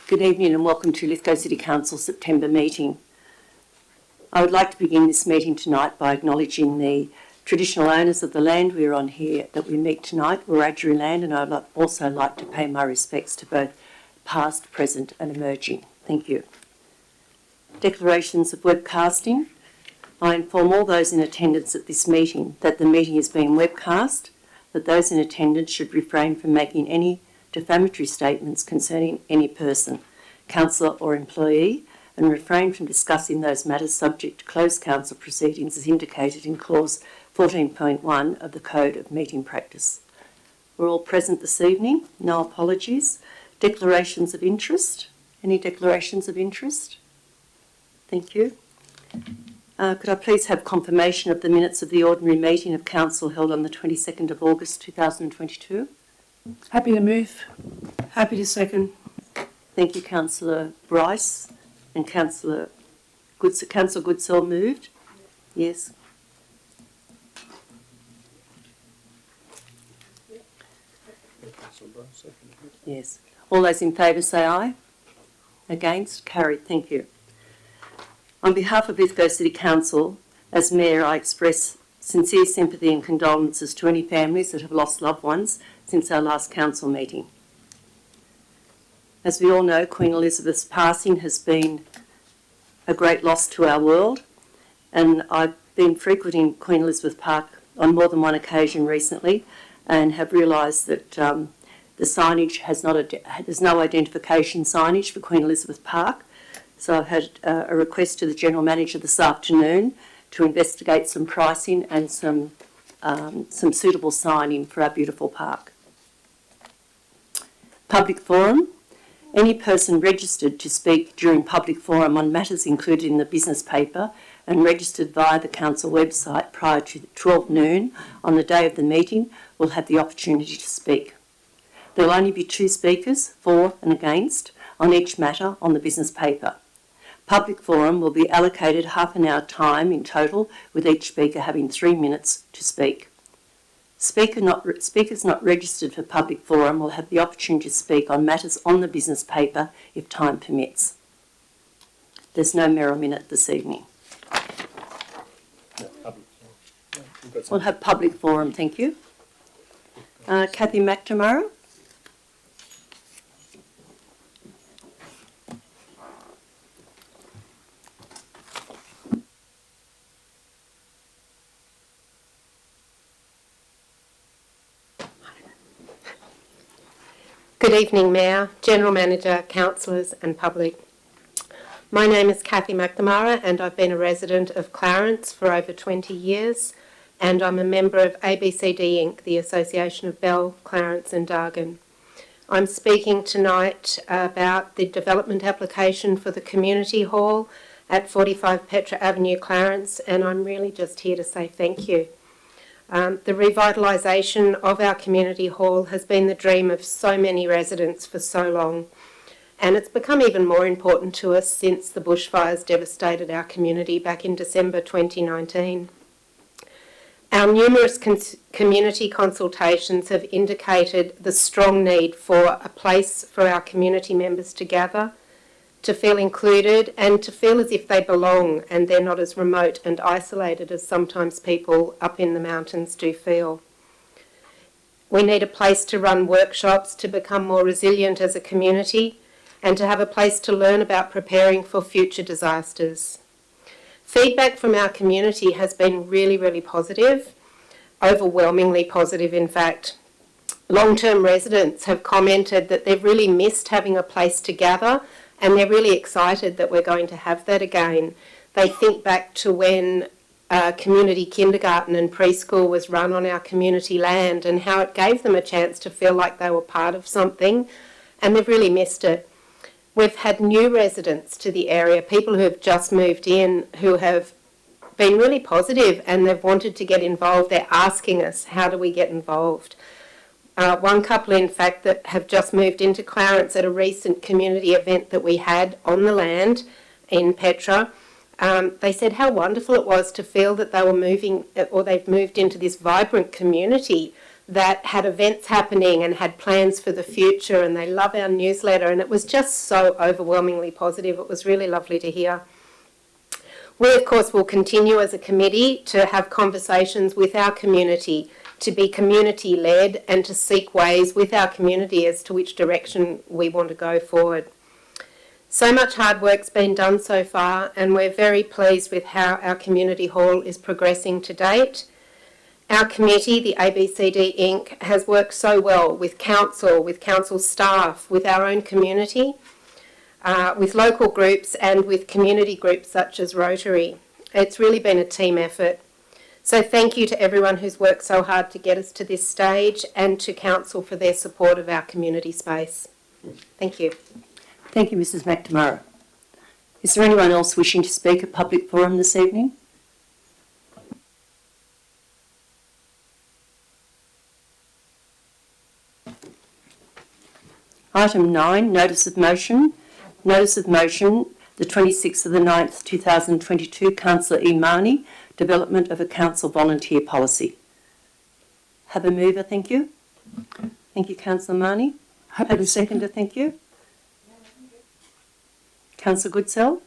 Good evening and welcome to Lithgow City Council September meeting. I would like to begin this meeting tonight by acknowledging the traditional owners of the land we are on here that we meet tonight, Wiradjuri land, and I would also like to pay my respects to both past, present and emerging. Thank you. Declarations of webcasting. I inform all those in attendance at this meeting that the meeting is being webcast, that those in attendance should refrain from making any defamatory statements concerning any person, councillor or employee, and refrain from discussing those matters subject to closed council proceedings as indicated in clause 14.1 of the Code of Meeting Practice. We're all present this evening. No apologies. Declarations of interest. Any declarations of interest? Thank you. Could I please have confirmation of the minutes of the ordinary meeting of council held on the 22nd of August 2022? Happy to move. Happy to second. Thank you, Councillor Bryce and Councillor Goodsell moved. Yes. Yes. All those in favour say aye. Against? Carried. Thank you. On behalf of Lithgow City Council, as Mayor, I express sincere sympathy and condolences to any families that have lost loved ones since our last council meeting. As we all know, Queen Elizabeth's passing has been a great loss to our world, and I've been frequenting Queen Elizabeth Park on more than one occasion recently and have realised that the signage there's no identification signage for Queen Elizabeth Park. So I've had a request to the General Manager this afternoon to investigate some pricing and some suitable signing for our beautiful park. Public forum. Any person registered to speak during public forum on matters included in the business paper and registered via the council website prior to 12 noon on the day of the meeting will have the opportunity to speak. There will only be 2 speakers, for and against, on each matter on the business paper. Public forum will be allocated half an hour time in total, with each speaker having 3 minutes to speak. Speakers not registered for public forum will have the opportunity to speak on matters on the business paper if time permits. There's no mirror minute this evening. We'll have public forum, thank you. Kathy McNamara. Good evening, Mayor, General Manager, councillors and public. My name is Kathy McNamara and I've been a resident of Clarence for over 20 years and I'm a member of ABCD Inc., the Association of Bell, Clarence and Dargan. I'm speaking tonight about the development application for the community hall at 45 Petra Avenue, Clarence, and I'm really just here to say thank you. The revitalisation of our community hall has been the dream of so many residents for so long, and it's become even more important to us since the bushfires devastated our community back in December 2019. Our numerous community consultations have indicated the strong need for a place for our community members to gather, to feel included and to feel as if they belong and they're not as remote and isolated as sometimes people up in the mountains do feel. We need a place to run workshops to become more resilient as a community and to have a place to learn about preparing for future disasters. Feedback from our community has been really, really positive, overwhelmingly positive in fact. Long-term residents have commented that they've really missed having a place to gather and they're really excited that we're going to have that again. They think back to when community kindergarten and preschool was run on our community land and how it gave them a chance to feel like they were part of something, and they've really missed it. We've had new residents to the area, people who have just moved in, who have been really positive and they've wanted to get involved. They're asking us, how do we get involved? One couple, in fact, that have just moved into Clarence at a recent community event that we had on the land in Petra, they said how wonderful it was to feel that they were moving, or they've moved into this vibrant community that had events happening and had plans for the future, and they love our newsletter, and it was just so overwhelmingly positive. It was really lovely to hear. We, of course, will continue as a committee to have conversations with our community, to be community-led and to seek ways with our community as to which direction we want to go forward. So much hard work's been done so far, and we're very pleased with how our community hall is progressing to date. Our committee, the ABCD Inc., has worked so well with council staff, with our own community, with local groups and with community groups such as Rotary. It's really been a team effort. So thank you to everyone who's worked so hard to get us to this stage, and to Council for their support of our community space. Thank you. Thank you, Mrs McNamara. Is there anyone else wishing to speak at public forum this evening? Item 9, Notice of Motion. Notice of Motion, the 26th of the 9th, 2022, Councillor Imani, Development of a Council Volunteer Policy. Have a mover, thank you. Thank you, Councillor Marnie. Have a seconder, thank you. Councillor Goodsell.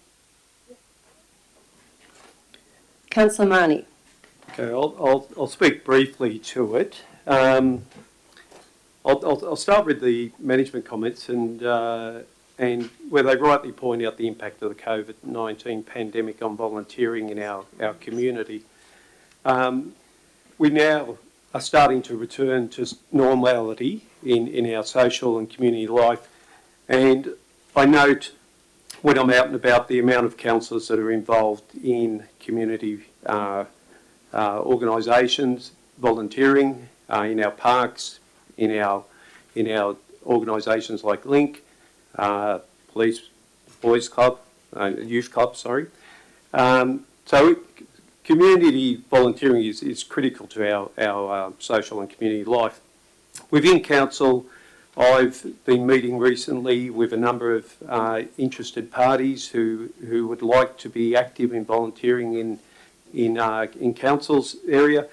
Councillor Marnie. Okay, I'll speak briefly to it. I'll start with the management comments and where they rightly point out the impact of the COVID-19 pandemic on volunteering in our community. We now are starting to return to normality in our social and community life, and I note when I'm out and about the amount of councillors that are involved in community organisations, volunteering in our parks, in our organisations like Link, Police, Boys Club, Youth Club, sorry. So community volunteering is critical to our social and community life. Within council, I've been meeting recently with a number of interested parties who would like to be active in volunteering in council's area,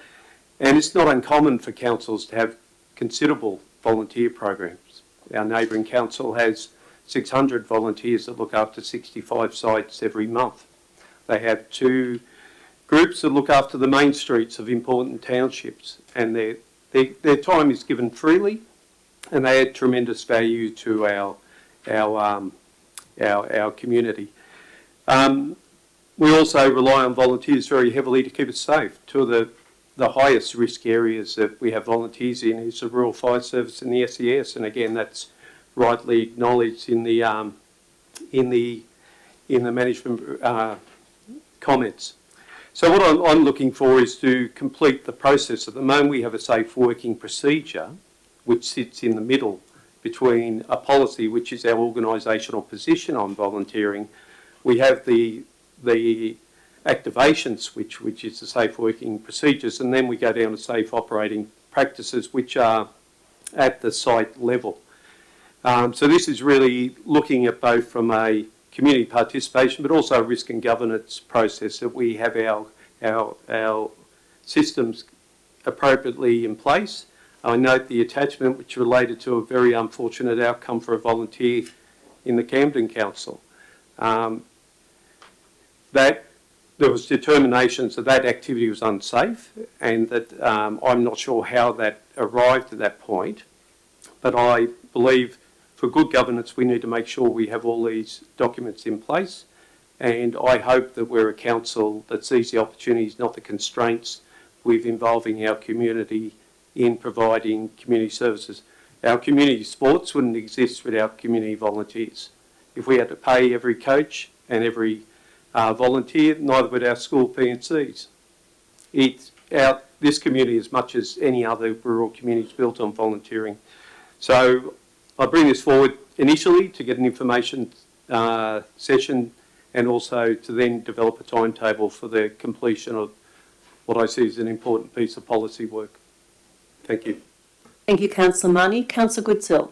and it's not uncommon for councils to have considerable volunteer programs. Our neighbouring council has 600 volunteers that look after 65 sites every month. They have 2 groups that look after the main streets of important townships, and their time is given freely, and they add tremendous value to our community. We also rely on volunteers very heavily to keep us safe. 2 of the highest risk areas that we have volunteers in is the Rural Fire Service and the SES, and again that's rightly acknowledged in the management comments. So what I'm looking for is to complete the process. At the moment we have a safe working procedure which sits in the middle between a policy, which is our organisational position on volunteering. We have the activation switch, which is the safe working procedures, and then we go down to safe operating practices, which are at the site level. So this is really looking at both from a community participation, but also a risk and governance process, that we have our systems appropriately in place. I note the attachment which related to a very unfortunate outcome for a volunteer in the Camden Council. That there was determinations that activity was unsafe, and that I'm not sure how that arrived at that point, but I believe for good governance we need to make sure we have all these documents in place, and I hope that we're a council that sees the opportunities, not the constraints, with involving our community in providing community services. Our community sports wouldn't exist without community volunteers. If we had to pay every coach and every volunteer, neither would our school P&Cs. This community, as much as any other rural community, is built on volunteering. So I bring this forward initially to get an information session, and also to then develop a timetable for the completion of what I see as an important piece of policy work. Thank you. Thank you, Councillor Marnie. Councillor Goodsell.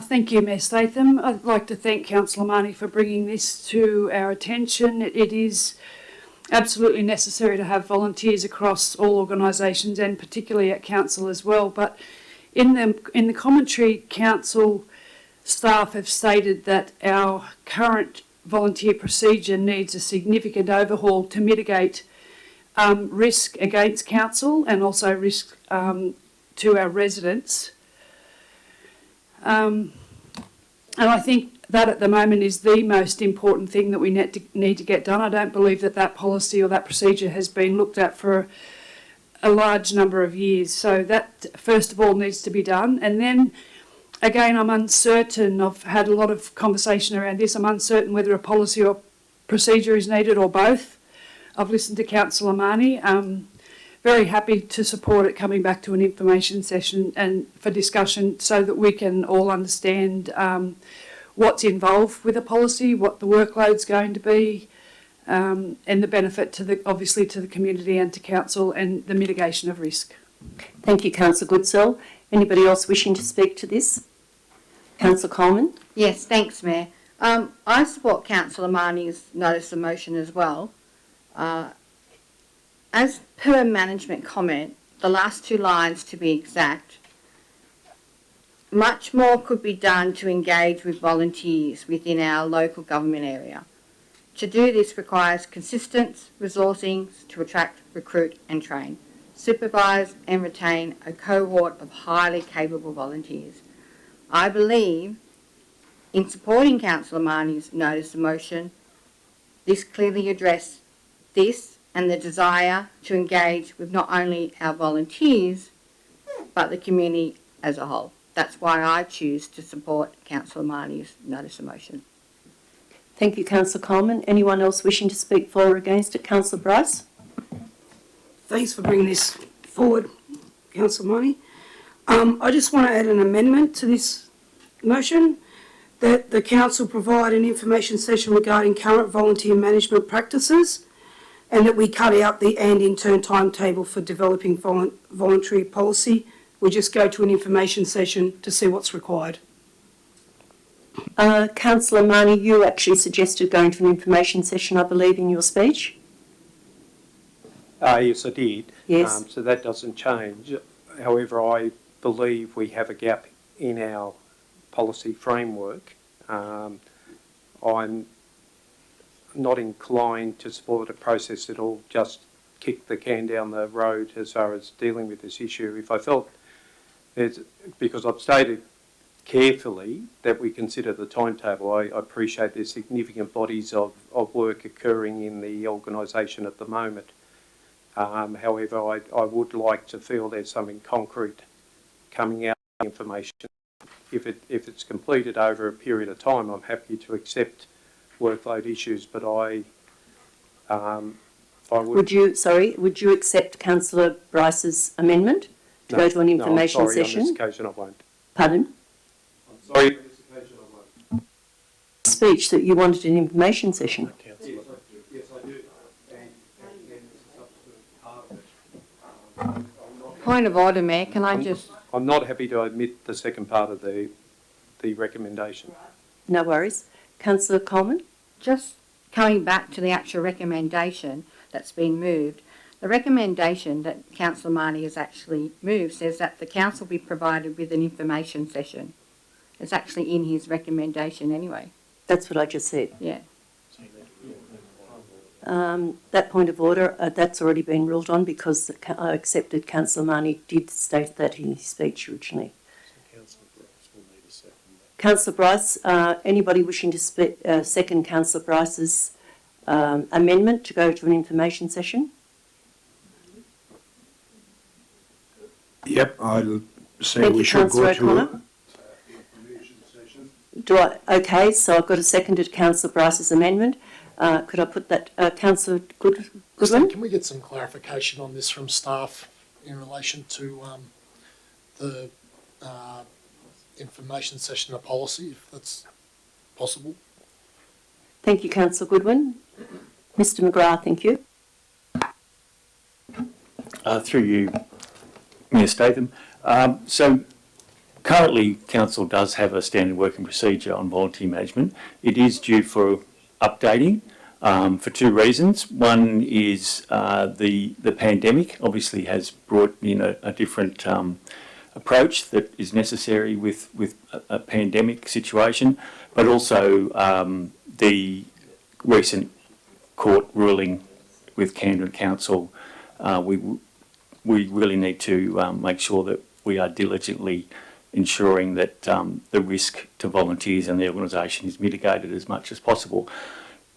Thank you, Mayor Statham. I'd like to thank Councillor Marnie for bringing this to our attention. It is absolutely necessary to have volunteers across all organisations and particularly at council as well. But in the commentary, council staff have stated that our current volunteer procedure needs a significant overhaul to mitigate risk against council and also risk to our residents. And I think that at the moment is the most important thing that we need to get done. I don't believe that policy or that procedure has been looked at for a large number of years. So that first of all needs to be done. And then again, I'm uncertain. I've had a lot of conversation around this. I'm uncertain whether a policy or procedure is needed or both. I've listened to Councillor Marnie. Very happy to support it coming back to an information session and for discussion so that we can all understand what's involved with a policy, what the workload's going to be, and the benefit obviously to the community and to council and the mitigation of risk. Thank you, Councillor Goodsell. Anybody else wishing to speak to this? Councillor Coleman? Yes, thanks, Mayor. I support Councillor Marnie's notice of motion as well. As per management comment, the last two lines to be exact, much more could be done to engage with volunteers within our local government area. To do this requires consistent resourcing to attract, recruit and train, supervise and retain a cohort of highly capable volunteers. I believe in supporting Councillor Marnie's notice of motion, this clearly addressed this and the desire to engage with not only our volunteers, but the community as a whole. That's why I choose to support Councillor Marnie's notice of motion. Thank you, Councillor Coleman. Anyone else wishing to speak for or against it? Councillor Bryce? Thanks for bringing this forward, Councillor Marnie. I just want to add an amendment to this motion that the council provide an information session regarding current volunteer management practices and that we cut out the and intern timetable for developing voluntary policy. We just go to an information session to see what's required. Councillor Marnie, you actually suggested going to an information session, I believe, in your speech. Yes, I did. Yes. So that doesn't change. However, I believe we have a gap in our policy framework. I'm not inclined to support a process that will just kick the can down the road as far as dealing with this issue. If I felt, because I've stated carefully that we consider the timetable, I appreciate there's significant bodies of work occurring in the organisation at the moment. However, I would like to feel there's something concrete coming out of the information. If it's completed over a period of time, I'm happy to accept workload issues, but I would... Would you accept Councillor Bryce's amendment to go to an information session? No, I'm sorry, on this occasion I won't. Pardon? I'm sorry, on this occasion I won't. Speech that you wanted an information session. Yes, I do. And it's a substantive part of it. Point of order, Mayor, can I just... I'm not happy to admit the second part of the recommendation. No worries. Councillor Coleman? Just coming back to the actual recommendation that's been moved, the recommendation that Councillor Marnie has actually moved says that the council be provided with an information session. It's actually in his recommendation anyway. That's what I just said. Yeah. That point of order, that's already been ruled on because I accepted Councillor Marnie did state that in his speech originally. Councillor Bryce, anybody wishing to second Councillor Bryce's amendment to go to an information session? Yep, I'll say we should go to an information session. Okay, so I've got a seconded Councillor Bryce's amendment. Could I put that, Councillor Goodwin? Can we get some clarification on this from staff in relation to the information session of policy, if that's possible? Thank you, Councillor Goodwin. Mr McGrath, thank you. Through you, Mayor Statham. So currently, Council does have a standard working procedure on volunteer management. It is due for updating. for two reasons. One is the pandemic obviously has brought in a different approach that is necessary with a pandemic situation, but also the recent court ruling with Camden Council. We really need to make sure that we are diligently ensuring that the risk to volunteers and the organisation is mitigated as much as possible.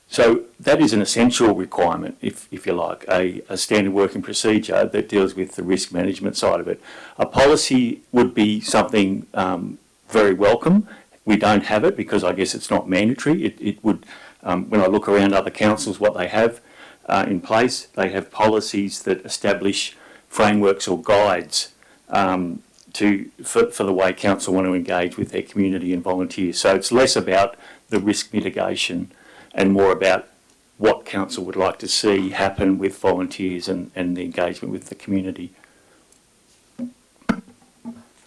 So that is an essential requirement, if you like, a standard working procedure that deals with the risk management side of it. A policy would be something very welcome. We don't have it because I guess it's not mandatory. It would, when I look around other councils, what they have in place, they have policies that establish frameworks or guides for the way council want to engage with their community and volunteers. So it's less about the risk mitigation and more about what council would like to see happen with volunteers and the engagement with the community.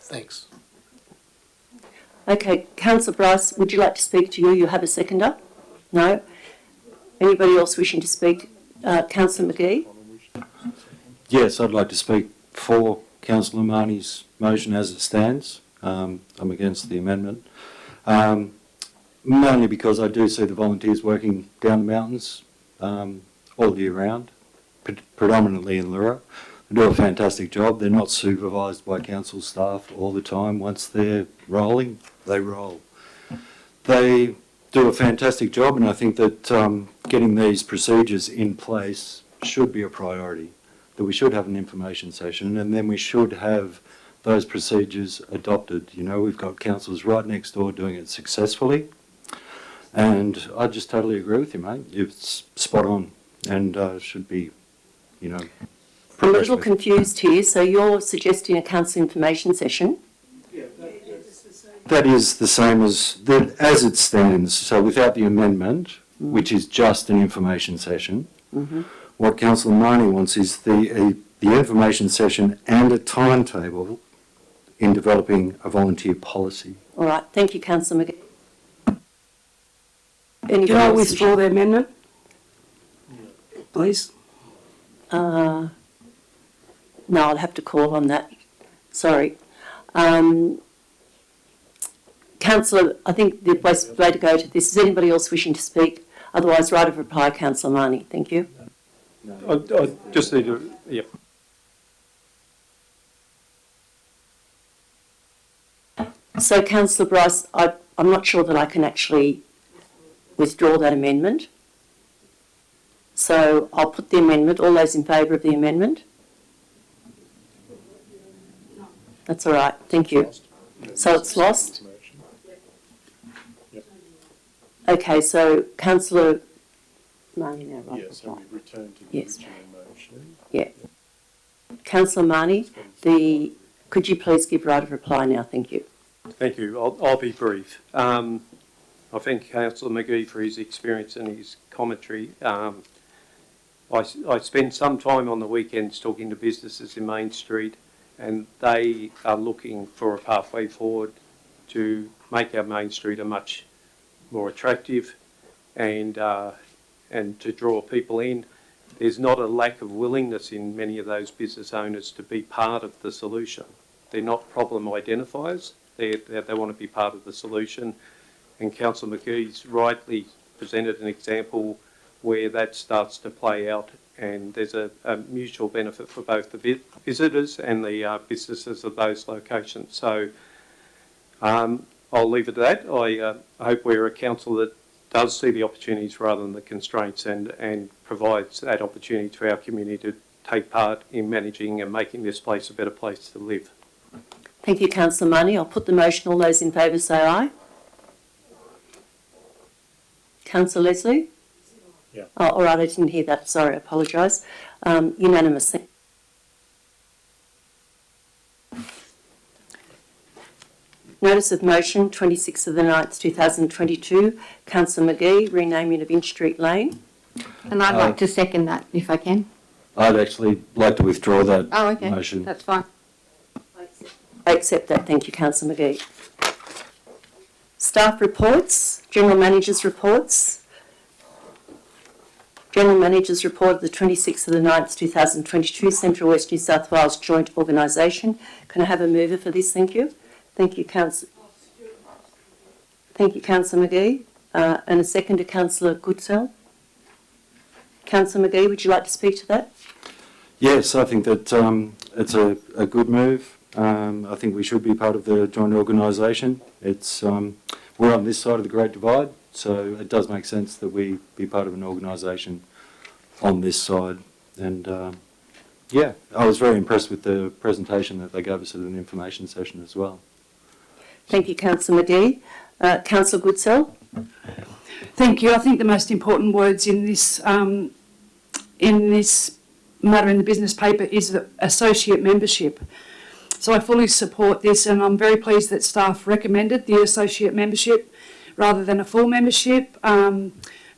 Thanks. Okay, Councillor Bryce, would you like to speak to you? You have a seconder? No? Anybody else wishing to speak? Councillor McGee? Yes, I'd like to speak for Councillor Marnie's motion as it stands. I'm against the amendment. Mainly because I do see the volunteers working down the mountains all year round, predominantly in Lura. They do a fantastic job. They're not supervised by council staff all the time. Once they're rolling, they roll. They do a fantastic job, and I think that getting these procedures in place should be a priority, that we should have an information session, and then we should have those procedures adopted. You know, we've got councils right next door doing it successfully, and I just totally agree with you, mate. It's spot on, and should be, you know. I'm a little confused here. So you're suggesting a council information session? That is the same as it stands. So without the amendment, which is just an information session, what Councillor Marnie wants is the information session and a timetable in developing a volunteer policy. All right. Thank you, Councillor McGee. Can I withdraw the amendment? Please. No, I'll have to call on that. Sorry. Councillor, I think the best way to go to this, is anybody else wishing to speak? Otherwise, right of reply, Councillor Marnie. Thank you. I just need to, yep. So, Councillor Bryce, I'm not sure that I can actually withdraw that amendment. So I'll put the amendment. All those in favour of the amendment? That's all right. Thank you. So it's lost? Okay, so Councillor Marnie now, right? Yes, and we return to the original motion. Yeah. Councillor Marnie, could you please give right of reply now? Thank you. Thank you. I'll be brief. I thank Councillor McGee for his experience and his commentary. I spend some time on the weekends talking to businesses in Main Street, and they are looking for a pathway forward to make our Main Street a much more attractive and to draw people in. There's not a lack of willingness in many of those business owners to be part of the solution. They're not problem identifiers. They want to be part of the solution. And Councillor McGee's rightly presented an example where that starts to play out, and there's a mutual benefit for both the visitors and the businesses of those locations. So I'll leave it at that. I hope we're a council that does see the opportunities rather than the constraints, and provides that opportunity to our community to take part in managing and making this place a better place to live. Thank you, Councillor Marnie. I'll put the motion. All those in favour say aye. Councillor Leslie? Yeah. Oh, all right, I didn't hear that. Sorry, I apologise. Unanimous. Notice of motion, 26th of the 9th, 2022. Councillor McGee, renaming of Inch Street Lane. And I'd like to second that, if I can. I'd actually like to withdraw that Oh, okay. motion. That's fine. I accept that. Thank you, Councillor McGee. Staff reports, General Manager's reports. General Manager's report of the 26th of the 9th, 2022, Central West New South Wales Joint Organisation. Can I have a mover for this? Thank you. Thank you, Councillor McGee. And a second to Councillor Goodsell. Councillor McGee, would you like to speak to that? Yes, I think that it's a good move. I think we should be part of the joint organisation. It's we're on this side of the Great Divide, so it does make sense that we be part of an organisation on this side. And yeah, I was very impressed with the presentation that they gave us at an information session as well. Thank you, Councillor McGee. Councillor Goodsell. Thank you. I think the most important words in this matter in the business paper is the associate membership. So I fully support this, and I'm very pleased that staff recommended the associate membership rather than a full membership.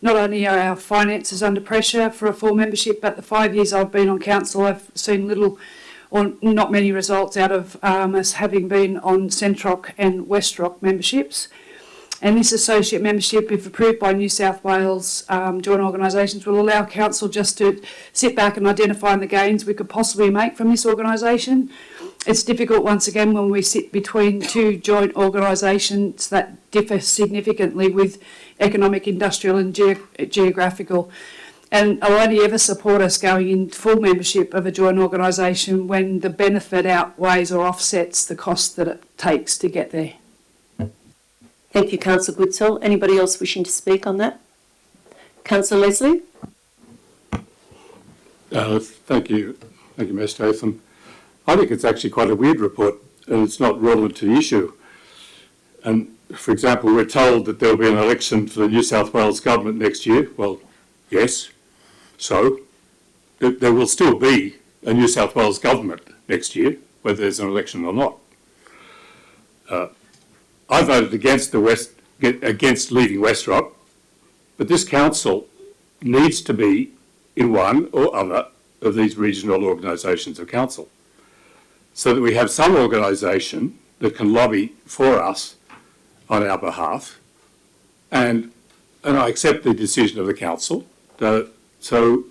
Not only are our finances under pressure for a full membership, but the 5 years I've been on council, I've seen little or not many results out of us having been on Centrock and Westrock memberships. And this associate membership, if approved by New South Wales joint organisations, will allow council just to sit back and identify the gains we could possibly make from this organisation. It's difficult, once again, when we sit between two joint organisations that differ significantly with economic, industrial and geographical. And I'll only ever support us going in full membership of a joint organisation when the benefit outweighs or offsets the cost that it takes to get there. Thank you, Councillor Goodsell. Anybody else wishing to speak on that? Councillor Leslie? Thank you, Ms. Statham. I think it's actually quite a weird report, and it's not relevant to the issue. And, for example, we're told that there'll be an election for the New South Wales government next year. Well, yes. So there will still be a New South Wales government next year, whether there's an election or not. I voted against against leaving Westrock, but this council needs to be in one or other of these regional organisations of council, so that we have some organisation that can lobby for us on our behalf, and I accept the decision of the council. So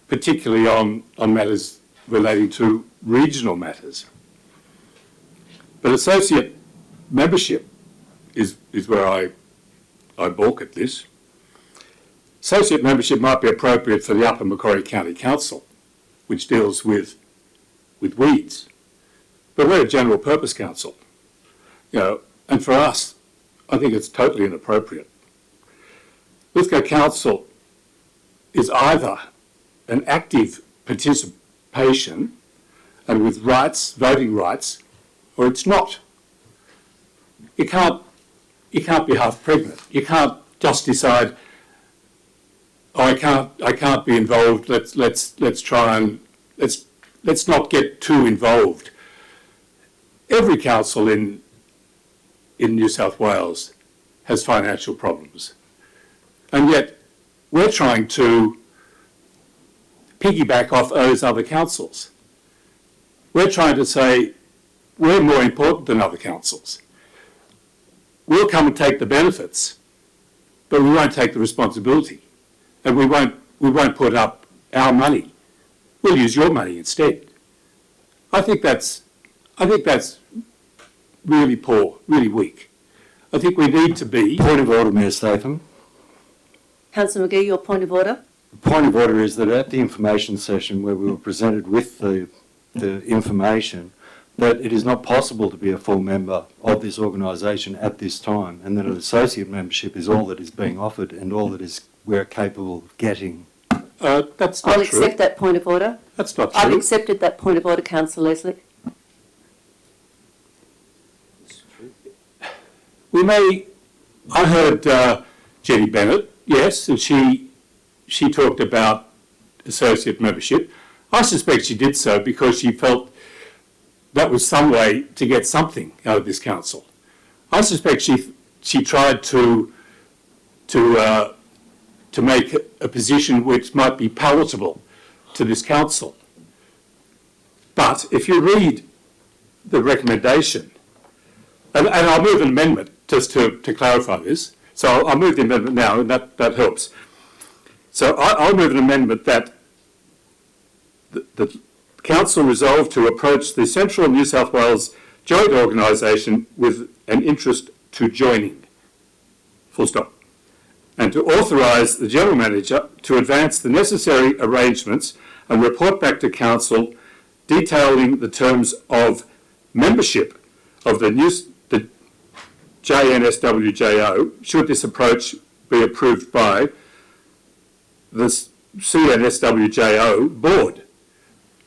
particularly on matters relating to regional matters. But associate membership is where I balk at this. Associate membership might be appropriate for the Upper Macquarie County Council, which deals with weeds. But we're a general purpose council, and for us, I think it's totally inappropriate. Lithgow Council is either an active participation and with rights, voting rights, or it's not. You can't be half pregnant. You can't just decide, oh, I can't be involved. Let's try and let's not get too involved. Every council in New South Wales has financial problems, and yet we're trying to piggyback off those other councils. We're trying to say we're more important than other councils. We'll come and take the benefits, but we won't take the responsibility, and we won't put up our money. We'll use your money instead. I think that's really poor, really weak. I think we need to be... Point of order, Mayor Statham. Councillor McGee, your point of order. The point of order is that at the information session where we were presented with the information, that it is not possible to be a full member of this organisation at this time, and that an associate membership is all that is being offered and all that we're capable of getting. That's not I'll true. accept that point of order. That's not true. I've accepted that point of order, Councillor Leslie. I heard Jenny Bennett, yes, and she talked about associate membership. I suspect she did so because she felt that was some way to get something out of this council. I suspect she tried to make a position which might be palatable to this council. But if you read the recommendation, and I'll move an amendment just to clarify this. So I'll move the amendment now, and that helps. So I'll move an amendment that the Council resolve to approach the Central New South Wales Joint Organisation with an interest to joining, full stop, and to authorise the General Manager to advance the necessary arrangements and report back to Council detailing the terms of membership of the JNSWJO, should this approach be approved by the CNSWJO board.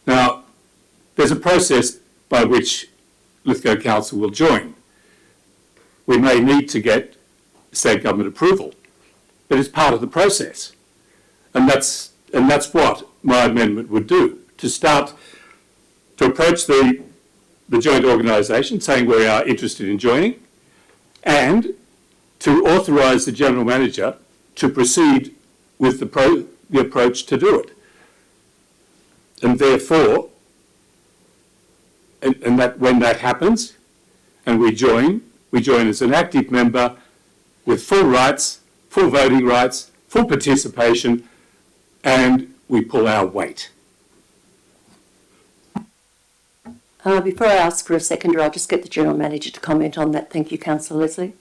Now, there's a process by which Lithgow Council will join. We may need to get state government approval, but it's part of the process. And that's what my amendment would do, to approach the joint organisation saying we are interested in joining, and to authorise the General Manager to proceed with the approach to do it. And therefore, and that when that happens and we join as an active member with full rights, full voting rights, full participation, and we pull our weight. Before I ask for a seconder, I'll just get the General Manager to comment on that. Thank you, Councillor Leslie.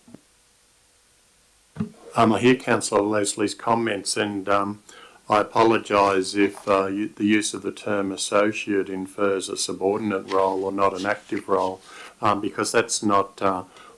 I hear Councillor Leslie's comments, and I apologise if the use of the term associate infers a subordinate role or not an active role, because that's not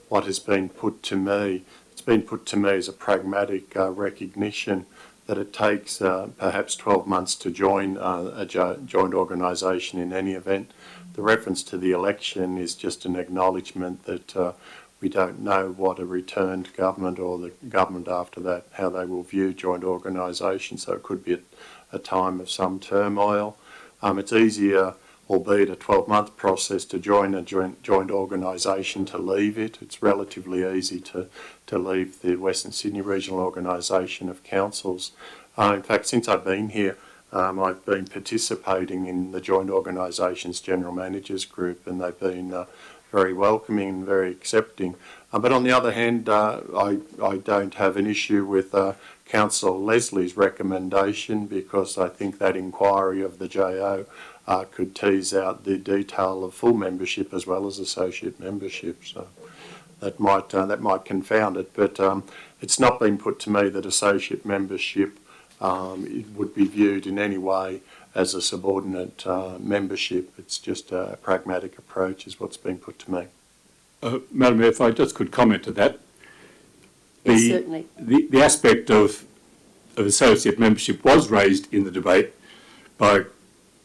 what has been put to me. It's been put to me as a pragmatic recognition that it takes perhaps 12 months to join a joint organisation in any event. The reference to the election is just an acknowledgement that we don't know what a returned government or the government after that, how they will view joint organisation, so it could be a time of some turmoil. It's easier, albeit a 12-month process, to join a joint organisation to leave it. It's relatively easy to leave the Western Sydney Regional Organisation of Councils. In fact, since I've been here, I've been participating in the Joint Organisations General Managers Group, and they've been very welcoming and very accepting. But on the other hand, I don't have an issue with Councillor Leslie's recommendation, because I think that inquiry of the JO could tease out the detail of full membership as well as associate membership. So that might confound it, but it's not been put to me that associate membership it would be viewed in any way as a subordinate membership. It's just a pragmatic approach is what's been put to me. Madam Mayor, if I just could comment to that. Yes, certainly. The aspect of associate membership was raised in the debate by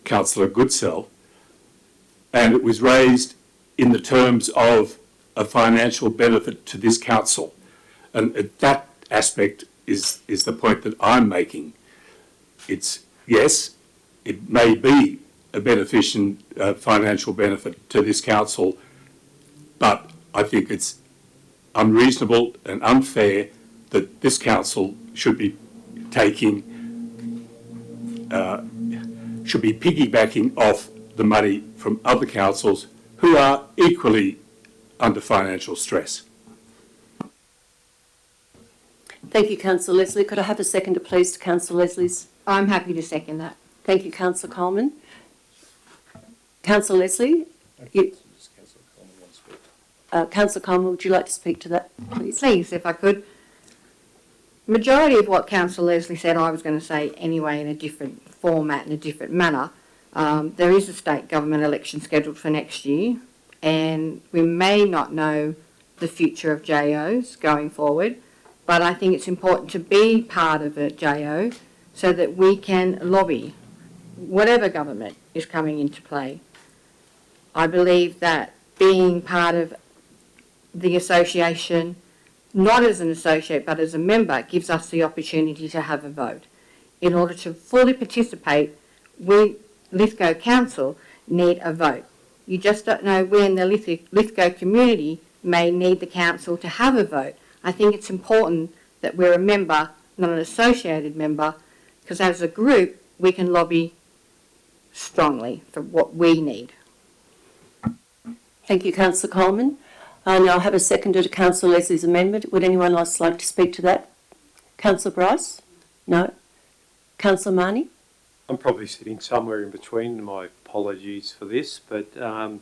Councillor Goodsell, and it was raised in the terms of a financial benefit to this council. And that aspect is the point that I'm making. It's, yes, it may be a financial benefit to this council, but I think it's unreasonable and unfair that this council should be piggybacking off the money from other councils who are equally under financial stress. Thank you, Councillor Leslie. Could I have a seconder, please, to Councillor Leslie's? I'm happy to second that. Thank you, Councillor Coleman. Councillor Leslie? Councillor Coleman, would you like to speak to that, please? Please, if I could. Majority of what Councillor Leslie said I was going to say anyway, in a different format, in a different manner. There is a state government election scheduled for next year, and we may not know the future of JOs going forward, but I think it's important to be part of a JO so that we can lobby whatever government is coming into play. I believe that being part of the association, not as an associate but as a member, gives us the opportunity to have a vote. In order to fully participate, we, Lithgow Council, need a vote. You just don't know when the Lithgow community may need the council to have a vote. I think it's important that we're a member, not an associated member, because as a group we can lobby strongly for what we need. Thank you, Councillor Coleman. Now I'll have a seconder to Councillor Leslie's amendment. Would anyone else like to speak to that? Councillor Bryce? No? Councillor Marnie? I'm probably sitting somewhere in between. My apologies for this, but I'm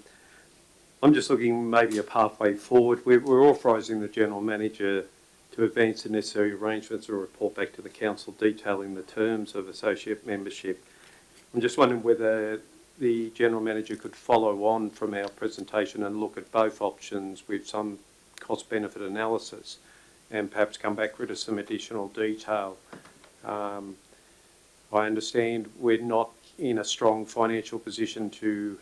just looking maybe a pathway forward. We're authorising the General Manager to advance the necessary arrangements or report back to the Council detailing the terms of associate membership. I'm just wondering whether the General Manager could follow on from our presentation and look at both options with some cost-benefit analysis and perhaps come back with some additional detail. I understand we're not in a strong financial position to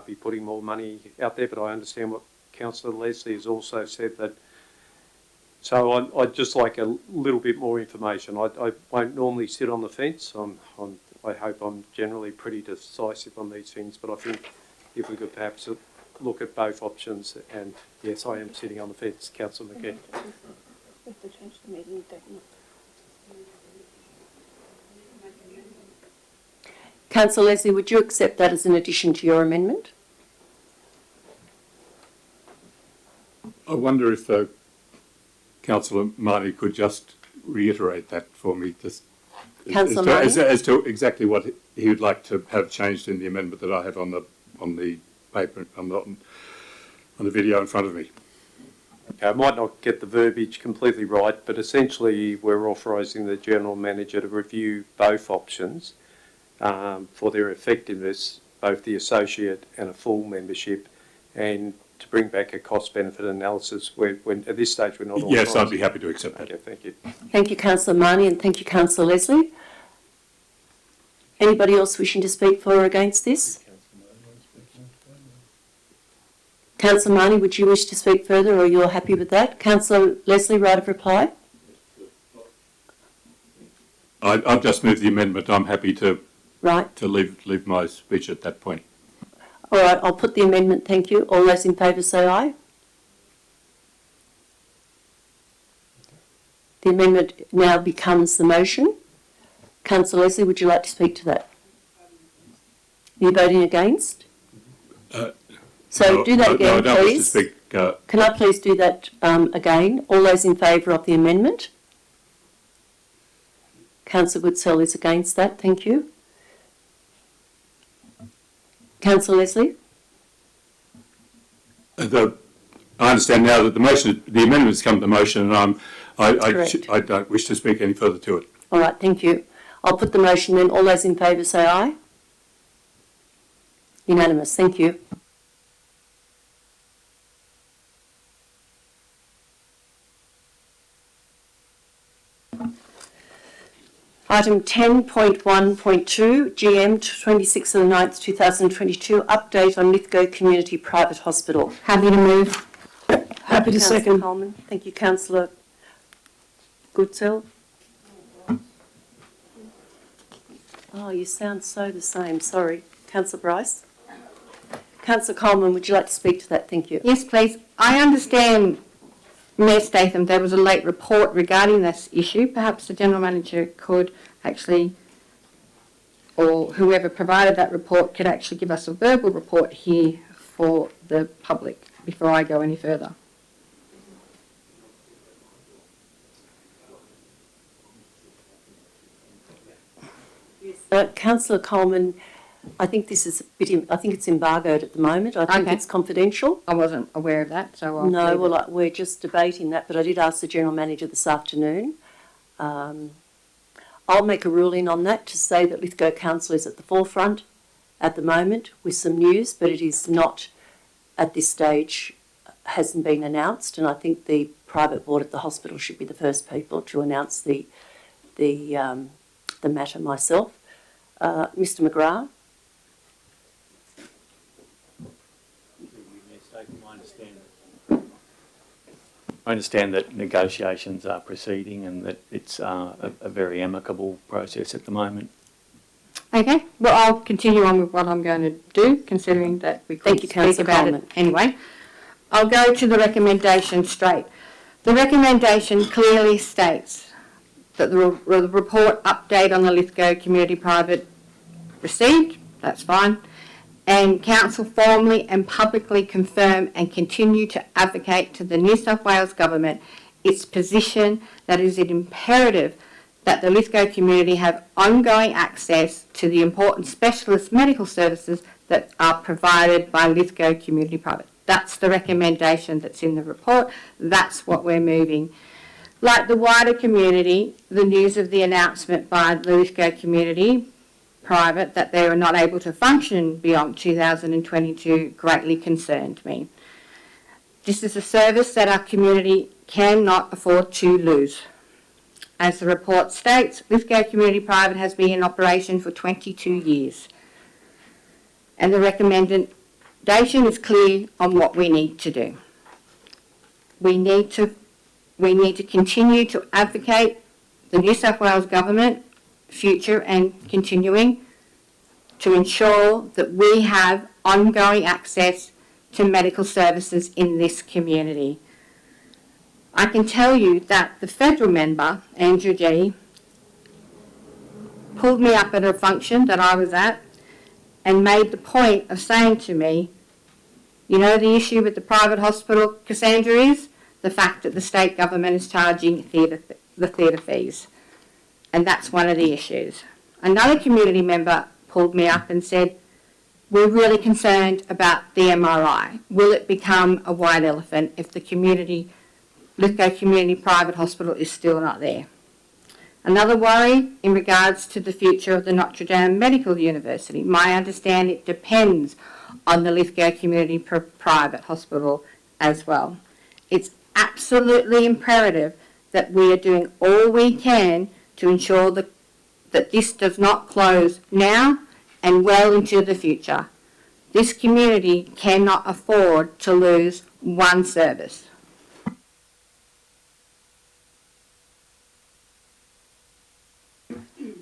be putting more money out there, but I understand what Councillor Leslie has also said that. So I'd just like a little bit more information. I won't normally sit on the fence. I hope I'm generally pretty decisive on these things, but I think if we could perhaps look at both options, and yes, I am sitting on the fence, Councillor McGee. Councillor Leslie, would you accept that as an addition to your amendment? I wonder if Councillor Marnie could just reiterate that for me, just as to exactly what he would like to have changed in the amendment that I have on the paper, on the video in front of me. Okay, I might not get the verbiage completely right, but essentially we're authorising the General Manager to review both options for their effectiveness, both the associate and a full membership, and to bring back a cost-benefit analysis when at this stage we're not authorising. Yes, I'd be happy to accept that. Okay, thank you. Thank you, Councillor Marnie, and thank you, Councillor Leslie. Anybody else wishing to speak for or against this? Councillor Marnie, would you wish to speak further, or you're happy with that? Councillor Leslie, right of reply? I've just moved the amendment. I'm happy to leave my speech at that point. All right, I'll put the amendment, thank you. All those in favour say aye. The amendment now becomes the motion. Councillor Leslie, would you like to speak to that? Are you voting against? Do that again, no, I don't please. wish to speak, Can I please do that again? All those in favour of the amendment? Councillor Goodsell is against that, thank you. Councillor Leslie? I understand now that the amendment has come to the motion, and I don't wish to speak any further to it. All right, thank you. I'll put the motion then. All those in favour say aye. Unanimous, thank you. Item 10.1.2, GM 26th of the 9th 2022, update on Lithgow Community Private Hospital. Happy to move. Happy to second. Coleman. Thank you, Councillor Goodsell. Oh, you sound so the same. Sorry. Councillor Bryce. Councillor Coleman, would you like to speak to that? Thank you. Yes, please. I understand, Mayor Statham, there was a late report regarding this issue. Perhaps the General Manager could actually, or whoever provided that report, could actually give us a verbal report here for the public before I go any further. Councillor Coleman, I think this is a bit. I think it's embargoed at the moment. I think it's confidential. I wasn't aware of that, so I'll no. Well, we're just debating that, but I did ask the General Manager this afternoon. I'll make a ruling on that to say that Lithgow Council is at the forefront at the moment with some news, but it is not at this stage. Hasn't been announced, and I think the private board at the hospital should be the first people to announce the matter myself. Mr. McGrath. I understand that negotiations are proceeding and that it's a very amicable process at the moment. Okay, well, I'll continue on with what I'm going to do, considering that we could speak about it anyway. I'll go to the recommendation straight. The recommendation clearly states that the report update on the Lithgow Community Private received, that's fine, and Council formally and publicly confirm and continue to advocate to the New South Wales Government its position that it is imperative that the Lithgow community have ongoing access to the important specialist medical services that are provided by Lithgow Community Private. That's the recommendation that's in the report. That's what we're moving. Like the wider community, the news of the announcement by the Lithgow Community Private that they were not able to function beyond 2022 greatly concerned me. This is a service that our community cannot afford to lose. As the report states, Lithgow Community Private has been in operation for 22 years. And the recommendation is clear on what we need to do. We need to continue to advocate the New South Wales Government, future and continuing, to ensure that we have ongoing access to medical services in this community. I can tell you that the federal member, Andrew G, pulled me up at a function that I was at and made the point of saying to me, you know the issue with the private hospital, Cassandra, is the fact that the state government is charging the theatre fees. And that's one of the issues. Another community member pulled me up and said, we're really concerned about the MRI. Will it become a white elephant if the Lithgow Community Private Hospital is still not there? Another worry in regards to the future of the Notre Dame Medical University. My understanding, it depends on the Lithgow Community Private Hospital as well. It's absolutely imperative that we are doing all we can to ensure that this does not close now and well into the future. This community cannot afford to lose one service.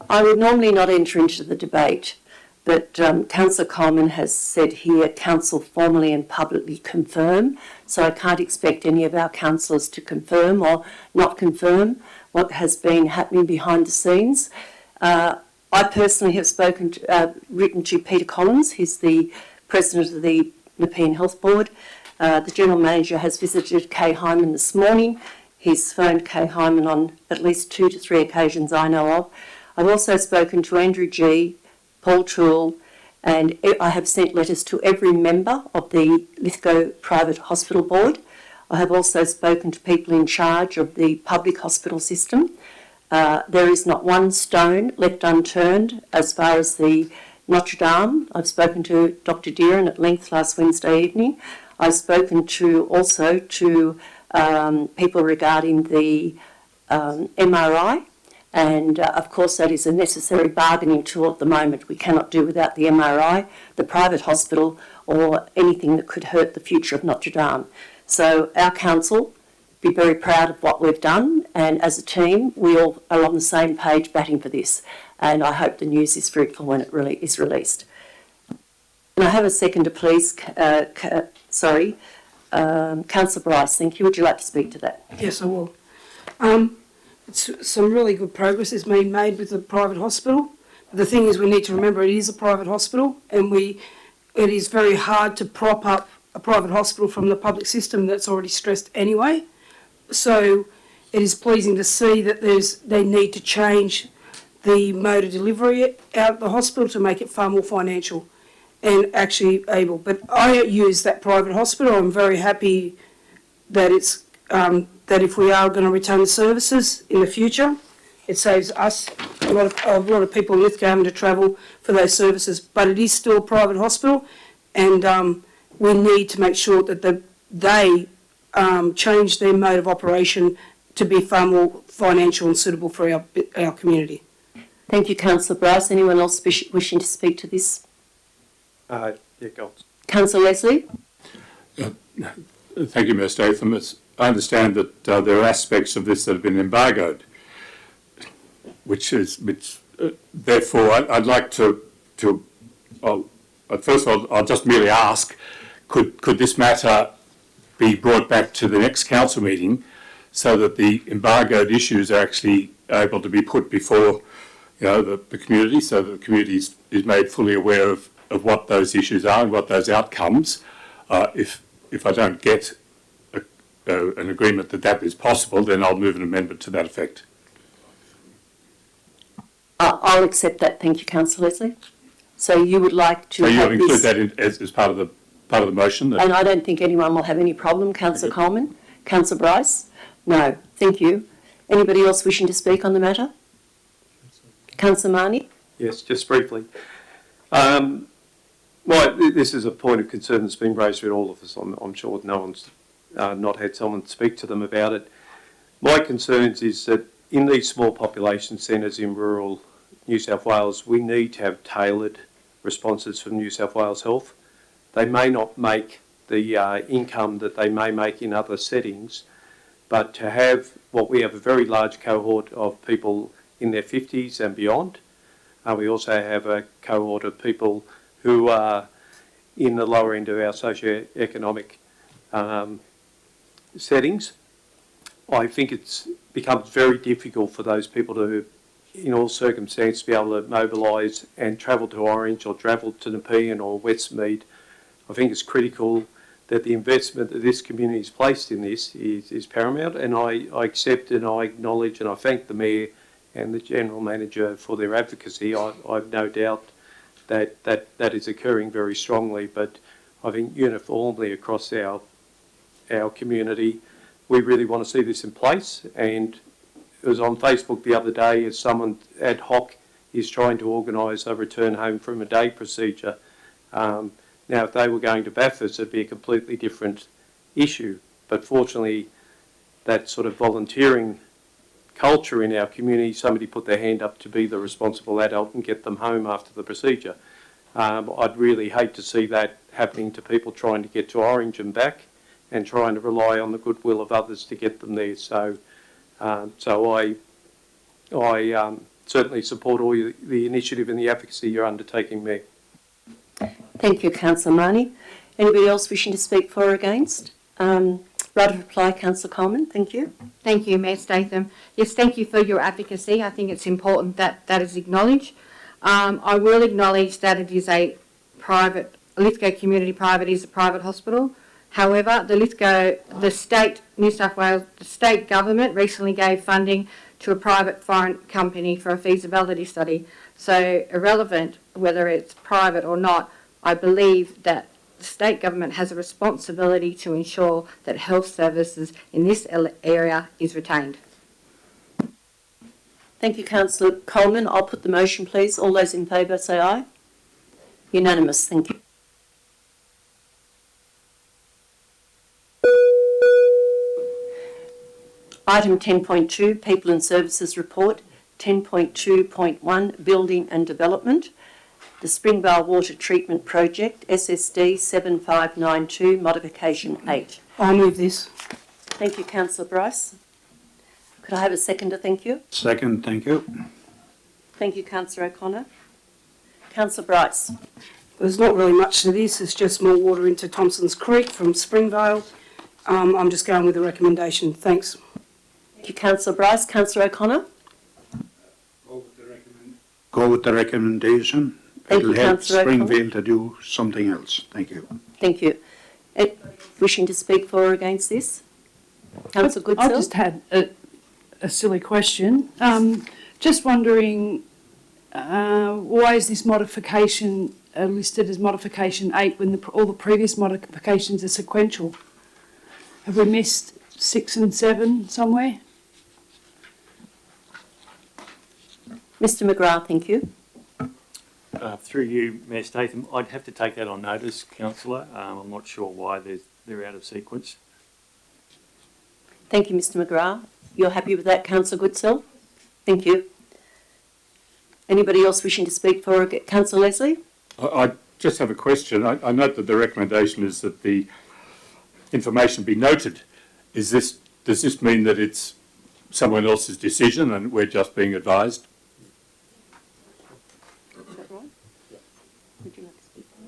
I would normally not enter into the debate, but Councillor Coleman has said here, Council formally and publicly confirm, so I can't expect any of our councillors to confirm or not confirm what has been happening behind the scenes. I personally have written to Peter Collins, he's the President of the Nepean Health Board. The General Manager has visited Kay Hyman this morning. He's phoned Kay Hyman on at least 2 to 3 occasions I know of. I've also spoken to Andrew G, Paul Toole, and I have sent letters to every member of the Lithgow Private Hospital Board. I have also spoken to people in charge of the public hospital system. There is not one stone left unturned as far as the Notre Dame. I've spoken to Dr. Deeren at length last Wednesday evening. I've spoken also to people regarding the MRI. And of course that is a necessary bargaining tool at the moment. We cannot do without the MRI, the private hospital, or anything that could hurt the future of Notre Dame. So our council be very proud of what we've done, and as a team we all are on the same page batting for this, and I hope the news is fruitful when it really is released. Can I have a seconder please? Councillor Bryce, thank you. Would you like to speak to that? Yes, I will. Some really good progress is being made with the private hospital. But the thing is, we need to remember it is a private hospital, and it is very hard to prop up a private hospital from the public system that's already stressed anyway. So it is pleasing to see that they need to change the mode of delivery out of the hospital to make it far more financial and actually able. But I use that private hospital. I'm very happy that it's that if we are going to retain the services in the future, it saves us a lot of people in Lithgow having to travel for those services. But it is still a private hospital, and we need to make sure that they change their mode of operation to be far more financial and suitable for our community. Thank you, Councillor Bryce. Anyone else wishing to speak to this? Yeah, go on. Councillor Leslie? Thank you, Ms. Statham. I understand that there are aspects of this that have been embargoed, therefore I'd like first of all, I'll just merely ask, could this matter be brought back to the next council meeting so that the embargoed issues are actually able to be put before the community, so that the community is made fully aware of what those issues are and what those outcomes. If I don't get an agreement that is possible, then I'll move an amendment to that effect. I'll accept that. Thank you, Councillor Leslie. So you would like to So you'll have include this, that as part of the motion? That, and I don't think anyone will have any problem. Councillor Coleman, Councillor Bryce? No, thank you. Anybody else wishing to speak on the matter? Councillor Marnie? Yes, just briefly. This is a point of concern that's been raised with all of us. I'm sure no one's not had someone speak to them about it. My concerns is that in these small population centres in rural New South Wales, we need to have tailored responses from New South Wales Health. They may not make the income that they may make in other settings, but to have what we have a very large cohort of people in their 50s and beyond. We also have a cohort of people who are in the lower end of our socio-economic settings. I think it's becomes very difficult for those people to, in all circumstances, be able to mobilise and travel to Orange or travel to Nepean or Westmead. I think it's critical that the investment that this community has placed in this is paramount, and I accept and I acknowledge and I thank the Mayor and the General Manager for their advocacy. I've no doubt that is occurring very strongly, but I think uniformly across our community, we really want to see this in place. And it was on Facebook the other day as someone ad hoc is trying to organise a return home from a day procedure. Now, if they were going to Bathurst, it'd be a completely different issue. But fortunately, that sort of volunteering culture in our community, somebody put their hand up to be the responsible adult and get them home after the procedure. I'd really hate to see that happening to people trying to get to Orange and back and trying to rely on the goodwill of others to get them there. So I certainly support all the initiative and the advocacy you're undertaking, Mayor. Thank you, Councillor Marnie. Anybody else wishing to speak for or against? Right of reply, Councillor Coleman. Thank you. Thank you, Mayor Statham. Yes, thank you for your advocacy. I think it's important that that is acknowledged. I will acknowledge that it is a private, Lithgow Community Private is a private hospital. However, the state, New South Wales, the state government recently gave funding to a private foreign company for a feasibility study. So irrelevant whether it's private or not, I believe that the state government has a responsibility to ensure that health services in this area is retained. Thank you, Councillor Coleman. I'll put the motion, please. All those in favour say aye. Unanimous. Thank you. Item 10.2, People and Services Report. 10.2.1, Building and Development. The Springvale Water Treatment Project, SSD 7592, Modification 8. I'll move this. Thank you, Councillor Bryce. Could I have a seconder? Thank you. Second, thank you. Thank you, Councillor O'Connor. Councillor Bryce. There's not really much to this. It's just more water into Thompson's Creek from Springvale. I'm just going with the recommendation. Thanks. Thank you, Councillor Bryce. Councillor O'Connor. Go with the recommendation. Thank you, It'll help Councillor O'Connor. Springvale to do something else. Thank you. Thank you. Wishing to speak for or against this? Councillor Goodsill. I just had a silly question. Just wondering, why is this modification listed as modification 8 when all the previous modifications are sequential? Have we missed 6 and 7 somewhere? Mr McGrath, thank you. Through you, Mayor Statham, I'd have to take that on notice, Councillor. I'm not sure why they're out of sequence. Thank you, Mr McGrath. You're happy with that, Councillor Goodsill? Thank you. Anybody else wishing to speak for Councillor Leslie? I just have a question. I note that the recommendation is that the information be noted. Does this mean that it's someone else's decision and we're just being advised? Is that right? Yeah. Would you like to speak on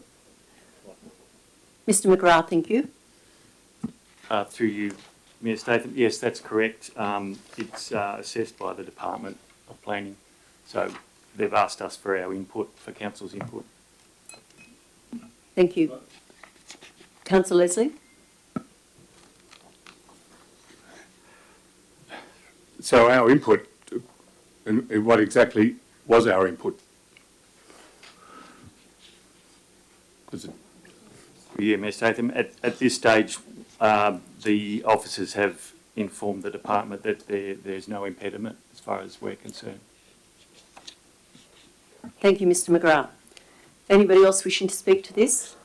it? Mr McGrath, thank you. Through you, Mayor Statham, yes, that's correct. It's assessed by the Department of Planning. So they've asked us for our input, for Council's input. Thank you. Councillor Leslie? So our input, and what exactly was our input. Yeah, Mr. Statham, at this stage, the officers have informed the department that there's no impediment as far as we're concerned. Thank you, Mr McGrath. Anybody else wishing to speak to this?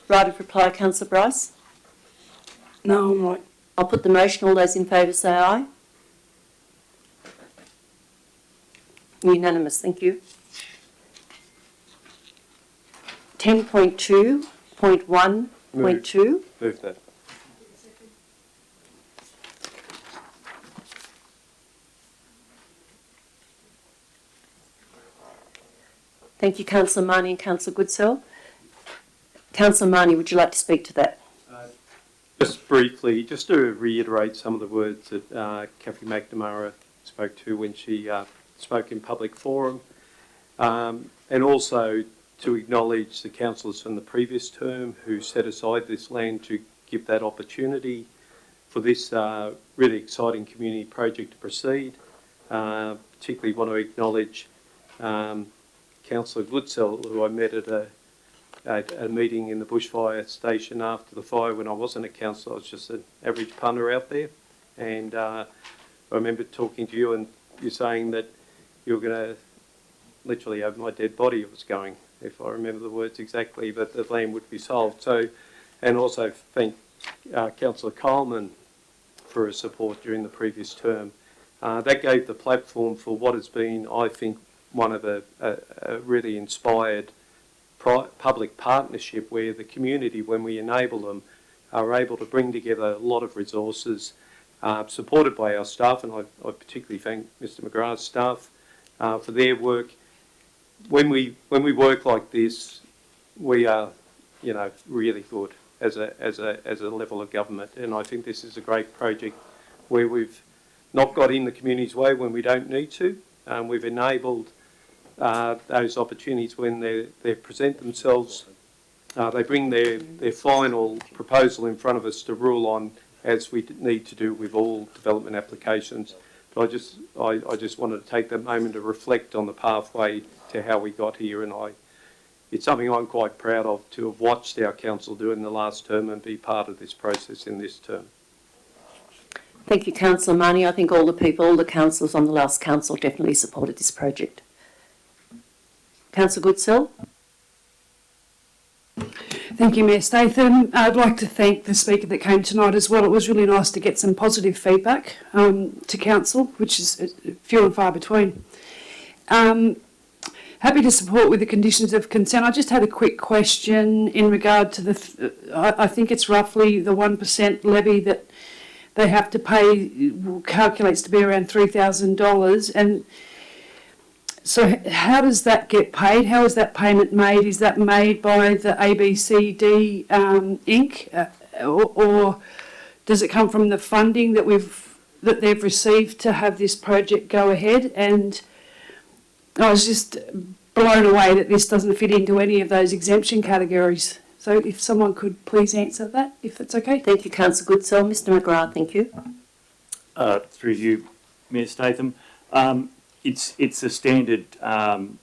Right of reply, Councillor Bryce. No, I'm right. I'll put the motion. All those in favour say aye. Unanimous, thank you. 10.2.1.2. Move that. Thank you, Councillor Marnie and Councillor Goodsell. Councillor Marnie, would you like to speak to that? Just briefly, just to reiterate some of the words that Cathy McNamara spoke to when she spoke in public forum, and also to acknowledge the councillors from the previous term who set aside this land to give that opportunity for this really exciting community project to proceed. Particularly want to acknowledge Councillor Goodsell, who I met at a meeting in the bushfire station after the fire when I wasn't a councillor. I was just an average punter out there. And I remember talking to you and you saying that you were going to literally over my dead body it was going, if I remember the words exactly, but the land would be sold. So, and also thank Councillor Coleman for his support during the previous term. That gave the platform for what has been, I think, one of a really inspired public partnership where the community, when we enable them, are able to bring together a lot of resources supported by our staff, and I particularly thank Mr McGrath's staff for their work. When we work like this, we are, you know, really good as a level of government, and I think this is a great project where we've not got in the community's way when we don't need to. We've enabled those opportunities when they present themselves. They bring their final proposal in front of us to rule on, as we need to do with all development applications. But I just wanted to take that moment to reflect on the pathway to how we got here, and it's something I'm quite proud of to have watched our council do in the last term and be part of this process in this term. Thank you, Councillor Marnie. I think all the councillors on the last council definitely supported this project. Councillor Goodsell. Thank you, Mayor Statham. I'd like to thank the speaker that came tonight as well. It was really nice to get some positive feedback to council, which is few and far between. Happy to support with the conditions of consent. I just had a quick question in regard to I think it's roughly the 1% levy that they have to pay, calculates to be around $3,000. And so how does that get paid? How is that payment made? Is that made by the ABCD Inc. Or does it come from the funding that they've received to have this project go ahead? And I was just blown away that this doesn't fit into any of those exemption categories. So if someone could please answer that, if that's okay. Thank you, Councillor Goodsell. Mr McGrath, thank you. Through you, Mayor Statham. It's a standard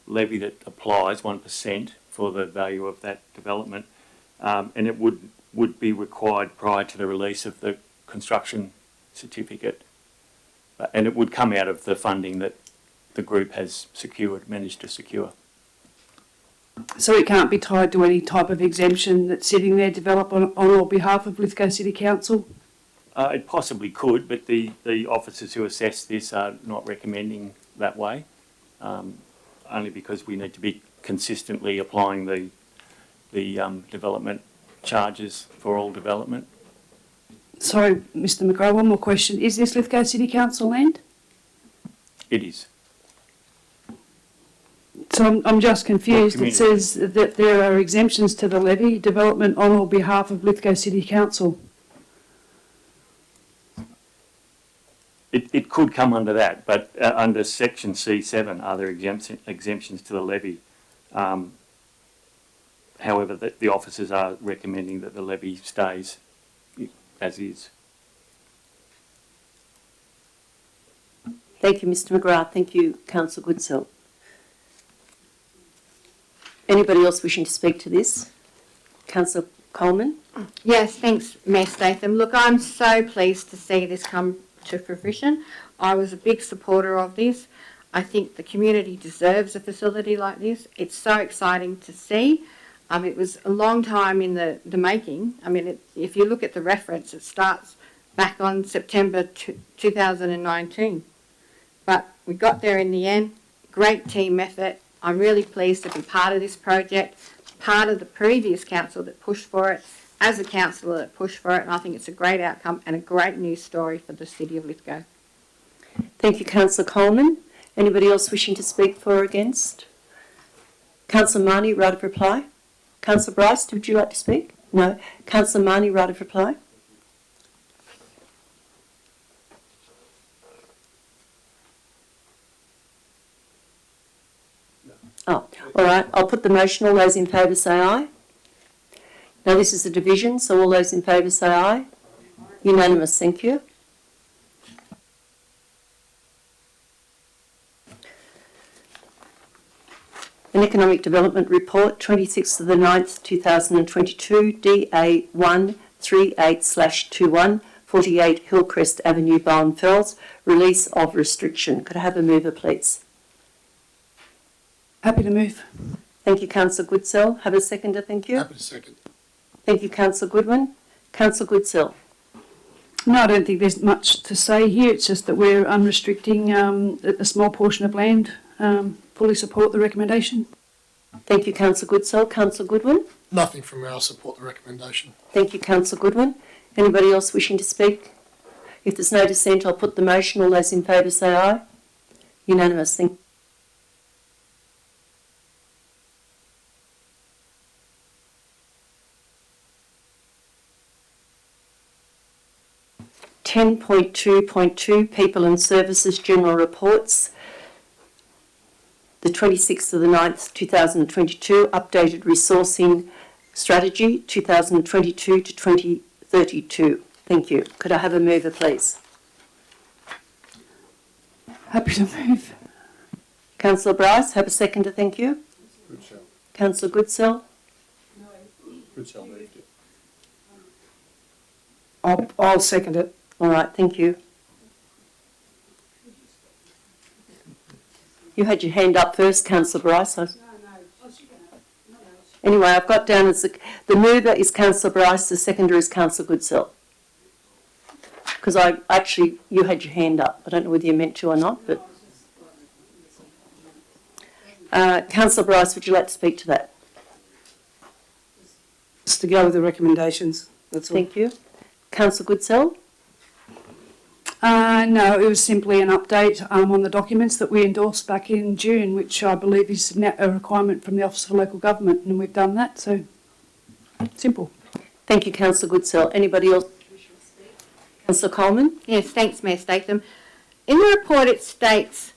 levy that applies 1% for the value of that development, and it would be required prior to the release of the construction certificate, and it would come out of the funding that the group has managed to secure. So it can't be tied to any type of exemption that's sitting there developed on or behalf of Lithgow City Council? It possibly could, but the officers who assess this are not recommending that way, only because we need to be consistently applying the development charges for all development. Sorry, Mr McGrath, one more question. Is this Lithgow City Council land? It is. So I'm just confused. It says that there are exemptions to the levy, development on or behalf of Lithgow City Council. It could come under that, but under Section C7 are there exemptions to the levy. However, the officers are recommending that the levy stays as is. Thank you, Mr McGrath. Thank you, Councillor Goodsell. Anybody else wishing to speak to this? Councillor Coleman? Yes, thanks, Mayor Statham. Look, I'm so pleased to see this come to fruition. I was a big supporter of this. I think the community deserves a facility like this. It's so exciting to see. It was a long time in the making. I mean, if you look at the reference, it starts back on September 2019. But we got there in the end. Great team effort. I'm really pleased to be part of this project, part of the previous council that pushed for it, as a councillor that pushed for it, and I think it's a great outcome and a great news story for the City of Lithgow. Thank you, Councillor Coleman. Anybody else wishing to speak for or against? Councillor Marnie, right of reply. Councillor Bryce, would you like to speak? No. Councillor Marnie, right of reply. Oh, all right. I'll put the motion. All those in favour say aye. Now this is a division, so all those in favour say aye. Unanimous, thank you. An Economic Development Report, 26th of the 9th, 2022, DA 138/21, 48 Hillcrest Avenue, Bowen Fells, release of restriction. Could I have a mover, please? Happy to move. Thank you, Councillor Goodsell. Have a seconder, thank you. Happy to second. Thank you, Councillor Goodwin. Councillor Goodsell. No, I don't think there's much to say here. It's just that we're unrestricting a small portion of land. Fully support the recommendation. Thank you, Councillor Goodsell. Councillor Goodwin. Nothing from me. I'll support the recommendation. Thank you, Councillor Goodwin. Anybody else wishing to speak? If there's no dissent, I'll put the motion. All those in favour say aye. Unanimous. Thank you. .2.2 People and Services General Reports. The 26th of the 9th, 2022, Updated Resourcing Strategy 2022 to 2032. Thank you. Could I have a mover, please? Happy to move. Councillor Bryce, have a seconder, thank you. Goodsell. Councillor Goodsell. Goodsell moved it. I'll second it. All right, thank you. You had your hand up first, Councillor Bryce. Anyway, I've got down as the mover is Councillor Bryce, the seconder is Councillor Goodsell. Because you had your hand up. I don't know whether you meant to or not, but... Councillor Bryce, would you like to speak to that? Just to go with the recommendations, that's all. Thank you. Councillor Goodsell? No, it was simply an update on the documents that we endorsed back in June, which I believe is a requirement from the Office for Local Government, and we've done that, so simple. Thank you, Councillor Goodsell. Anybody else? Councillor Coleman? Yes, thanks, Mayor Statham. In the report it states,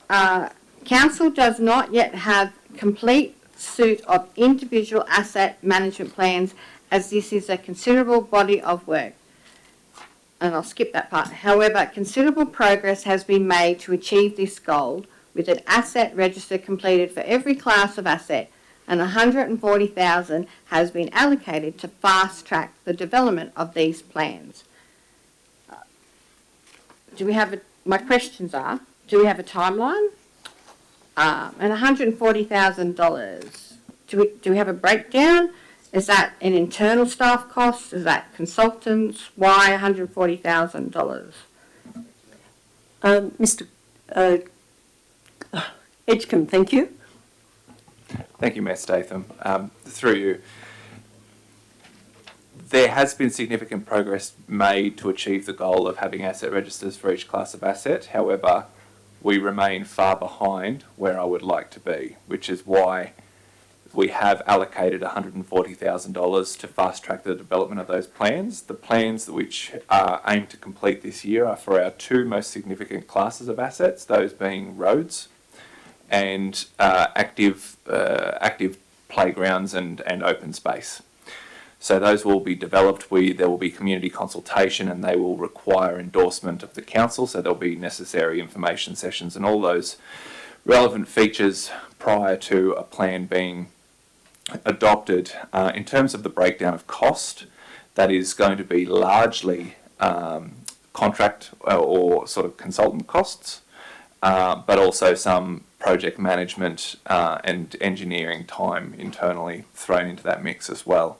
Council does not yet have complete suite of individual asset management plans, as this is a considerable body of work. And I'll skip that part. However, considerable progress has been made to achieve this goal, with an asset register completed for every class of asset, and $140,000 has been allocated to fast track the development of these plans. My questions are, do we have a timeline? And $140,000, do we have a breakdown? Is that an internal staff cost? Is that consultants? Why $140,000? Mr. Edgecombe, thank you. Thank you, Mayor Statham. Through you, there has been significant progress made to achieve the goal of having asset registers for each class of asset. However, we remain far behind where I would like to be, which is why we have allocated $140,000 to fast track the development of those plans. The plans which aim to complete this year are for our two most significant classes of assets, those being roads and active playgrounds and open space. So those will be developed. There will be community consultation, and they will require endorsement of the council. So there'll be necessary information sessions and all those relevant features prior to a plan being adopted, in terms of the breakdown of cost, that is going to be largely contract or sort of consultant costs, but also some project management and engineering time internally thrown into that mix as well.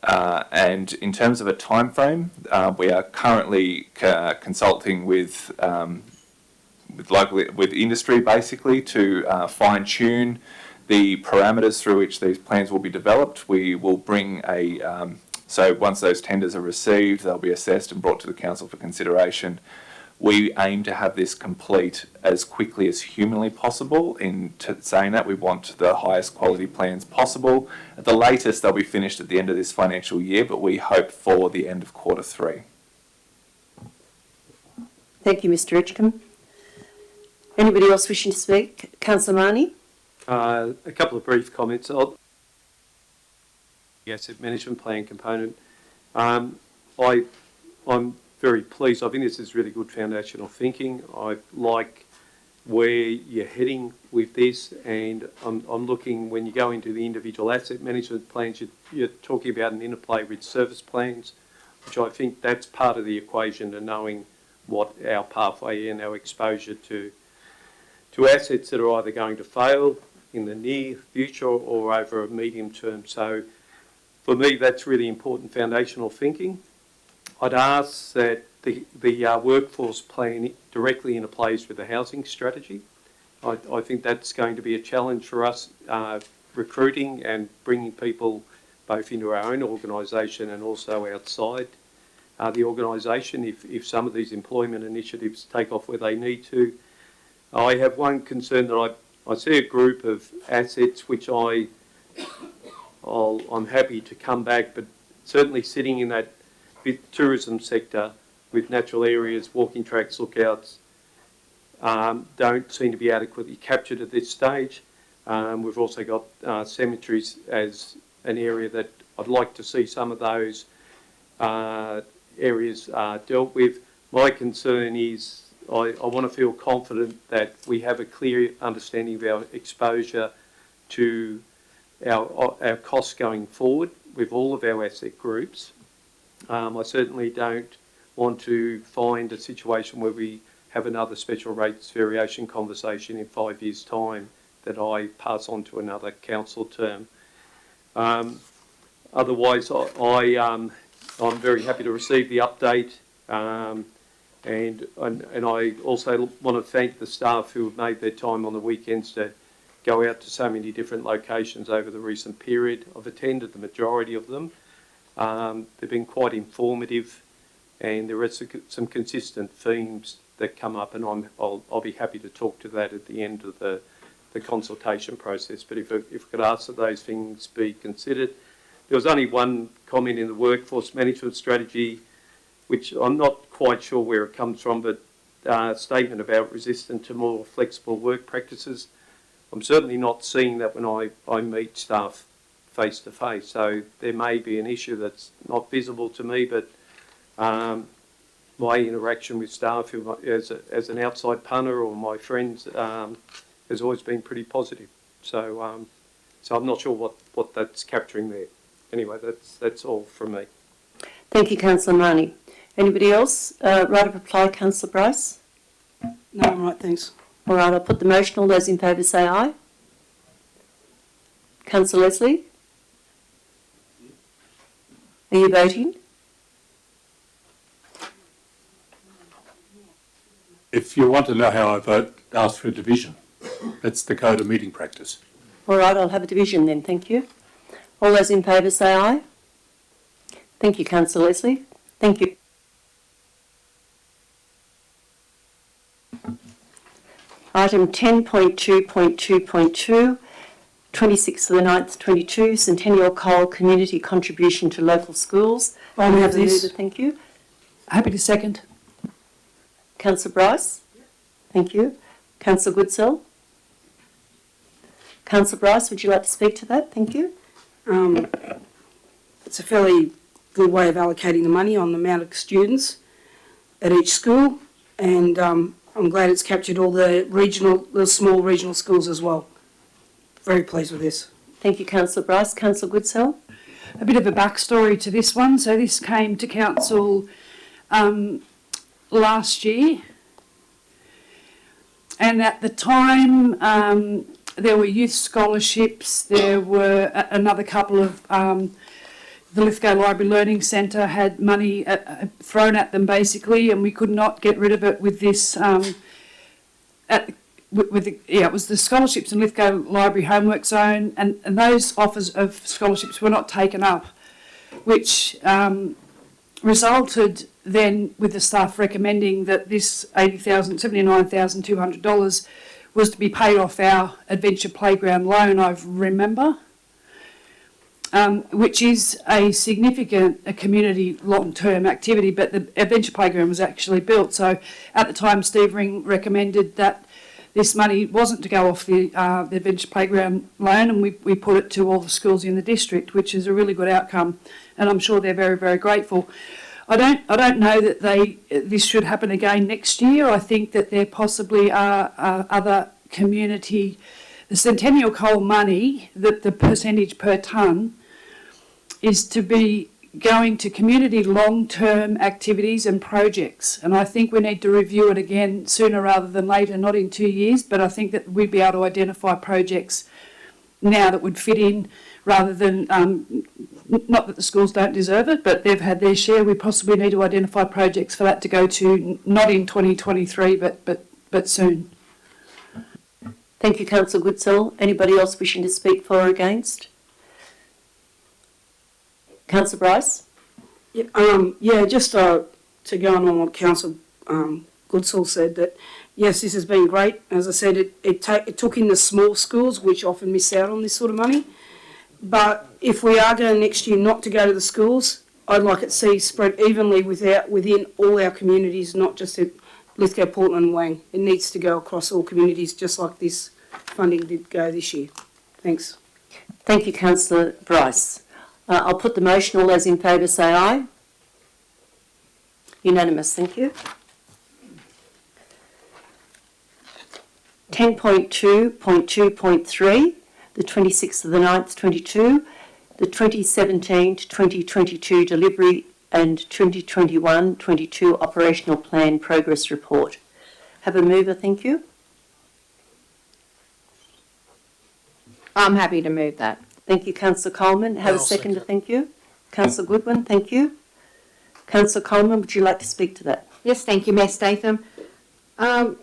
And in terms of a time frame, we are currently consulting with industry basically to fine tune the parameters through which these plans will be developed. We will bring so once those tenders are received, they'll be assessed and brought to the council for consideration. We aim to have this complete as quickly as humanly possible. In saying that, we want the highest quality plans possible. At the latest, they'll be finished at the end of this financial year, but we hope for the end of Q3. Thank you, Mr Edgecombe. Anybody else wishing to speak? Councillor Marnie? A couple of brief comments. The asset management plan component. I'm very pleased. I think this is really good foundational thinking. I like where you're heading with this, and I'm looking, when you go into the individual asset management plans, you're talking about an interplay with service plans, which I think that's part of the equation to knowing what our pathway and our exposure to assets that are either going to fail in the near future or over a medium term. So for me, that's really important foundational thinking. I'd ask that the workforce plan directly interplays with the housing strategy. I think that's going to be a challenge for us, recruiting and bringing people both into our own organisation and also outside the organisation if some of these employment initiatives take off where they need to. I have one concern that I see a group of assets which I'm happy to come back, but certainly sitting in that tourism sector with natural areas, walking tracks, lookouts, don't seem to be adequately captured at this stage. We've also got cemeteries as an area that I'd like to see some of those areas dealt with. My concern is I want to feel confident that we have a clear understanding of our exposure to our costs going forward with all of our asset groups. I certainly don't want to find a situation where we have another special rates variation conversation in 5 years' time that I pass on to another council term. Otherwise, I'm very happy to receive the update, and I also want to thank the staff who have made their time on the weekends to go out to so many different locations over the recent period. I've attended the majority of them. They've been quite informative, and there are some consistent themes that come up, and I'll be happy to talk to that at the end of the consultation process. But if I could ask that those things be considered. There was only one comment in the workforce management strategy, which I'm not quite sure where it comes from, but a statement about resistant to more flexible work practices. I'm certainly not seeing that when I meet staff face to face. So there may be an issue that's not visible to me, but my interaction with staff as an outside punter or my friends has always been pretty positive. So I'm not sure what that's capturing there. Anyway, that's all from me. Thank you, Councillor Marnie. Anybody else? Right of reply, Councillor Bryce? No, I'm right, thanks. All right, I'll put the motion. All those in favour say aye. Councillor Leslie? Are you voting? If you want to know how I vote, ask for a division. That's the code of meeting practice. All right, I'll have a division then, thank you. All those in favour say aye. Thank you, Councillor Leslie. Thank you. Item 10.2.2.2, 26th of the 9th, 22, Centennial Coal Community Contribution to Local Schools. I'll have this. Thank you. Happy to second. Councillor Bryce? Thank you. Councillor Goodsell? Councillor Bryce, would you like to speak to that? Thank you. It's a fairly good way of allocating the money on the amount of students at each school, and I'm glad it's captured all the small regional schools as well. Very pleased with this. Thank you, Councillor Bryce. Councillor Goodsell? A bit of a backstory to this one. So this came to council last year, and at the time there were youth scholarships. There were another couple of the Lithgow Library Learning Centre had money thrown at them basically, and we could not get rid of it with this. It was the scholarships in Lithgow Library Homework Zone, and those offers of scholarships were not taken up, which resulted then with the staff recommending that this $79,200 was to be paid off our Adventure Playground loan, I remember, which is a significant community long-term activity, but the Adventure Playground was actually built. So at the time, Steve Ring recommended that this money wasn't to go off the Adventure Playground loan, and we put it to all the schools in the district, which is a really good outcome, and I'm sure they're very, very grateful. I don't know that this should happen again next year. I think that there possibly are other community, the Centennial Coal money, that the percentage per tonne is to be going to community long-term activities and projects, and I think we need to review it again sooner rather than later, not in 2 years, but I think that we'd be able to identify projects now that would fit in rather than, not that the schools don't deserve it, but they've had their share. We possibly need to identify projects for that to go to, not in 2023, but soon. Thank you, Councillor Goodsell. Anybody else wishing to speak for or against? Councillor Bryce? Just to go on what Councillor Goodsell said, that yes, this has been great. As I said, it took in the small schools, which often miss out on this sort of money. But if we are going next year not to go to the schools, I'd like it to see spread evenly within all our communities, not just at Lithgow, Portland and Wang. It needs to go across all communities, just like this funding did go this year. Thanks. Thank you, Councillor Bryce. I'll put the motion. All those in favour say aye. Unanimous, thank you. 10.2.2.3, the 26th of the 9th, 22, the 2017 to 2022 delivery and 2021-22 operational plan progress report. Have a mover, thank you. I'm happy to move that. Thank you, Councillor Coleman. Have a seconder, thank you. Councillor Goodwin, thank you. Councillor Coleman, would you like to speak to that? Yes, thank you, Mayor Statham. The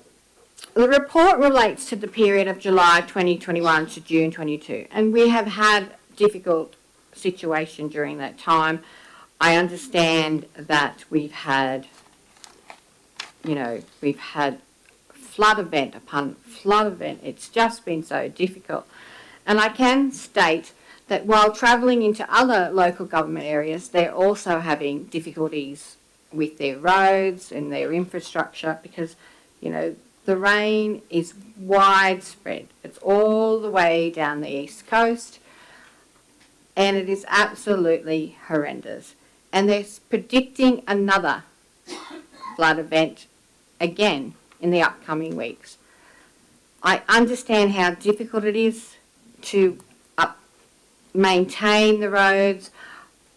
report relates to the period of July 2021 to June 22, and we have had difficult situation during that time. I understand that we've had flood event upon flood event. It's just been so difficult. And I can state that while travelling into other local government areas, they're also having difficulties with their roads and their infrastructure because, the rain is widespread. It's all the way down the east coast, and it is absolutely horrendous. And they're predicting another flood event again in the upcoming weeks. I understand how difficult it is to maintain the roads.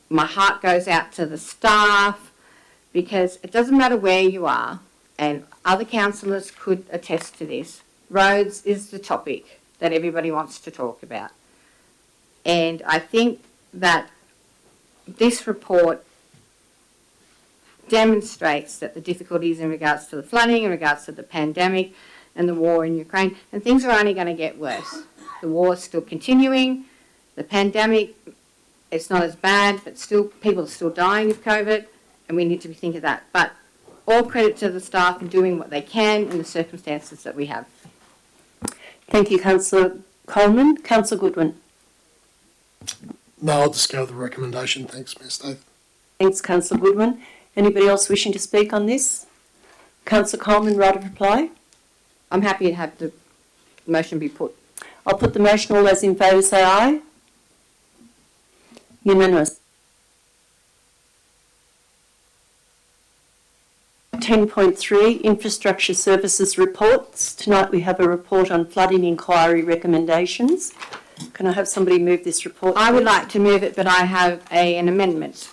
My heart goes out to the staff because it doesn't matter where you are, and other councillors could attest to this. Roads is the topic that everybody wants to talk about. And I think that this report demonstrates that the difficulties in regards to the flooding, in regards to the pandemic and the war in Ukraine, and things are only going to get worse. The war is still continuing. The pandemic, it's not as bad, but still people are still dying of COVID, and we need to be thinking of that. But all credit to the staff in doing what they can in the circumstances that we have. Thank you, Councillor Coleman. Councillor Goodwin. No, I'll just go with the recommendation. Thanks, Mayor Statham. Thanks, Councillor Goodwin. Anybody else wishing to speak on this? Councillor Coleman, right of reply? I'm happy to have the motion be put. I'll put the motion. All those in favour say aye. Unanimous. 10.3 Infrastructure Services Reports. Tonight we have a report on flooding inquiry recommendations. Can I have somebody move this report? I would please? like to move it, but I have an amendment.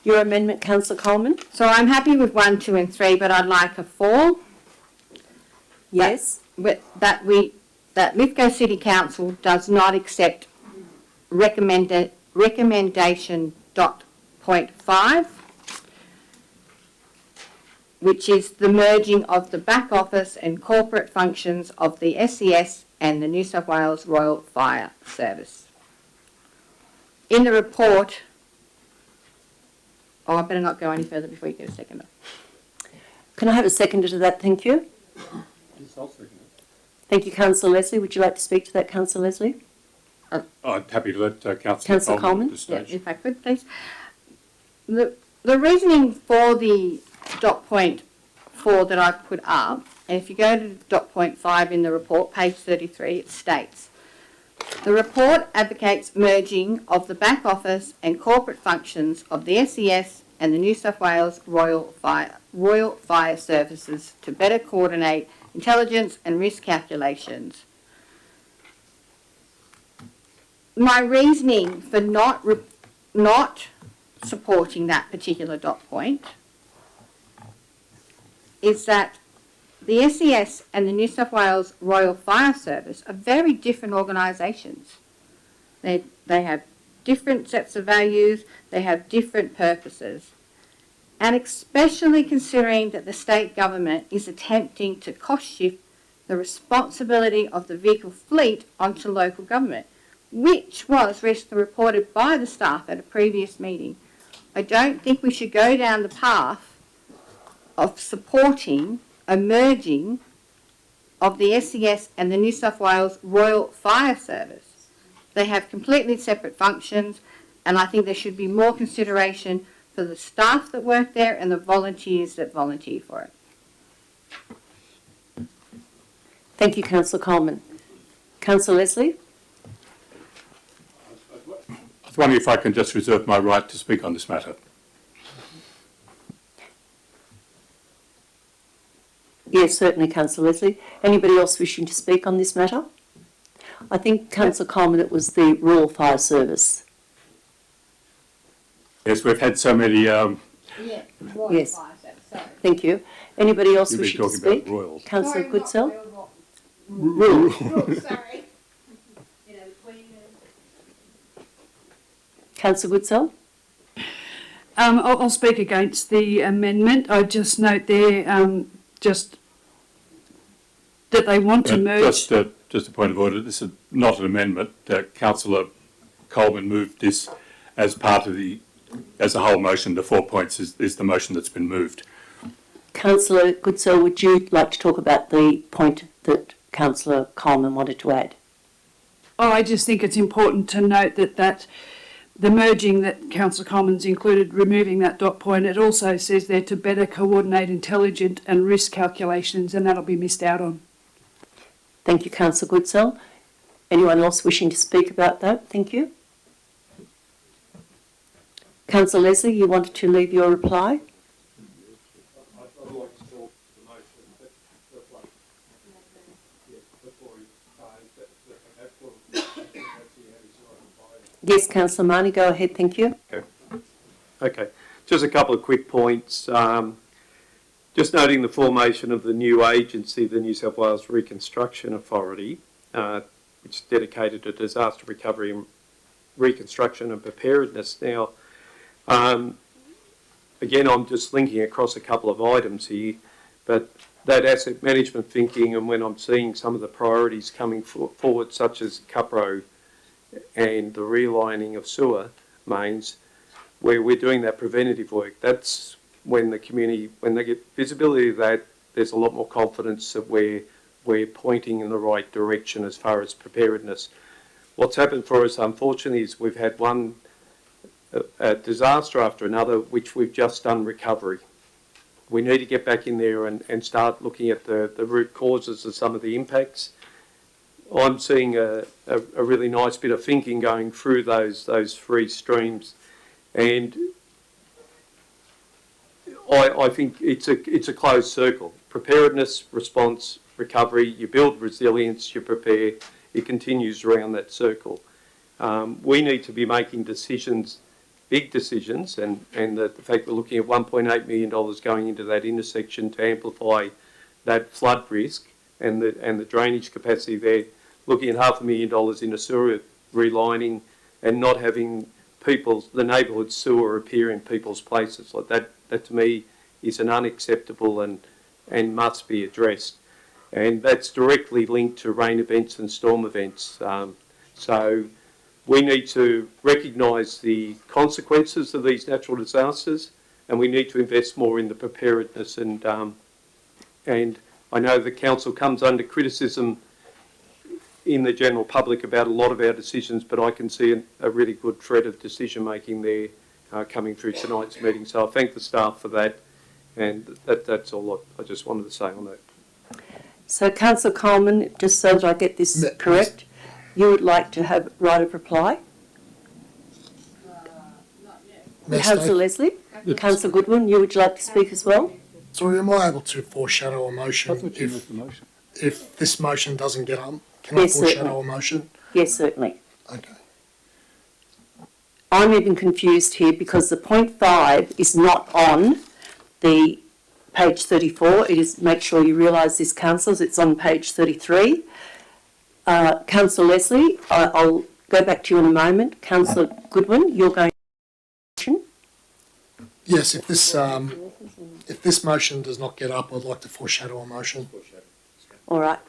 Your amendment, Councillor Coleman? So I'm happy with 1, 2 and 3, but I'd like a 4. Yes. That Lithgow City Council does not accept recommendation dot point 5, which is the merging of the back office and corporate functions of the SES and the New South Wales Royal Fire Service. In the report, I better not go any further before you get a seconder. Can I have a seconder to that? Thank you. Thank you, Councillor Leslie. Would you like to speak to that, Councillor Leslie? I'm happy to let Councillor Coleman? at this Yeah, stage. if I could, please. The reasoning for the dot point 4 that I've put up, and if you go to dot point 5 in the report, page 33, it states, the report advocates merging of the back office and corporate functions of the SES and the New South Wales Royal Fire Services to better coordinate intelligence and risk calculations. My reasoning for not supporting that particular dot point is that the SES and the New South Wales Royal Fire Service are very different organisations. They have different sets of values, they have different purposes. And especially considering that the state government is attempting to cost shift the responsibility of the vehicle fleet onto local government, which was recently reported by the staff at a previous meeting. I don't think we should go down the path of supporting a merging of the SES and the New South Wales Royal Fire Service. They have completely separate functions, and I think there should be more consideration for the staff that work there and the volunteers that volunteer for it. Thank you, Councillor Coleman. Councillor Leslie? I was wondering if I can just reserve my right to speak on this matter. Yes, certainly, Councillor Leslie. Anybody else wishing to speak on this matter? I think, Councillor Coleman, it was the Royal Fire Service. Yes, we've had so many. Royal Yes. Fire Service, sorry. Thank you. Anybody else You've been wishing to talking speak? about royals. Councillor Goodsell? Sorry. Councillor Goodsell? I'll speak against the amendment. I just note there just that they want to merge. Just a point of order. This is not an amendment. Councillor Coleman moved this as part of as a whole motion. The 4 points is the motion that's been moved. Councillor Goodsell, would you like to talk about the point that Councillor Coleman wanted to add? I just think it's important to note that the merging that Councillor Coleman's included, removing that dot point, it also says there to better coordinate intelligent and risk calculations, and that'll be missed out on. Thank you, Councillor Goodsell. Anyone else wishing to speak about that? Thank you. Councillor Leslie, you wanted to leave your reply? Yes, Councillor Marnie, go ahead, thank you. Okay, just a couple of quick points. Just noting the formation of the new agency, the New South Wales Reconstruction Authority, which is dedicated to disaster recovery and reconstruction and preparedness. Now, again, I'm just linking across a couple of items here, but that asset management thinking, and when I'm seeing some of the priorities coming forward, such as CUPRO and the realigning of sewer mains, where we're doing that preventative work, that's when the community, when they get visibility of that, there's a lot more confidence that we're pointing in the right direction as far as preparedness. What's happened for us, unfortunately, is we've had one disaster after another, which we've just done recovery. We need to get back in there and start looking at the root causes of some of the impacts. I'm seeing a really nice bit of thinking going through those three streams, and I think it's a closed circle. Preparedness, response, recovery, you build resilience, you prepare, it continues around that circle. We need to be making decisions, big decisions, and the fact we're looking at $1.8 million going into that intersection to amplify that flood risk and the drainage capacity there, looking at $500,000 in a sewer relining and not having the neighbourhood sewer appear in people's places. Like that to me is an unacceptable and must be addressed. And that's directly linked to rain events and storm events. So we need to recognise the consequences of these natural disasters, and we need to invest more in the preparedness. And I know the council comes under criticism in the general public about a lot of our decisions, but I can see a really good thread of decision making there coming through tonight's meeting. So I thank the staff for that, and that's all I just wanted to say on that. So, Councillor Coleman, just so that I get this correct, you would like to have right of reply? Councillor Leslie? Councillor Goodwin, you would like to speak as well? So am I able to foreshadow a motion if this motion doesn't get on? Can I foreshadow a motion? Yes, certainly. Okay. I'm even confused here because the point 5 is not on the page 34. It is, make sure you realise this, councillors, it's on page 33. Councillor Leslie, I'll go back to you in a moment. Councillor Goodwin, you're going to... Yes, if this motion does not get up, I'd like to foreshadow a motion. All right.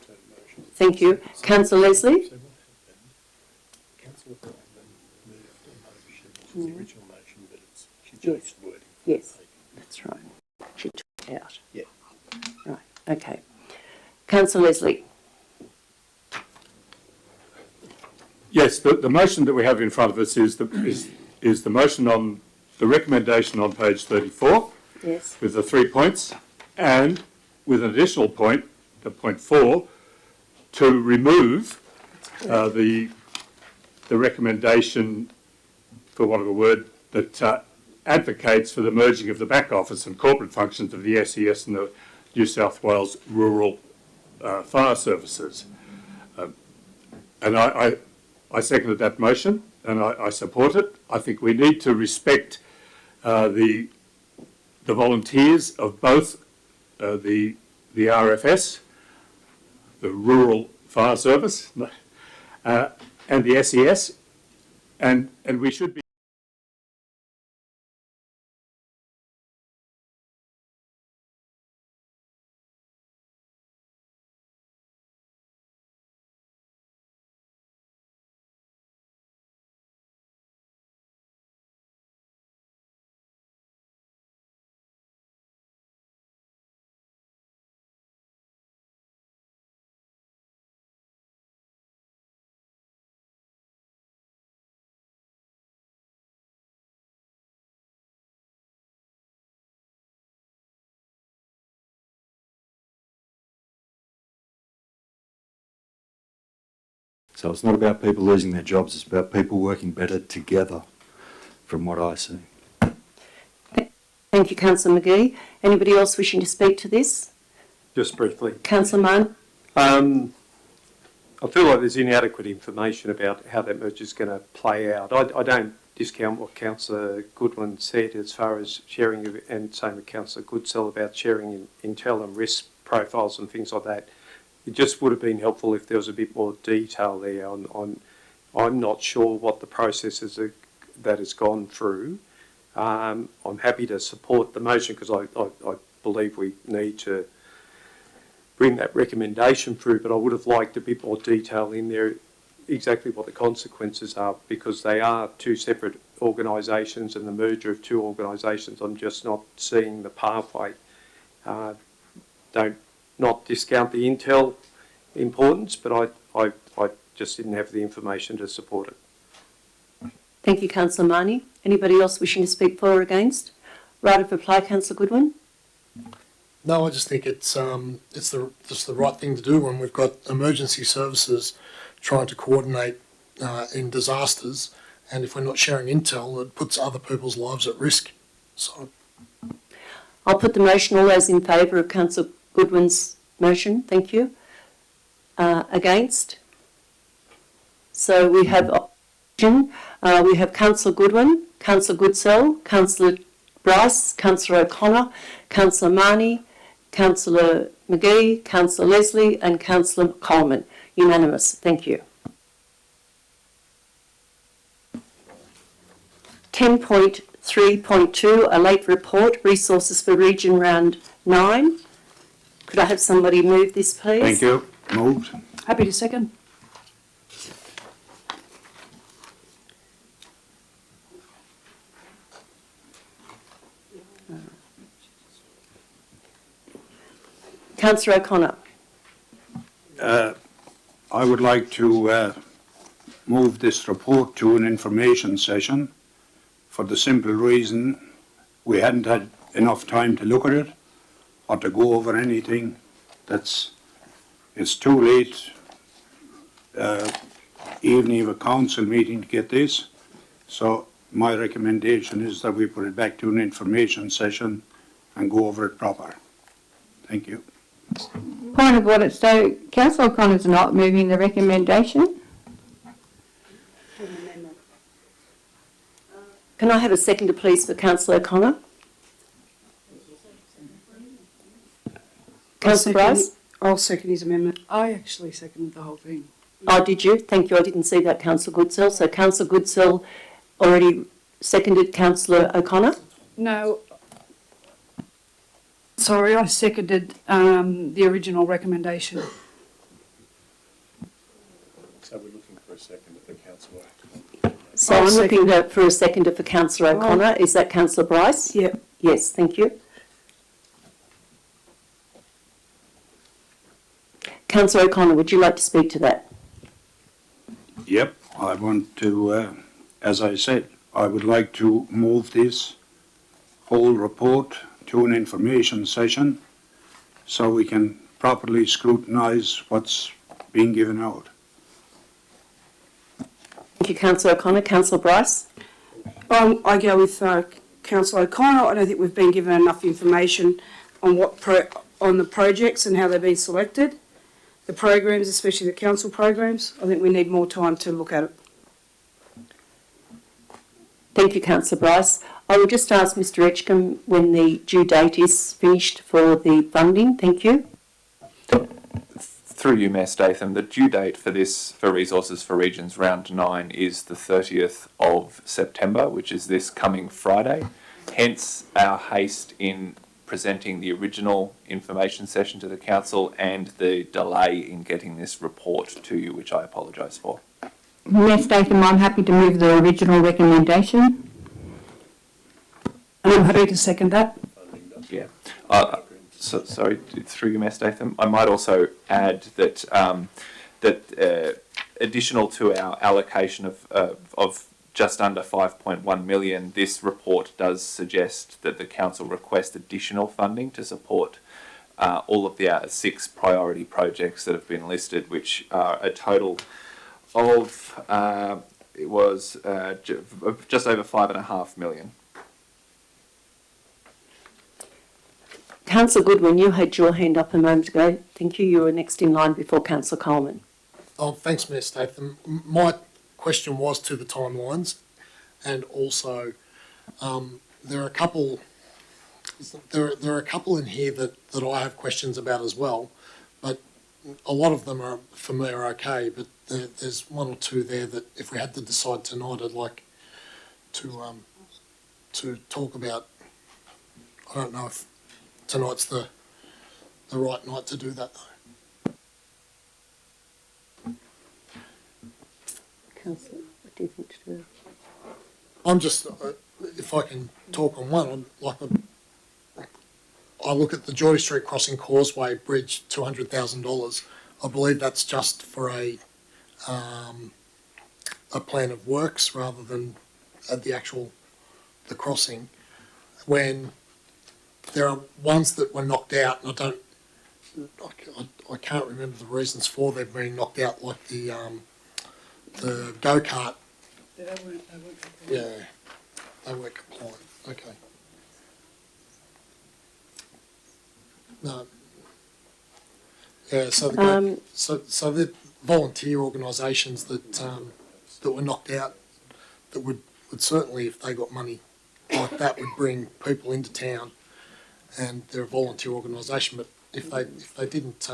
Thank you. Councillor Leslie? Yes, that's right. She took it out. Yeah. Right, okay. Councillor Leslie? Yes, the motion that we have in front of us is the motion on the recommendation on page 34. Yes. With the 3 points, and with an additional point, the point 4, to remove the recommendation, for want of a word, that advocates for the merging of the back office and corporate functions of the SES and the New South Wales Rural Fire Services. And I seconded that motion, and I support it. I think we need to respect the volunteers of both the RFS, the Rural Fire Service, and the SES, and we should be So it's not about people losing their jobs, it's about people working better together, from what I see. Thank you, Councillor McGee. Anybody else wishing to speak to this? Just briefly. Councillor Mann? I feel like there's inadequate information about how that merger is going to play out. I don't discount what Councillor Goodwin said as far as sharing, and same with Councillor Goodsell about sharing intel and risk profiles and things like that. It just would have been helpful if there was a bit more detail there on I'm not sure what the process is that has gone through. I'm happy to support the motion because I believe we need to bring that recommendation through, but I would have liked a bit more detail in there exactly what the consequences are, because they are two separate organisations, and the merger of two organisations, I'm just not seeing the pathway. Don't not discount the intel importance, but I just didn't have the information to support it. Thank you, Councillor Marnie. Anybody else wishing to speak for or against? Right of reply, Councillor Goodwin? No, I just think it's just the right thing to do when we've got emergency services trying to coordinate in disasters, and if we're not sharing intel, it puts other people's lives at risk. So I'll put the motion. All those in favour of Councillor Goodwin's motion, thank you. Against? So we have Councillor Goodwin, Councillor Goodsell, Councillor Bryce, Councillor O'Connor, Councillor Marnie, Councillor McGee, Councillor Leslie and Councillor Coleman. Unanimous. Thank you. 10.3.2, a late report, resources for Region Round 9. Could I have somebody move this, please? Thank you. Moved. Happy to second. Councillor O'Connor. I would like to move this report to an information session for the simple reason we hadn't had enough time to look at it or to go over anything. It's too late evening of a council meeting to get this. So my recommendation is that we put it back to an information session and go over it proper. Thank you. Point of order. So Councillor O'Connor's not moving the recommendation? Can I have a seconder, please, for Councillor O'Connor? Councillor Bryce? I'll second his amendment. I actually seconded the whole thing. Oh, did you? Thank you. I didn't see that, Councillor Goodsell. So Councillor Goodsell already seconded Councillor O'Connor? No. Sorry, I seconded the original recommendation. So we're looking for a second for Councillor. So I'm looking for a seconder for Councillor O'Connor. Is that Councillor Bryce? Yep. Yes, thank you. Councillor O'Connor, would you like to speak to that? Yep, I want to, as I said, I would like to move this whole report to an information session so we can properly scrutinise what's being given out. Thank you, Councillor O'Connor. Councillor Bryce? I go with Councillor O'Connor. I don't think we've been given enough information on on the projects and how they've been selected. The programs, especially the council programs, I think we need more time to look at it. Thank you, Councillor Bryce. I will just ask Mr Edgecombe when the due date is finished for the funding. Thank you. Through you, Mayor Statham, the due date for this, for Resources for Regions Round 9 is the 30th of September, which is this coming Friday. Hence our haste in presenting the original information session to the council and the delay in getting this report to you, which I apologise for. Mayor Statham, I'm happy to move the original recommendation. And I'm happy to second that. Yeah. Sorry, through you, Mayor Statham. I might also add that additional to our allocation of just under 5.1 million, this report does suggest that the council request additional funding to support all of the 6 priority projects that have been listed, which are a total of it was just over 5.5 million. Councillor Goodwin, you had your hand up a moment ago. Thank you. You were next in line before Councillor Coleman. Oh, thanks, Mayor Statham. My question was to the timelines, and also there are a couple. There are a couple in here that I have questions about as well, but a lot of them are, for me, are okay. But there's one or two there that, if we had to decide tonight, I'd like to talk about. I don't know if tonight's the right night to do that, though. Councillor, what do you think to do? I'm just, if I can talk on one, I look at the Geordie Street Crossing Causeway Bridge, $200,000. I believe that's just for a plan of works rather than the crossing. When there are ones that were knocked out, and I can't remember the reasons for them being knocked out, like the go-kart. Yeah, they weren't compliant. Okay. No. Yeah, so the volunteer organisations that were knocked out, that would certainly, if they got money like that, would bring people into town, and they're a volunteer organisation. But if they didn't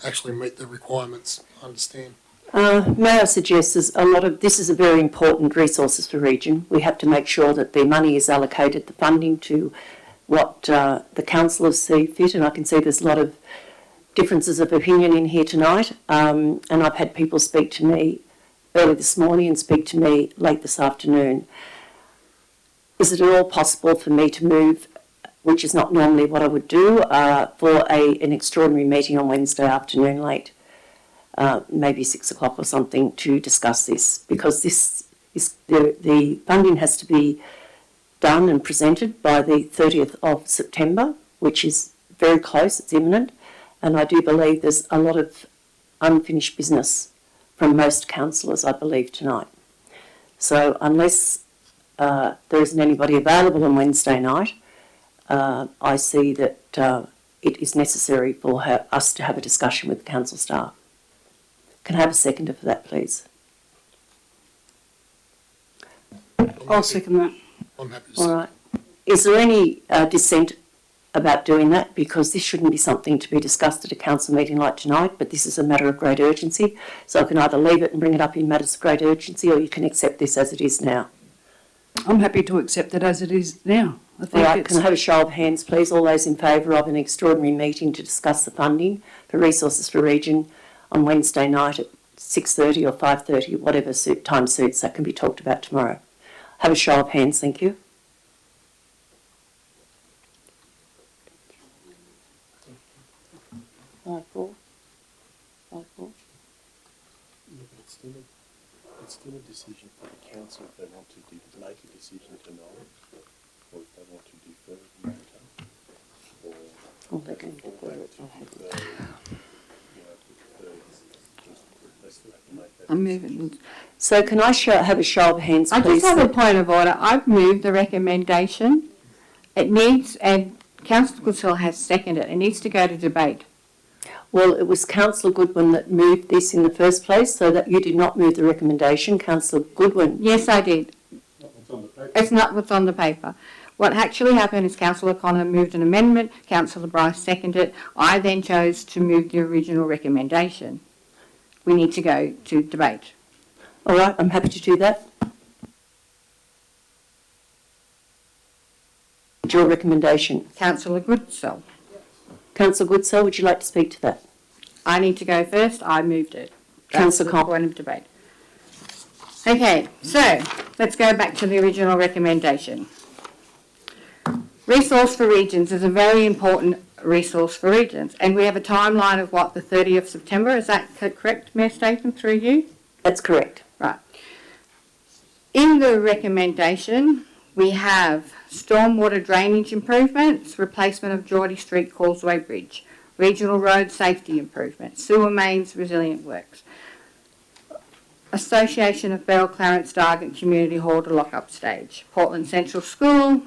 actually meet the requirements, I understand. May I suggest this is a very important resources for region. We have to make sure that the money is allocated, the funding to what the councillors see fit, and I can see there's a lot of differences of opinion in here tonight, and I've had people speak to me early this morning and speak to me late this afternoon. Is it at all possible for me to move, which is not normally what I would do, for an extraordinary meeting on Wednesday afternoon late, maybe 6 o'clock or something, to discuss this? Because this is the funding has to be done and presented by the 30th of September, which is very close, it's imminent, and I do believe there's a lot of unfinished business from most councillors, I believe, tonight. So unless there isn't anybody available on Wednesday night, I see that it is necessary for us to have a discussion with the council staff. Can I have a seconder for that, please? I'll second that. I'm happy to All right. Is there any dissent about doing that? Because this shouldn't be something to be discussed at a council meeting like tonight, but this is a matter of great urgency. So I can either leave it and bring it up in matters of great urgency, or you can accept this as it is now. I'm happy to accept it as it is now. I think All right, can I have a show of hands, please? All those in favour of an extraordinary meeting to discuss the funding for Resources for Region on Wednesday night at 6:30 or 5:30, whatever time suits, that can be talked about tomorrow. Have a show of hands, thank you. Five, four. It's still a decision for the council if they want to make a decision tonight, or if they want to defer the matter, or They're going to defer it. I'm moving. So can I have a show of hands, please? I just have a point of order. I've moved the recommendation. It needs, and Councillor Goodsell has seconded it. It needs to go to debate. Well, it was Councillor Goodwin that moved this in the first place, so that you did not move the recommendation. Councillor Goodwin. Yes, I did. It's not what's on the paper. What actually happened is Councillor Connor moved an amendment, Councillor Bryce seconded it. I then chose to move the original recommendation. We need to go to debate. All right, I'm happy to do that. Your recommendation. Councillor Goodsell. Councillor Goodsell, would you like to speak to that? I need to go first. I moved it. Councillor That's the point of debate. Okay, so let's go back to the original recommendation. Resource for Regions is a very important resource for regions, and we have a timeline of what, the 30th of September? Is that correct, Mayor Statham, through you? That's correct. Right. In the recommendation, we have stormwater drainage improvements, replacement of Geordie Street Causeway Bridge, regional road safety improvements, sewer mains resilient works, Association of Bell Clarence Dargent Community Hall to lock-up stage, Portland Central School,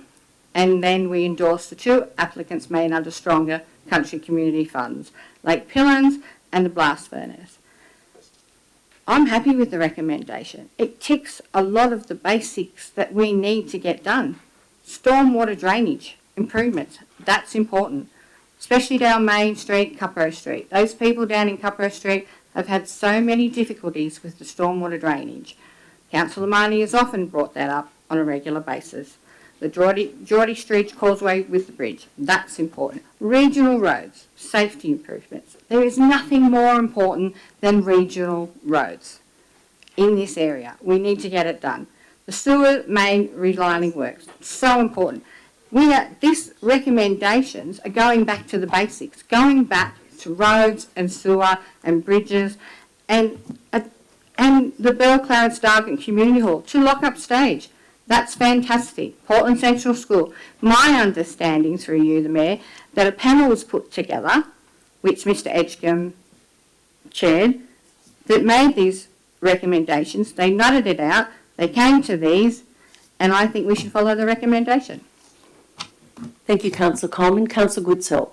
and then we endorse the two applicants made under stronger country community funds, Lake Pillins and the blast furnace. I'm happy with the recommendation. It ticks a lot of the basics that we need to get done. Stormwater drainage improvements, that's important, especially down Main Street, Cupro Street. Those people down in Cupro Street have had so many difficulties with the stormwater drainage. Councillor Marnie has often brought that up on a regular basis. The Geordie Street Causeway with the bridge, that's important. Regional roads, safety improvements. There is nothing more important than regional roads in this area. We need to get it done. The sewer main relining works, so important. These recommendations are going back to the basics, going back to roads and sewer and bridges and the Bell Clarence Dargent Community Hall to lock up stage. That's fantastic. Portland Central School. My understanding through you, the Mayor, that a panel was put together, which Mr Edgecombe chaired, that made these recommendations. They nutted it out, they came to these, and I think we should follow the recommendation. Thank you, Councillor Coleman. Councillor Goodsell.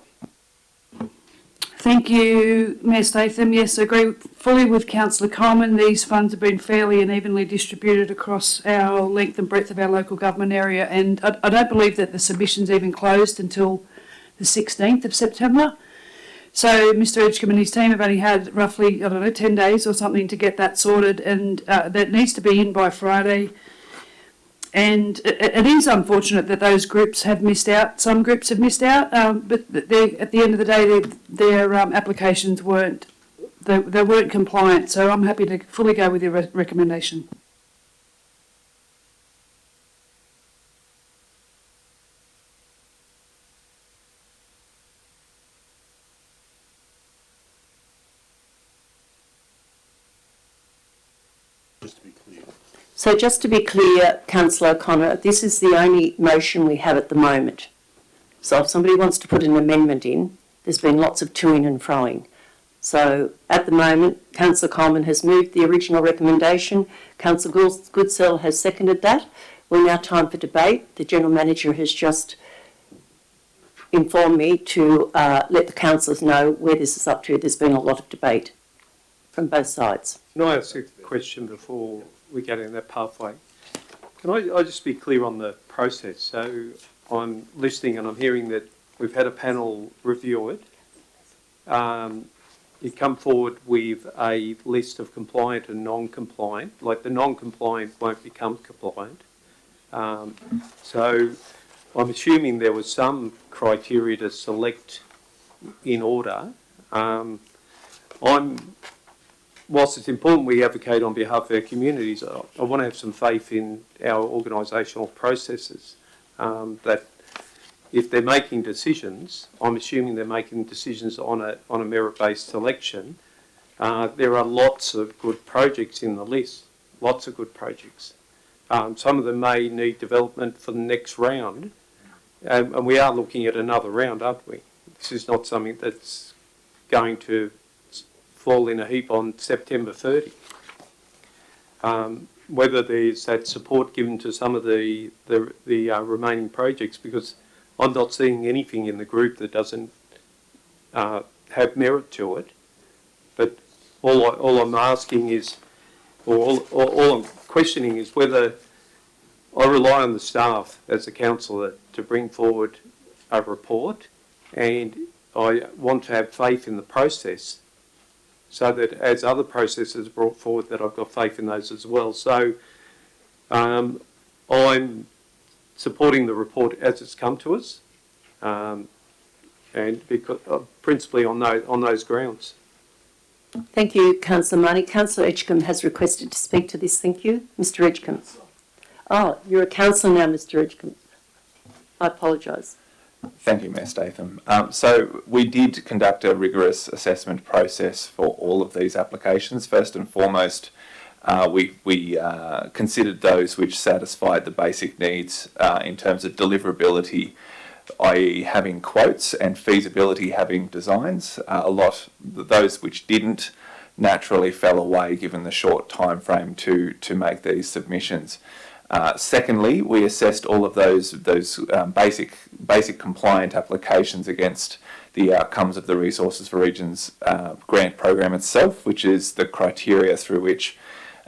Thank you, Mayor Statham. Yes, I agree fully with Councillor Coleman. These funds have been fairly and evenly distributed across our length and breadth of our local government area, and I don't believe that the submission's even closed until the 16th of September. So Mr Edgecombe and his team have only had roughly, 10 days or something to get that sorted, and that needs to be in by Friday. And it is unfortunate that those groups have missed out. Some groups have missed out, but at the end of the day, their applications weren't compliant. So I'm happy to fully go with your recommendation. Just to be clear. So just to be clear, Councillor O'Connor, this is the only motion we have at the moment. So if somebody wants to put an amendment in, there's been lots of to-ing and fro-ing. So at the moment, Councillor Coleman has moved the original recommendation. Councillor Goodsell has seconded that. We're now time for debate. The General Manager has just informed me to let the councillors know where this is up to. There's been a lot of debate from both sides. Can I ask a question before we get in that pathway? Can I just be clear on the process? So I'm listening and I'm hearing that we've had a panel review it. You come forward with a list of compliant and non-compliant. Like the non-compliant won't become compliant. So I'm assuming there was some criteria to select in order. Whilst it's important we advocate on behalf of our communities, I want to have some faith in our organisational processes, that if they're making decisions, I'm assuming they're making decisions on a merit-based selection. There are lots of good projects in the list, lots of good projects. Some of them may need development for the next round, and we are looking at another round, aren't we? This is not something that's going to fall in a heap on September 30. Whether there's that support given to some of the remaining projects, because I'm not seeing anything in the group that doesn't have merit to it. But all I'm asking is, or all I'm questioning is whether I rely on the staff as a councillor to bring forward a report, and I want to have faith in the process, so that as other processes brought forward, that I've got faith in those as well. So I'm supporting the report as it's come to us, and because principally on those grounds. Thank you, Councillor Marnie. Councillor Edgecombe has requested to speak to this. Thank you. Mr Edgecombe. Oh, you're a councillor now, Mr Edgecombe. I apologise. Thank you, Mayor Statham. So we did conduct a rigorous assessment process for all of these applications. First and foremost, we considered those which satisfied the basic needs in terms of deliverability, i.e. having quotes, and feasibility, having designs. Those which didn't naturally fell away given the short time frame to make these submissions. Secondly, we assessed all of those basic compliant applications against the outcomes of the Resources for Regions grant program itself, which is the criteria through which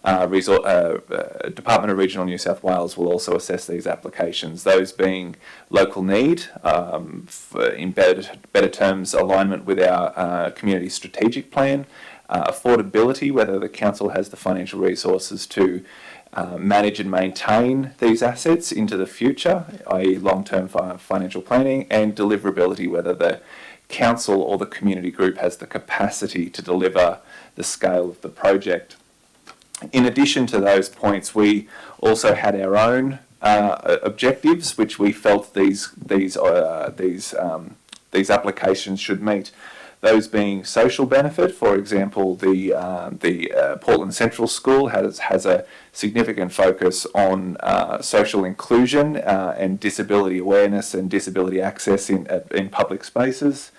Department of Regional New South Wales will also assess these applications. Those being local need, in better terms, alignment with our community strategic plan, affordability, whether the council has the financial resources to manage and maintain these assets into the future, i.e. long-term financial planning, and deliverability, whether the council or the community group has the capacity to deliver the scale of the project. In addition to those points, we also had our own objectives, which we felt these applications should meet. Those being social benefit. For example, the Portland Central School has a significant focus on social inclusion and disability awareness and disability access in public spaces.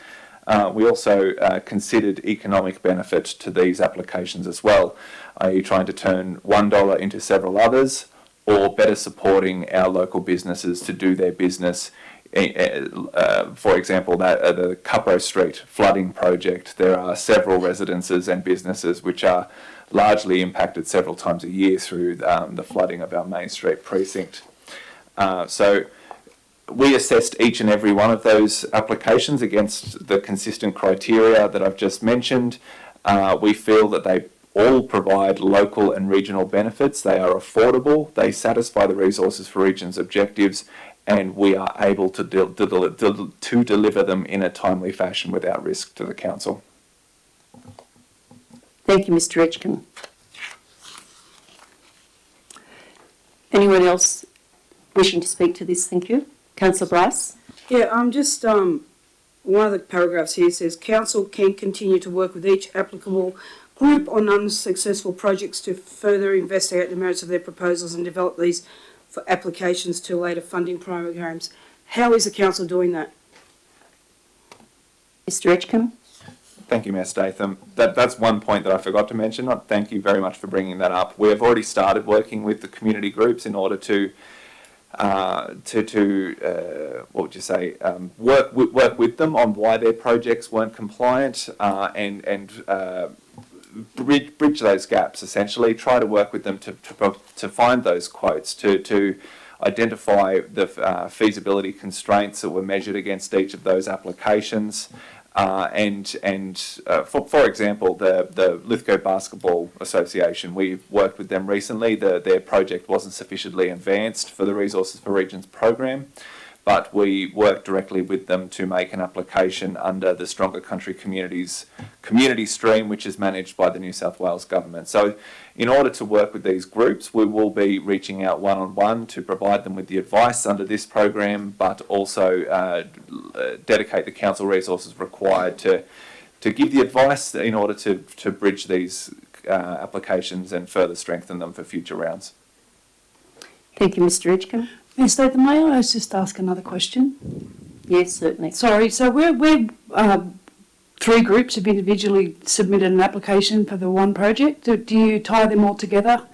We also considered economic benefit to these applications as well. Are you trying to turn $1 into several others, or better supporting our local businesses to do their business For example, the Cupro Street flooding project, there are several residences and businesses which are largely impacted several times a year through the flooding of our Main Street precinct. So we assessed each and every one of those applications against the consistent criteria that I've just mentioned. We feel that they all provide local and regional benefits. They are affordable, they satisfy the Resources for Regions objectives, and we are able to deliver them in a timely fashion without risk to the council. Thank you, Mr. Edgecombe. Anyone else wishing to speak to this? Thank you. Councillor Bryce? Yeah, just one of the paragraphs here says council can continue to work with each applicable group on unsuccessful projects to further investigate the merits of their proposals and develop these for applications to later funding programs. How is the council doing that? Mr. Edgecombe? Thank you, Mayor Statham. That's one point that I forgot to mention. Thank you very much for bringing that up. We have already started working with the community groups in order to what would you say, work with them on why their projects weren't compliant, and bridge those gaps, essentially. Try to work with them to find those quotes, to identify the feasibility constraints that were measured against each of those applications. For example, the Lithgow Basketball Association, we've worked with them recently. Their project wasn't sufficiently advanced for the Resources for Regions program, but we worked directly with them to make an application under the Stronger Country Communities community stream, which is managed by the New South Wales Government. So in order to work with these groups, we will be reaching out one-on-one to provide them with the advice under this program, but also dedicate the council resources required to give the advice in order to bridge these applications and further strengthen them for future rounds. Thank you, Mr. Edgecombe. Ms. Statham, may I just ask another question? Yes, certainly. Sorry, so we're three groups have individually submitted an application for the one project. Do you tie them all together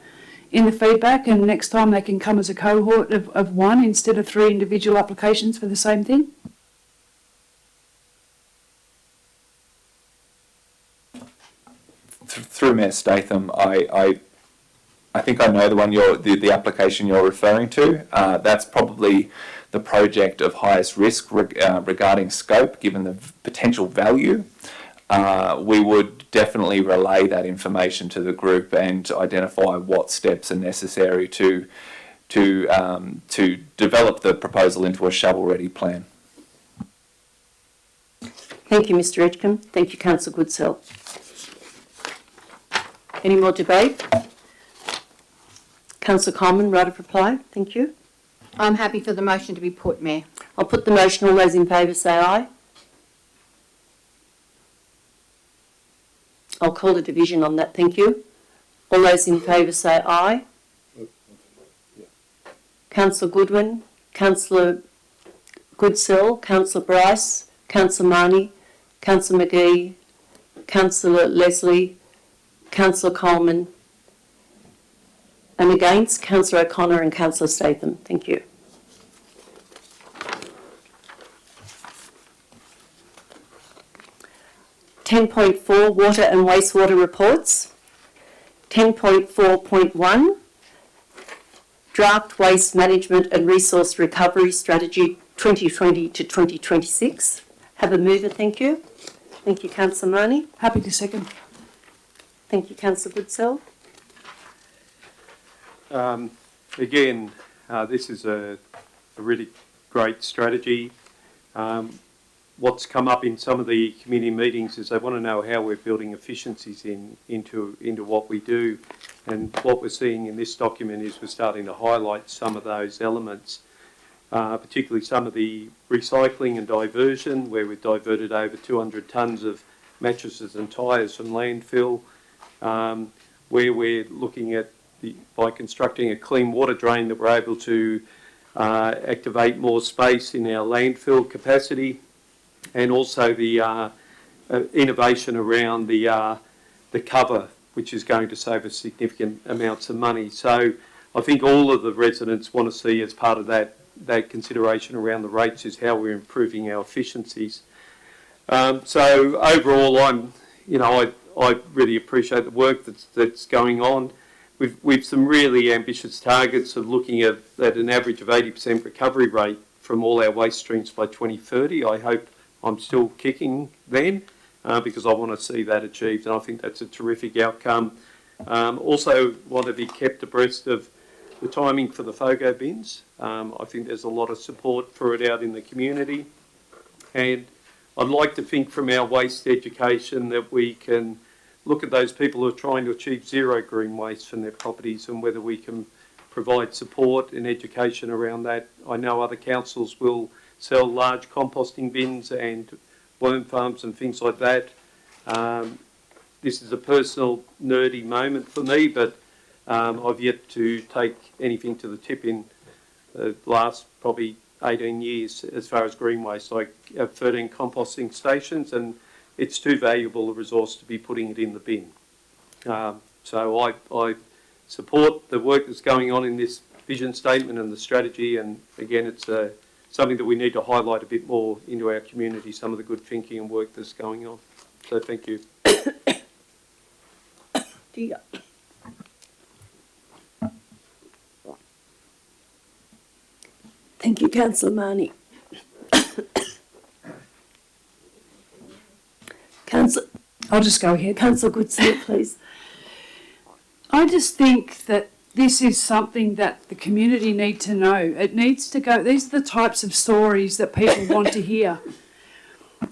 in the feedback, and next time they can come as a cohort of one instead of three individual applications for the same thing? Through Mayor Statham, I think I know the one the application you're referring to. That's probably the project of highest risk regarding scope, given the potential value. We would definitely relay that information to the group and identify what steps are necessary to develop the proposal into a shovel-ready plan. Thank you, Mr. Edgecombe. Thank you, Councillor Goodsell. Any more debate? Councillor Coleman, right of reply. Thank you. I'm happy for the motion to be put, Mayor. I'll put the motion. All those in favour say aye. I'll call a division on that. Thank you. All those in favour say aye. Councillor Goodwin, Councillor Goodsell, Councillor Bryce, Councillor Marnie, Councillor McGee, Councillor Leslie, Councillor Coleman, and against Councillor O'Connor and Councillor Statham. Thank you. (10.4) Water and wastewater reports. 10.4.1 Draft Waste Management and Resource Recovery Strategy 2020 to 2026. Have a mover, thank you. Thank you, Councillor Marnie. Happy to second. Thank you, Councillor Goodsell. Again, this is a really great strategy. What's come up in some of the community meetings is they want to know how we're building efficiencies into what we do. And what we're seeing in this document is we're starting to highlight some of those elements, particularly some of the recycling and diversion, where we've diverted over 200 tonnes of mattresses and tyres from landfill, where we're looking at by constructing a clean water drain that we're able to activate more space in our landfill capacity, and also the innovation around the cover, which is going to save us significant amounts of money. So I think all of the residents want to see, as part of that that consideration around the rates is how we're improving our efficiencies. So overall, I really appreciate the work that's going on. We've some really ambitious targets of looking at an average of 80% recovery rate from all our waste streams by 2030. I hope I'm still kicking then, because I want to see that achieved, and I think that's a terrific outcome. Also want to be kept abreast of the timing for the FOGO bins. I think there's a lot of support for it out in the community, and I'd like to think from our waste education that we can look at those people who are trying to achieve zero green waste from their properties and whether we can provide support and education around that. I know other councils will sell large composting bins and worm farms and things like that. This is a personal nerdy moment for me, but I've yet to take anything to the tip in the last probably 18 years as far as green waste. I have 13 composting stations, and it's too valuable a resource to be putting it in the bin. So I support the work that's going on in this vision statement and the strategy, and again, it's something that we need to highlight a bit more into our community, some of the good thinking and work that's going on. So thank you. Thank you, Councillor Marnie. I'll just go ahead. Councillor Goodson, please. I just think that this is something that the community need to know. It needs to go. These are the types of stories that people want to hear.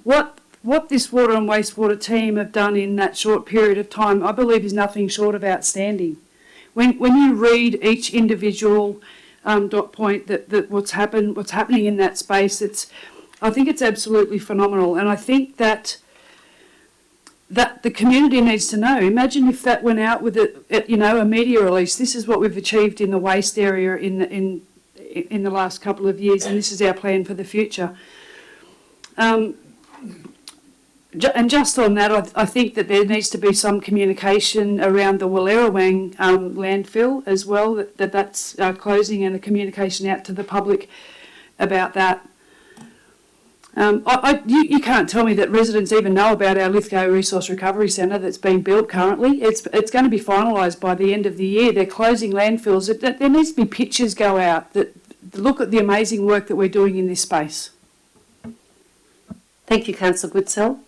What this water and wastewater team have done in that short period of time, I believe, is nothing short of outstanding. When you read each individual dot point that what's happening in that space, I think it's absolutely phenomenal, and I think that the community needs to know. Imagine if that went out with a media release. This is what we've achieved in the waste area in the last couple of years, and this is our plan for the future. And just on that, I think that there needs to be some communication around the Wallerawang landfill as well, that's closing, and a communication out to the public about that. You can't tell me that residents even know about our Lithgow Resource Recovery Centre that's being built currently. It's going to be finalised by the end of the year. They're closing landfills. There needs to be pictures go out that look at the amazing work that we're doing in this space. Thank you, Councillor Goodsell.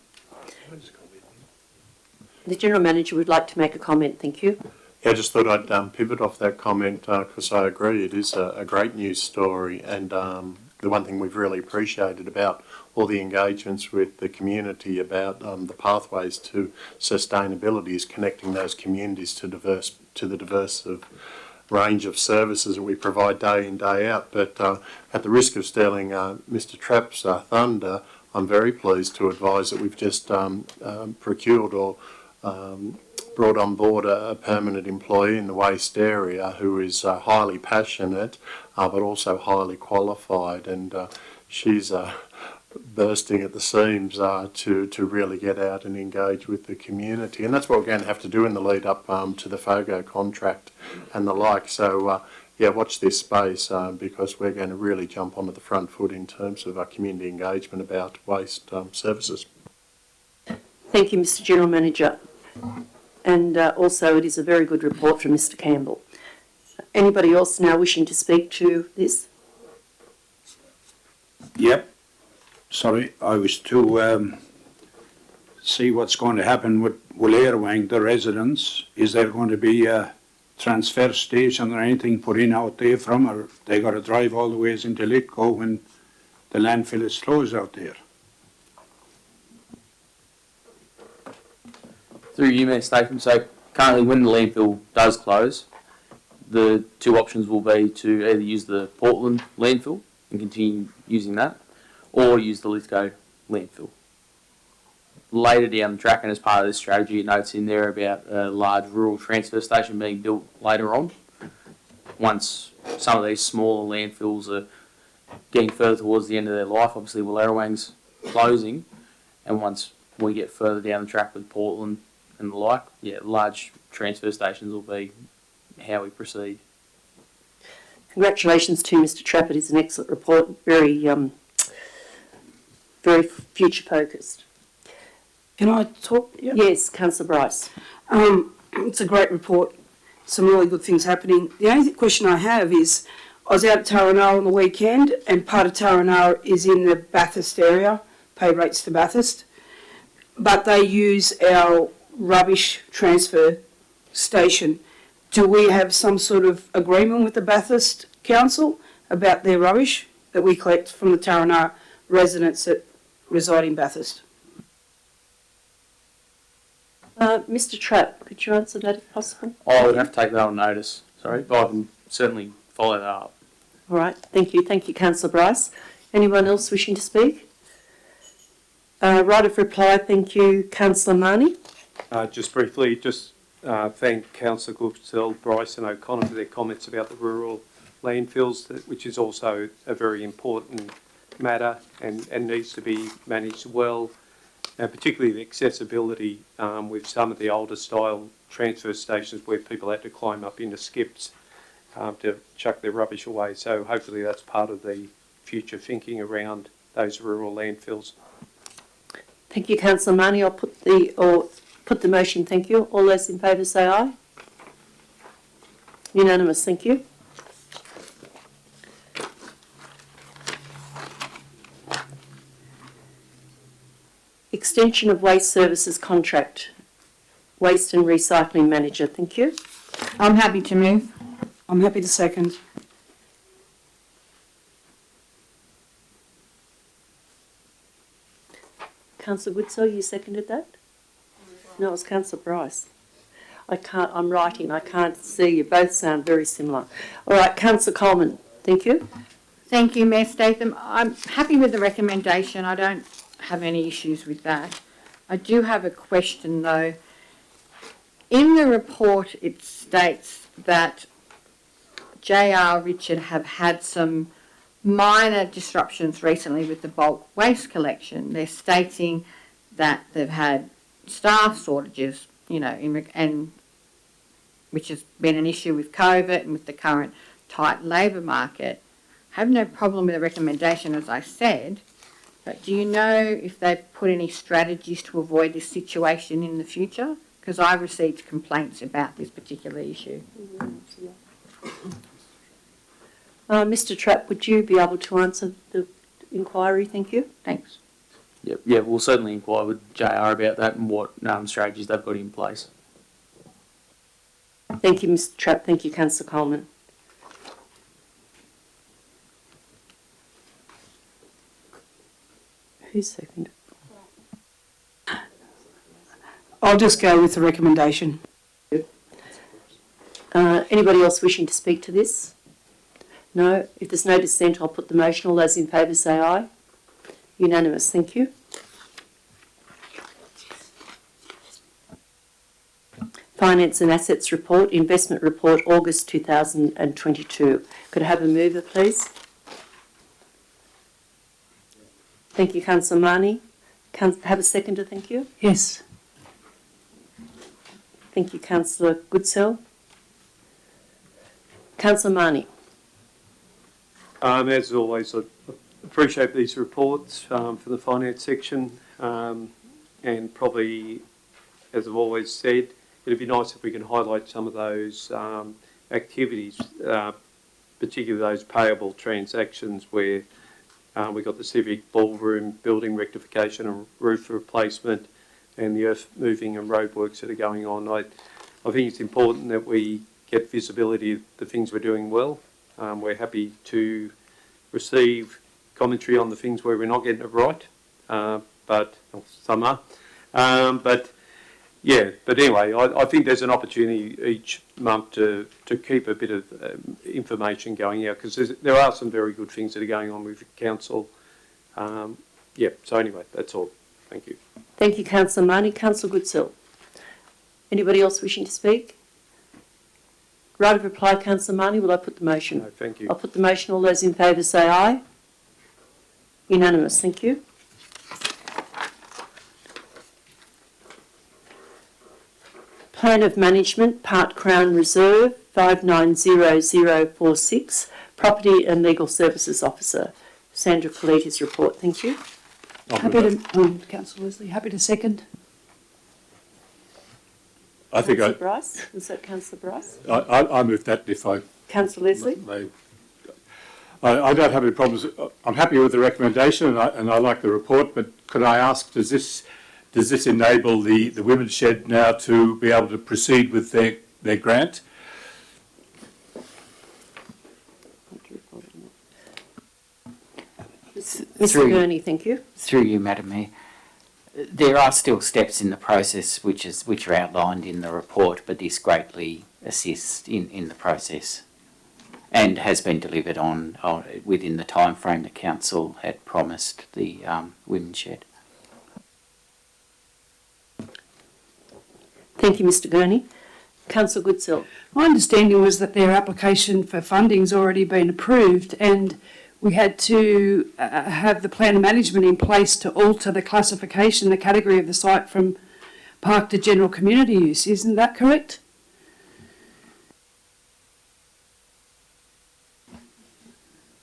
The General Manager would like to make a comment. Thank you. Yeah, I just thought I'd pivot off that comment because I agree it is a great news story, and the one thing we've really appreciated about all the engagements with the community about the pathways to sustainability is connecting those communities to the diverse range of services that we provide day in, day out. But at the risk of stealing Mr. Trapp's thunder, I'm very pleased to advise that we've just procured or brought on board a permanent employee in the waste area who is highly passionate but also highly qualified, and she's bursting at the seams to really get out and engage with the community, and that's what we're going to have to do in the lead up to the FOGO contract and the like. So yeah, watch this space because we're going to really jump onto the front foot in terms of our community engagement about waste services. Thank you, Mr. General Manager. And also it is a very good report from Mr. Campbell. Anybody else now wishing to speak to this? Yep. Sorry, I was to see what's going to happen with Wallerawang, the residents. Is there going to be a transfer station or anything put in out there from, or they got to drive all the ways into Lithgow when the landfill is closed out there? Through you, Mayor Statham. So currently when the landfill does close, the two options will be to either use the Portland landfill and continue using that, or use the Lithgow landfill. Later down the track, and as part of this strategy, it notes in there about a large rural transfer station being built later on. Once some of these smaller landfills are getting further towards the end of their life, obviously Wallerawang's closing, and once we get further down the track with Portland and the like, yeah, large transfer stations will be how we proceed. Congratulations to Mr. Trapp. It is an excellent report, very future focused. Can I talk? Yep. Yes, Councillor Bryce. It's a great report. Some really good things happening. The only question I have is, I was out at Taranara on the weekend, and part of Taranara is in the Bathurst area, pay rates to Bathurst, but they use our rubbish transfer station. Do we have some sort of agreement with the Bathurst Council about their rubbish that we collect from the Taranara residents that reside in Bathurst? Mr. Trapp, could you answer that if possible? I would have to take that on notice, sorry, but I can certainly follow that up. All right, thank you. Thank you, Councillor Bryce. Anyone else wishing to speak? Right of reply, thank you, Councillor Marnie. Just briefly, thank Councillor Goodsell, Bryce and O'Connor for their comments about the rural landfills, which is also a very important matter and needs to be managed well, and particularly the accessibility with some of the older style transfer stations where people had to climb up into skips to chuck their rubbish away. So hopefully that's part of the future thinking around those rural landfills. Thank you, Councillor Marnie. I'll put the motion. Thank you. All those in favour say aye. Unanimous. Thank you. Extension of waste services contract. Waste and recycling manager. Thank you. I'm happy to move. I'm happy to second. Councillor Goodsell, you seconded that? No, it was Councillor Bryce. I'm writing, I can't see. You both sound very similar. All right, Councillor Coleman, thank you. Thank you, Mayor Statham. I'm happy with the recommendation. I don't have any issues with that. I do have a question though. In the report it states that JR Richard have had some minor disruptions recently with the bulk waste collection. They're stating that they've had staff shortages, and which has been an issue with COVID and with the current tight labour market. I have no problem with the recommendation, as I said, but do you know if they've put any strategies to avoid this situation in the future? Because I've received complaints about this particular issue. Mr. Trapp, would you be able to answer the inquiry? Thank you. Thanks. Yep. Yeah, we'll certainly inquire with JR about that and what strategies they've got in place. Thank you, Mr. Trapp. Thank you, Councillor Coleman. Who's seconded? I'll just go with the recommendation. Anybody else wishing to speak to this? No? If there's no dissent, I'll put the motion. All those in favour say aye. Unanimous. Thank you. Finance and Assets Report, Investment Report, August 2022. Could I have a mover, please? Thank you, Councillor Marnie. Have a seconder, thank you. Yes. Thank you, Councillor Goodsell. Councillor Marnie. As always, I appreciate these reports for the finance section, and probably, as I've always said, it'd be nice if we can highlight some of those activities, particularly those payable transactions where we've got the civic ballroom building rectification and roof replacement and the earth moving and roadworks that are going on. I think it's important that we get visibility of the things we're doing well. We're happy to receive commentary on the things where we're not getting it right, but some are. But anyway, I think there's an opportunity each month to keep a bit of information going out, because there are some very good things that are going on with the council. So anyway, that's all. Thank you. Thank you, Councillor Marnie. Councillor Goodsell. Anybody else wishing to speak? Right of reply, Councillor Marnie. Will I put the motion? No, thank you. I'll put the motion. All those in favour say aye. Unanimous. Thank you. Plan of Management, Part Crown Reserve, 590046 Property and Legal Services Officer. Sandra Colletti's report. Thank you. Councillor Leslie, happy to second. I think Councillor Bryce? Was that Councillor Bryce? I move that if I Councillor Leslie? may. I don't have any problems. I'm happy with the recommendation and I like the report, but could I ask, does this enable the Women's Shed now to be able to proceed with their grant? Mr Gurney, thank you. Through you, Madam Mayor. There are still steps in the process which are outlined in the report, but this greatly assists in the process and has been delivered on within the time frame the council had promised the Women's Shed. Thank you, Mr Gurney. Councillor Goodsell. My understanding was that their application for funding's already been approved and we had to have the plan of management in place to alter the classification, the category of the site from park to general community use. Isn't that correct?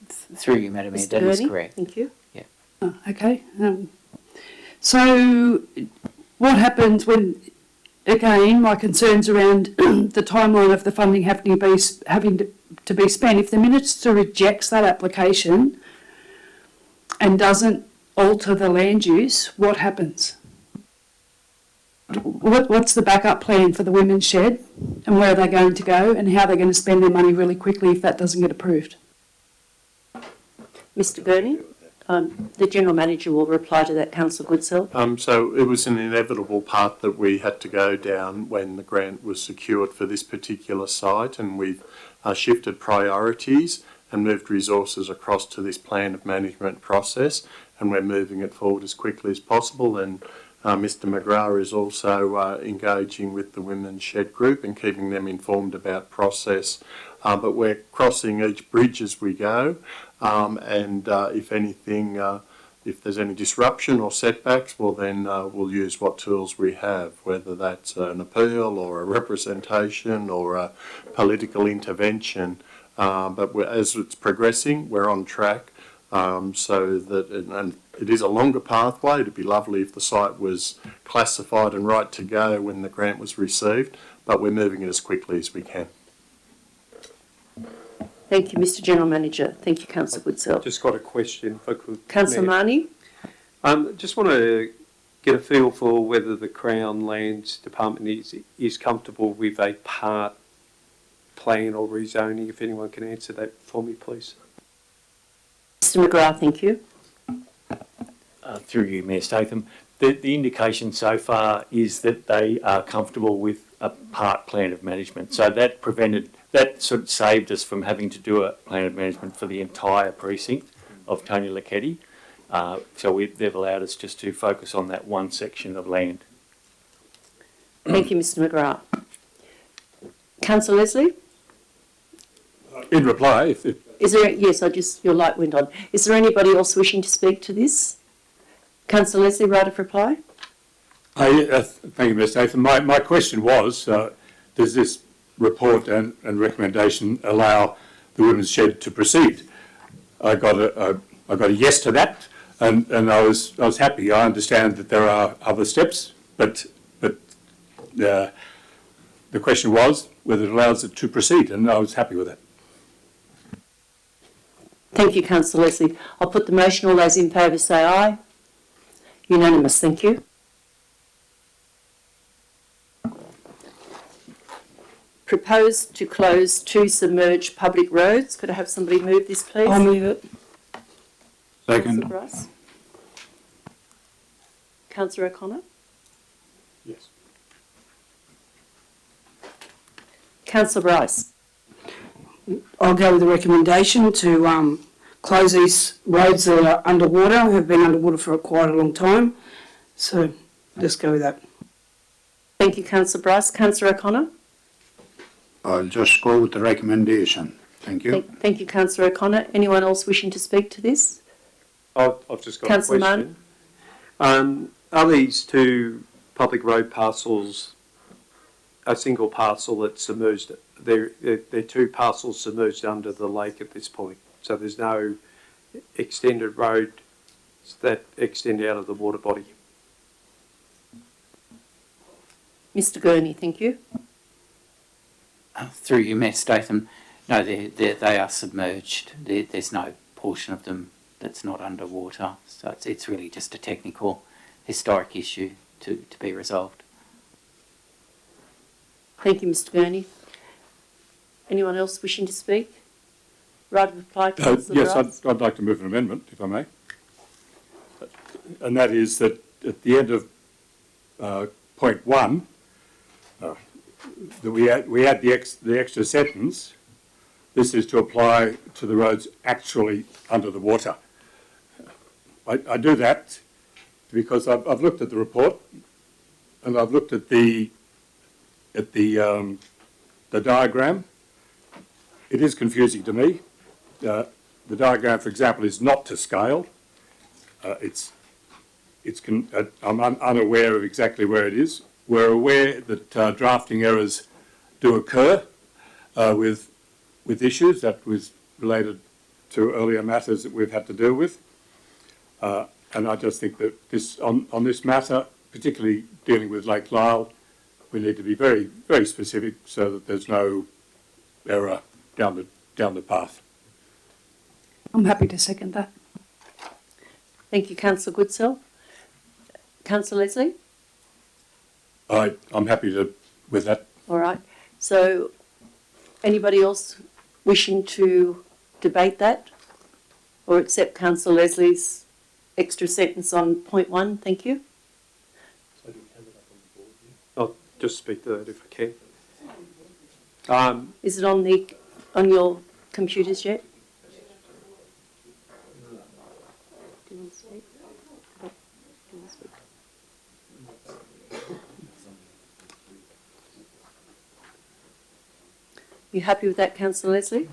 Through you, Madam Mayor, Mr. that is Gurney, correct. thank you. Yeah. Oh, okay. So what happens when, again, my concerns around the timeline of the funding having to be spent. If the minister rejects that application and doesn't alter the land use, what happens? What's the backup plan for the Women's Shed and where are they going to go and how are they going to spend their money really quickly if that doesn't get approved? Mr Gurney, the General Manager will reply to that, Councillor Goodsell. So it was an inevitable path that we had to go down when the grant was secured for this particular site, and we've shifted priorities and moved resources across to this plan of management process, and we're moving it forward as quickly as possible. And Mr McGrath is also engaging with the Women's Shed group and keeping them informed about process. But we're crossing each bridge as we go, and if anything, if there's any disruption or setbacks, well then we'll use what tools we have, whether that's an appeal or a representation or a political intervention. But as it's progressing, we're on track, so that, and it is a longer pathway. It'd be lovely if the site was classified and right to go when the grant was received, but we're moving it as quickly as we can. Thank you, Mr General Manager. Thank you, Councillor Goodsell. Just got a question, if I could. Councillor Marnie. Just want to get a feel for whether the Crown Lands Department is comfortable with a part plan or rezoning. If anyone can answer that for me, please. Mr McGrath, thank you. Through you, Mayor Statham. The indication so far is that they are comfortable with a part plan of management. So that sort of saved us from having to do a plan of management for the entire precinct of Tony Lachette. So they've allowed us just to focus on that one section of land. Thank you, Mr McGrath. Councillor Leslie? In reply, Is there, yes, your light went on. Is there anybody else wishing to speak to this? Councillor Leslie, right of reply? thank you, Mr. Statham. My question was, does this report and recommendation allow the Women's Shed to proceed? I got a yes to that, and I was happy. I understand that there are other steps, but the question was whether it allows it to proceed, and I was happy with that. Thank you, Councillor Leslie. I'll put the motion. All those in favour say aye. Unanimous, thank you. Proposed to close 2 submerged public roads. Could I have somebody move this, please? I'll move it. Second. Councillor Bryce? Councillor O'Connor? Yes. Councillor Bryce? I'll go with the recommendation to close these roads that are underwater, have been underwater for quite a long time. So let's go with that. Thank you, Councillor Bryce. Councillor O'Connor? I'll just go with the recommendation. Thank you. Thank you, Councillor O'Connor. Anyone else wishing to speak to this? I've just got Councillor a question. Are these 2 public road parcels a single parcel that's submerged they're two parcels submerged under the lake at this point. So there's no extended road that extend out of the water body. Mr Gurney, thank you. Through you, Mayor Statham, no, they are submerged. There's no portion of them that's not underwater. So it's really just a technical, historic issue to be resolved. Thank you, Mr Gurney. Anyone else wishing to speak? Right of reply, Councillor Yes, Rice? I'd like to move an amendment, if I may. And that is that at the end of point 1, that we add the extra sentence. This is to apply to the roads actually under the water. I do that because I've looked at the report and I've looked at the diagram. It is confusing to me. The diagram, for example, is not to scale. I'm unaware of exactly where it is. We're aware that drafting errors do occur with issues that was related to earlier matters that we've had to deal with. And I just think that on this matter, particularly dealing with Lake Lyell, we need to be very, very specific so that there's no error down the path. I'm happy to second that. Thank you, Councillor Goodsell. Councillor Leslie? I'm happy with that. All right. So anybody else wishing to debate that or accept Councillor Leslie's extra sentence on point 1? Thank you. So do we have it up on the board here? I'll just speak to that if I can. Is it on your computers yet? Do you want to speak? Do you want to speak? You happy with that, Councillor Leslie?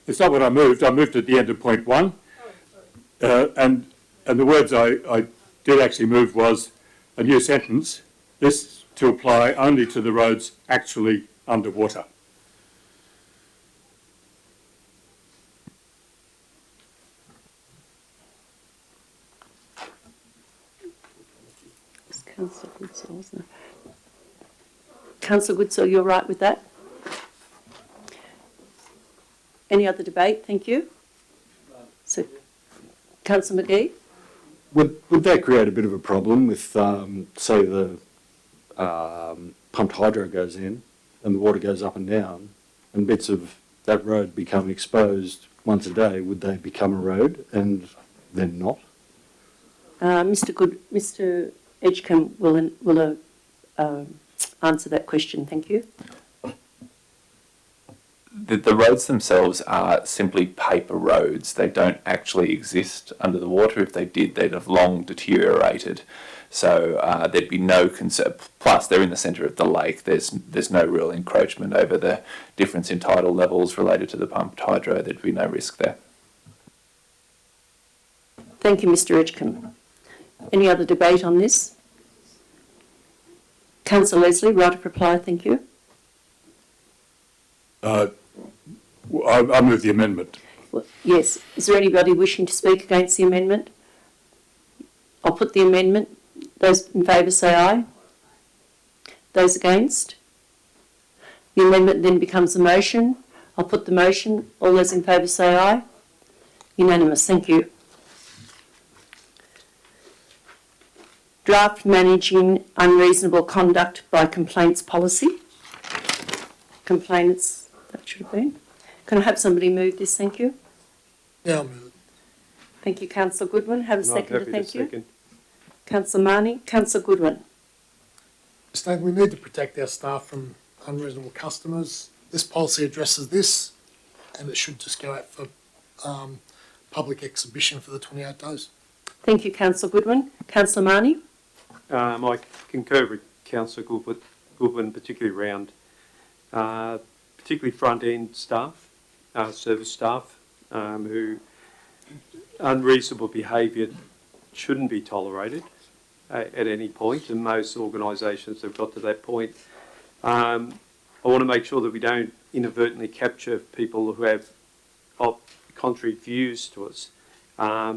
It's not what I moved. I moved at the end of point 1. And the words I did actually move was a new sentence. This to apply only to the roads actually underwater. It's Councillor Goodsell, wasn't it? Councillor Goodsell, you're right with that? Any other debate? Thank you. So, Councillor McGee? Would that create a bit of a problem with, say, the pumped hydro goes in and the water goes up and down and bits of that road become exposed once a day? Would they become a road and then not? Mr Edgecombe will answer that question. Thank you. The roads themselves are simply paper roads. They don't actually exist under the water. If they did, they'd have long deteriorated. So there'd be no concern. Plus, they're in the centre of the lake. There's no real encroachment over the difference in tidal levels related to the pumped hydro. There'd be no risk there. Thank you, Mr Edgecombe. Any other debate on this? Councillor Leslie, right of reply. Thank you. I move the amendment. Well, yes. Is there anybody wishing to speak against the amendment? I'll put the amendment. Those in favour say aye. Those against? The amendment then becomes a motion. I'll put the motion. All those in favour say aye. Unanimous. Thank you. Draft managing unreasonable conduct by complaints policy. Complainants, that should have been. Can I have somebody move this? Thank you. Yeah, I'll move it. Thank you, Councillor Goodwin. Have a No, second. happy to Thank you. second. Councillor Marnie. Councillor Goodwin. Stan, we need to protect our staff from unreasonable customers. This policy addresses this, and it should just go out for public exhibition for the 28 days. Thank you, Councillor Goodwin. Councillor Marnie. I concur with Councillor Goodwin, particularly around particularly front-end staff, service staff, who unreasonable behaviour shouldn't be tolerated at any point, and most organisations have got to that point. I want to make sure that we don't inadvertently capture people who have contrary views to us.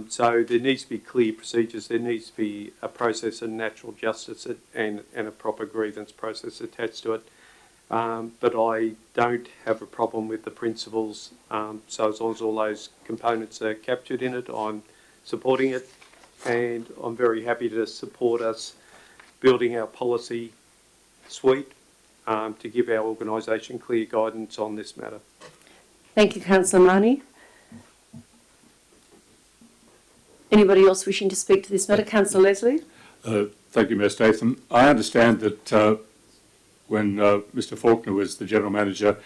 So there needs to be clear procedures, there needs to be a process of natural justice and a proper grievance process attached to it. But I don't have a problem with the principles, so as long as all those components are captured in it, I'm supporting it, and I'm very happy to support us building our policy suite to give our organisation clear guidance on this matter. Thank you, Councillor Marnie. Anybody else wishing to speak to this matter? Councillor Leslie? Thank you, Mayor Statham. I understand that when Mr Faulkner was the General Manager,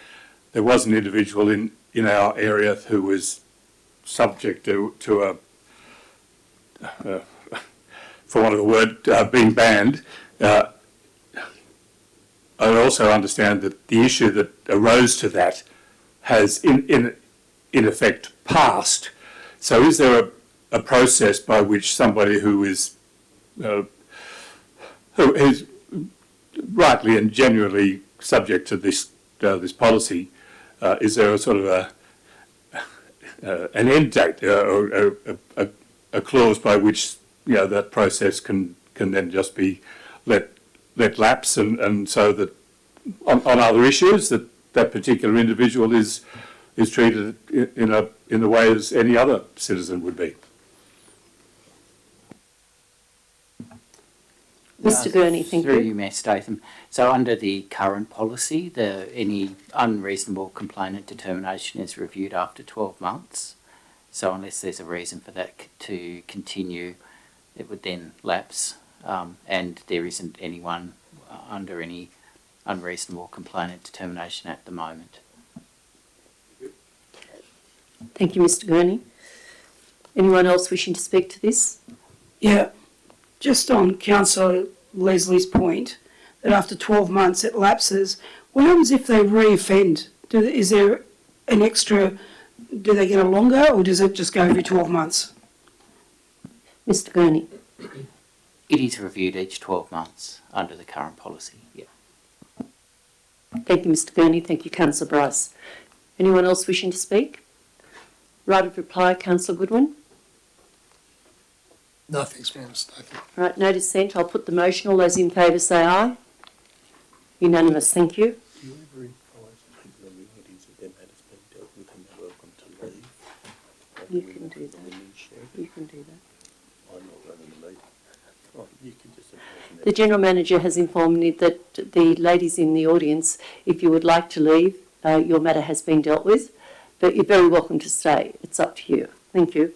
there was an individual in our area who was subject to a, for want of a word, being banned. I also understand that the issue that arose to that has in effect passed. So is there a process by which somebody who is rightly and genuinely subject to this policy, is there a sort of an end date or a clause by which that process can then just be let lapse, and so that on other issues that particular individual is treated in the way as any other citizen would be? Mr Gurney, thank Through you. you, Mayor Statham. So under the current policy, any unreasonable complainant determination is reviewed after 12 months. So unless there's a reason for that to continue, it would then lapse, and there isn't anyone under any unreasonable complainant determination at the moment. Thank you, Mr Gurney. Anyone else wishing to speak to this? Yeah, just on Councillor Leslie's point, that after 12 months it lapses, what happens if they re-offend? Is there an extra, do they get a longer, or does it just go every 12 months? Mr Gurney. It is reviewed each 12 months under the current policy, yeah. Thank you, Mr Gurney. Thank you, Councillor Bryce. Anyone else wishing to speak? Right of reply, Councillor Goodwin. No, thanks, Madam Statham. Right, no dissent. I'll put the motion. All those in favour say aye. Unanimous, thank you. Do you ever advise people and realities that their matter's been dealt with and they're welcome to leave? You can do that. You can do that. I'm not running the meeting. Oh, you can just advise them. The General Manager has informed me that the ladies in the audience, if you would like to leave, your matter has been dealt with, but you're very welcome to stay. It's up to you. Thank you.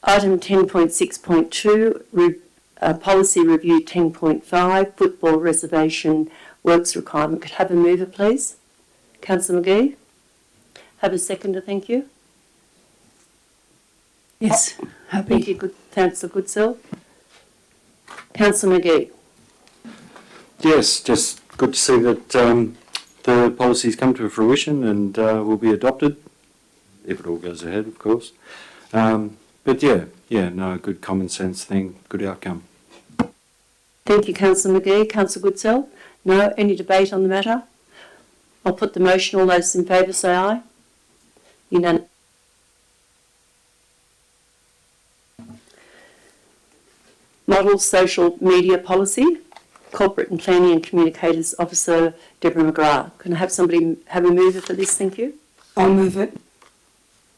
Item 10.6.2, Policy Review 10.5, Football Reservation Works Requirement. Could I have a mover, please? Councillor McGee? Have a seconder, thank you. Yes, happy. Thank you, Councillor Goodsell. Councillor McGee? Yes, just good to see that the policies come to fruition and will be adopted, if it all goes ahead, of course. But no, good common sense thing, good outcome. Thank you, Councillor McGee. Councillor Goodsell? No? Any debate on the matter? I'll put the motion. All those in favour say aye. Unanimous. Model Social Media Policy, Corporate and Planning and Communicators Officer Deborah McGrath. Can I have somebody have a mover for this? Thank you. I'll move it.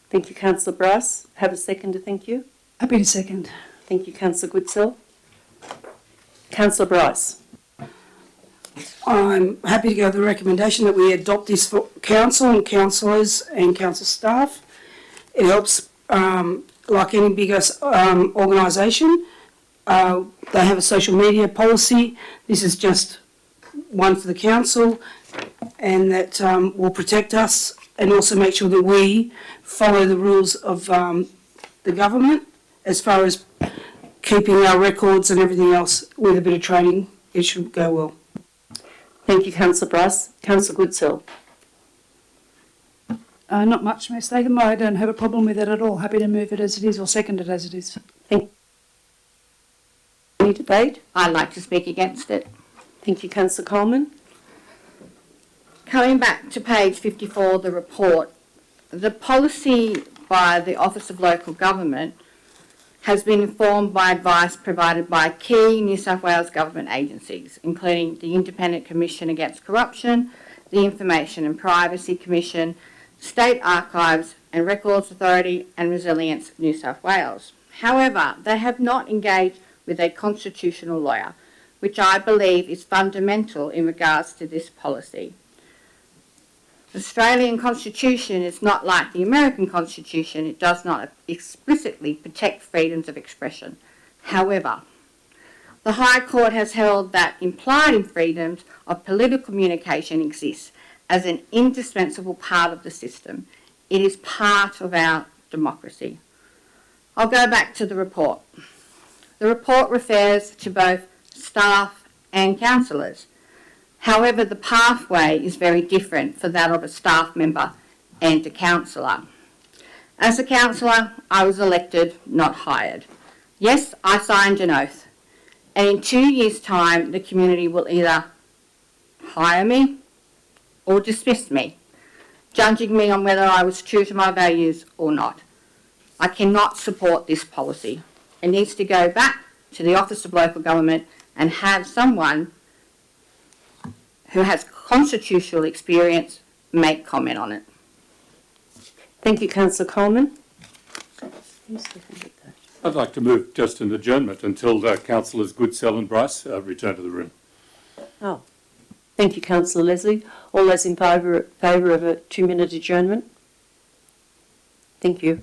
Thank you, Councillor Bryce. Have a seconder, thank you. Happy to second. Thank you, Councillor Goodsell. Councillor Bryce. I'm happy to go with the recommendation that we adopt this for council and councillors and council staff. It helps, like any bigger organisation, they have a social media policy. This is just one for the council, and that will protect us and also make sure that we follow the rules of the government as far as keeping our records and everything else. With a bit of training, it should go well. Thank you, Councillor Bryce. Councillor Goodsell. Not much, Mayor Statham. I don't have a problem with it at all. Happy to move it as it is or second it as it is. Thank you. Any debate? I'd like to speak against it. Thank you, Councillor Coleman. Coming back to page 54 of the report, the policy by the Office of Local Government has been informed by advice provided by key New South Wales government agencies, including the Independent Commission Against Corruption, the Information and Privacy Commission, State Archives and Records Authority and Resilience New South Wales. However, they have not engaged with a constitutional lawyer, which I believe is fundamental in regards to this policy. The Australian Constitution is not like the American Constitution. It does not explicitly protect freedoms of expression. However, the High Court has held that implied freedoms of political communication exist as an indispensable part of the system. It is part of our democracy. I'll go back to the report. The report refers to both staff and councillors. However, the pathway is very different for that of a staff member and a councillor. As a councillor, I was elected, not hired. Yes, I signed an oath. And in 2 years' time, the community will either hire me or dismiss me, judging me on whether I was true to my values or not. I cannot support this policy. It needs to go back to the Office of Local Government and have someone who has constitutional experience make comment on it. Thank you, Councillor Coleman. I'd like to move just an adjournment until Councillors Goodsell and Bryce return to the room. Oh, thank you, Councillor Leslie. All those in favour of a 2-minute adjournment? Thank you.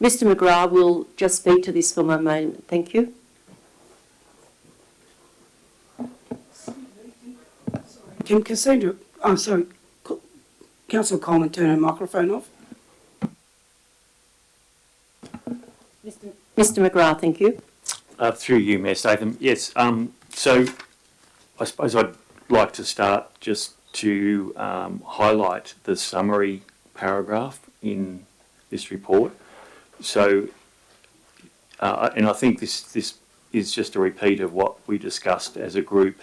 Mr McGrath will just speak to this for a moment. Thank you. Can Cassandra, sorry, Councillor Coleman turn her microphone off? Mr McGrath, thank you. Through you, Mayor Statham. Yes, so I suppose I'd like to start just to highlight the summary paragraph in this report. So, and I think this is just a repeat of what we discussed as a group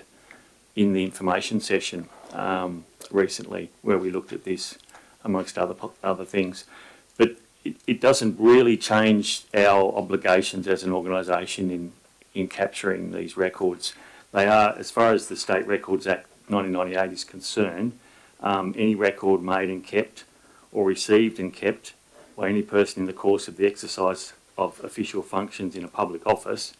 in the information session recently, where we looked at this amongst other things. But it doesn't really change our obligations as an organisation in capturing these records. They are, as far as the State Records Act 1998 is concerned, any record made and kept or received and kept by any person in the course of the exercise of official functions in a public office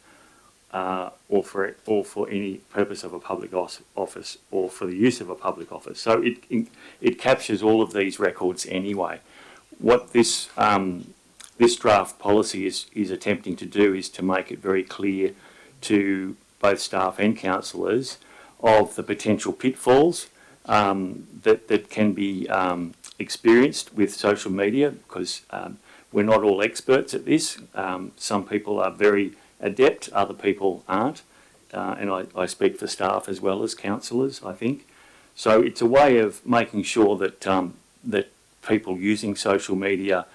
or for any purpose of a public office or for the use of a public office. So it captures all of these records anyway. What this this draft policy is attempting to do is to make it very clear to both staff and councillors of the potential pitfalls that can be experienced with social media, because we're not all experts at this. Some people are very adept, other people aren't, and I speak for staff as well as councillors, I think. So it's a way of making sure that that people using social media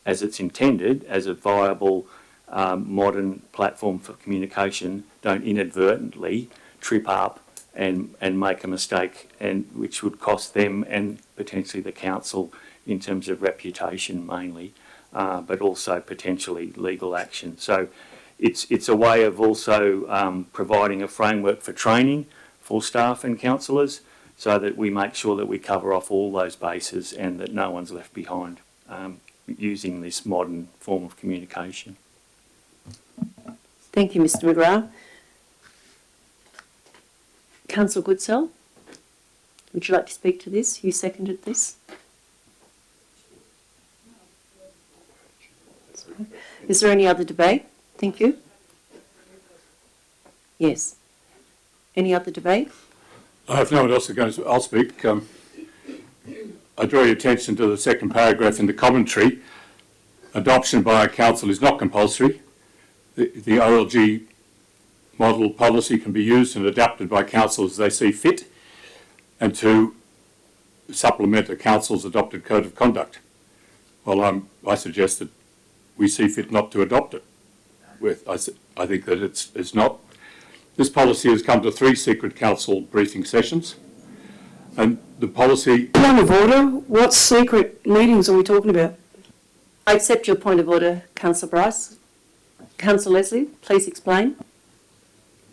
as it's intended, as a viable modern platform for communication, don't inadvertently trip up and make a mistake, and which would cost them and potentially the council in terms of reputation mainly, but also potentially legal action. So it's a way of also providing a framework for training for staff and councillors, so that we make sure that we cover off all those bases and that no one's left behind using this modern form of communication. Thank you, Mr McGrath. Councillor Goodsell, would you like to speak to this? You seconded this. Is there any other debate? Thank you. Yes. Any other debate? If no one else is going to, I'll speak. I draw your attention to the second paragraph in the commentary. Adoption by a council is not compulsory. The OLG model policy can be used and adapted by council as they see fit, and to supplement a council's adopted code of conduct. Well, I suggest that we see fit not to adopt it. I think that it's not. This policy has come to 3 secret council briefing sessions, and the policy... Point of order, what secret meetings are we talking about? I accept your point of order, Councillor Bryce. Councillor Leslie, please explain.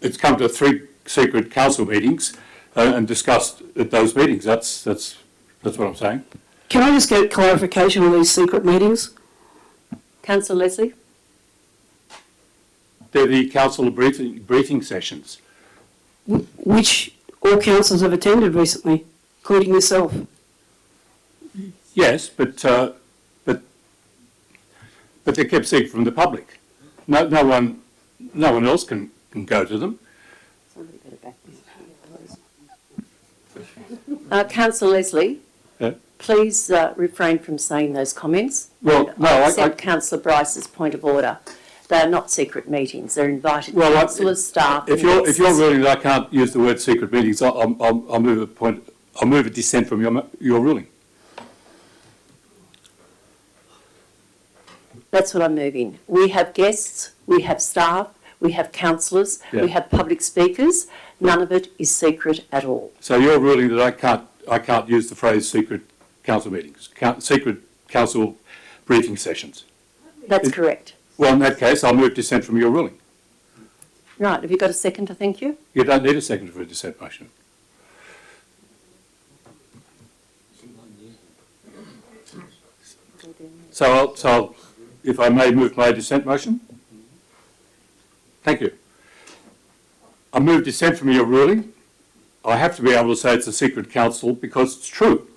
It's come to 3 secret council meetings and discussed at those meetings. That's what I'm saying. Can I just get clarification on these secret meetings? Councillor Leslie. They're the council briefing sessions. Which all councillors have attended recently, including yourself. Yes, but they're kept secret from the public. No one else can go to them. Councillor Leslie, Yeah. please refrain from saying those comments. Well, no, I accept Councillor Bryce's point of order. They are not secret meetings. They're invited councillors, staff. If you're ruling that I can't use the word secret meetings, I'll move a dissent from your ruling. That's what I'm moving. We have guests, we have staff, we have councillors, Yeah. we have public speakers. None of it is secret at all. So you're ruling that I can't use the phrase secret council meetings, secret council briefing sessions. That's correct. Well, in that case, I'll move dissent from your ruling. Right. Have you got a second to thank you? You don't need a second for a dissent motion. So I'll, if I may move my dissent motion. Thank you. I move dissent from your ruling. I have to be able to say it's a secret council because it's true.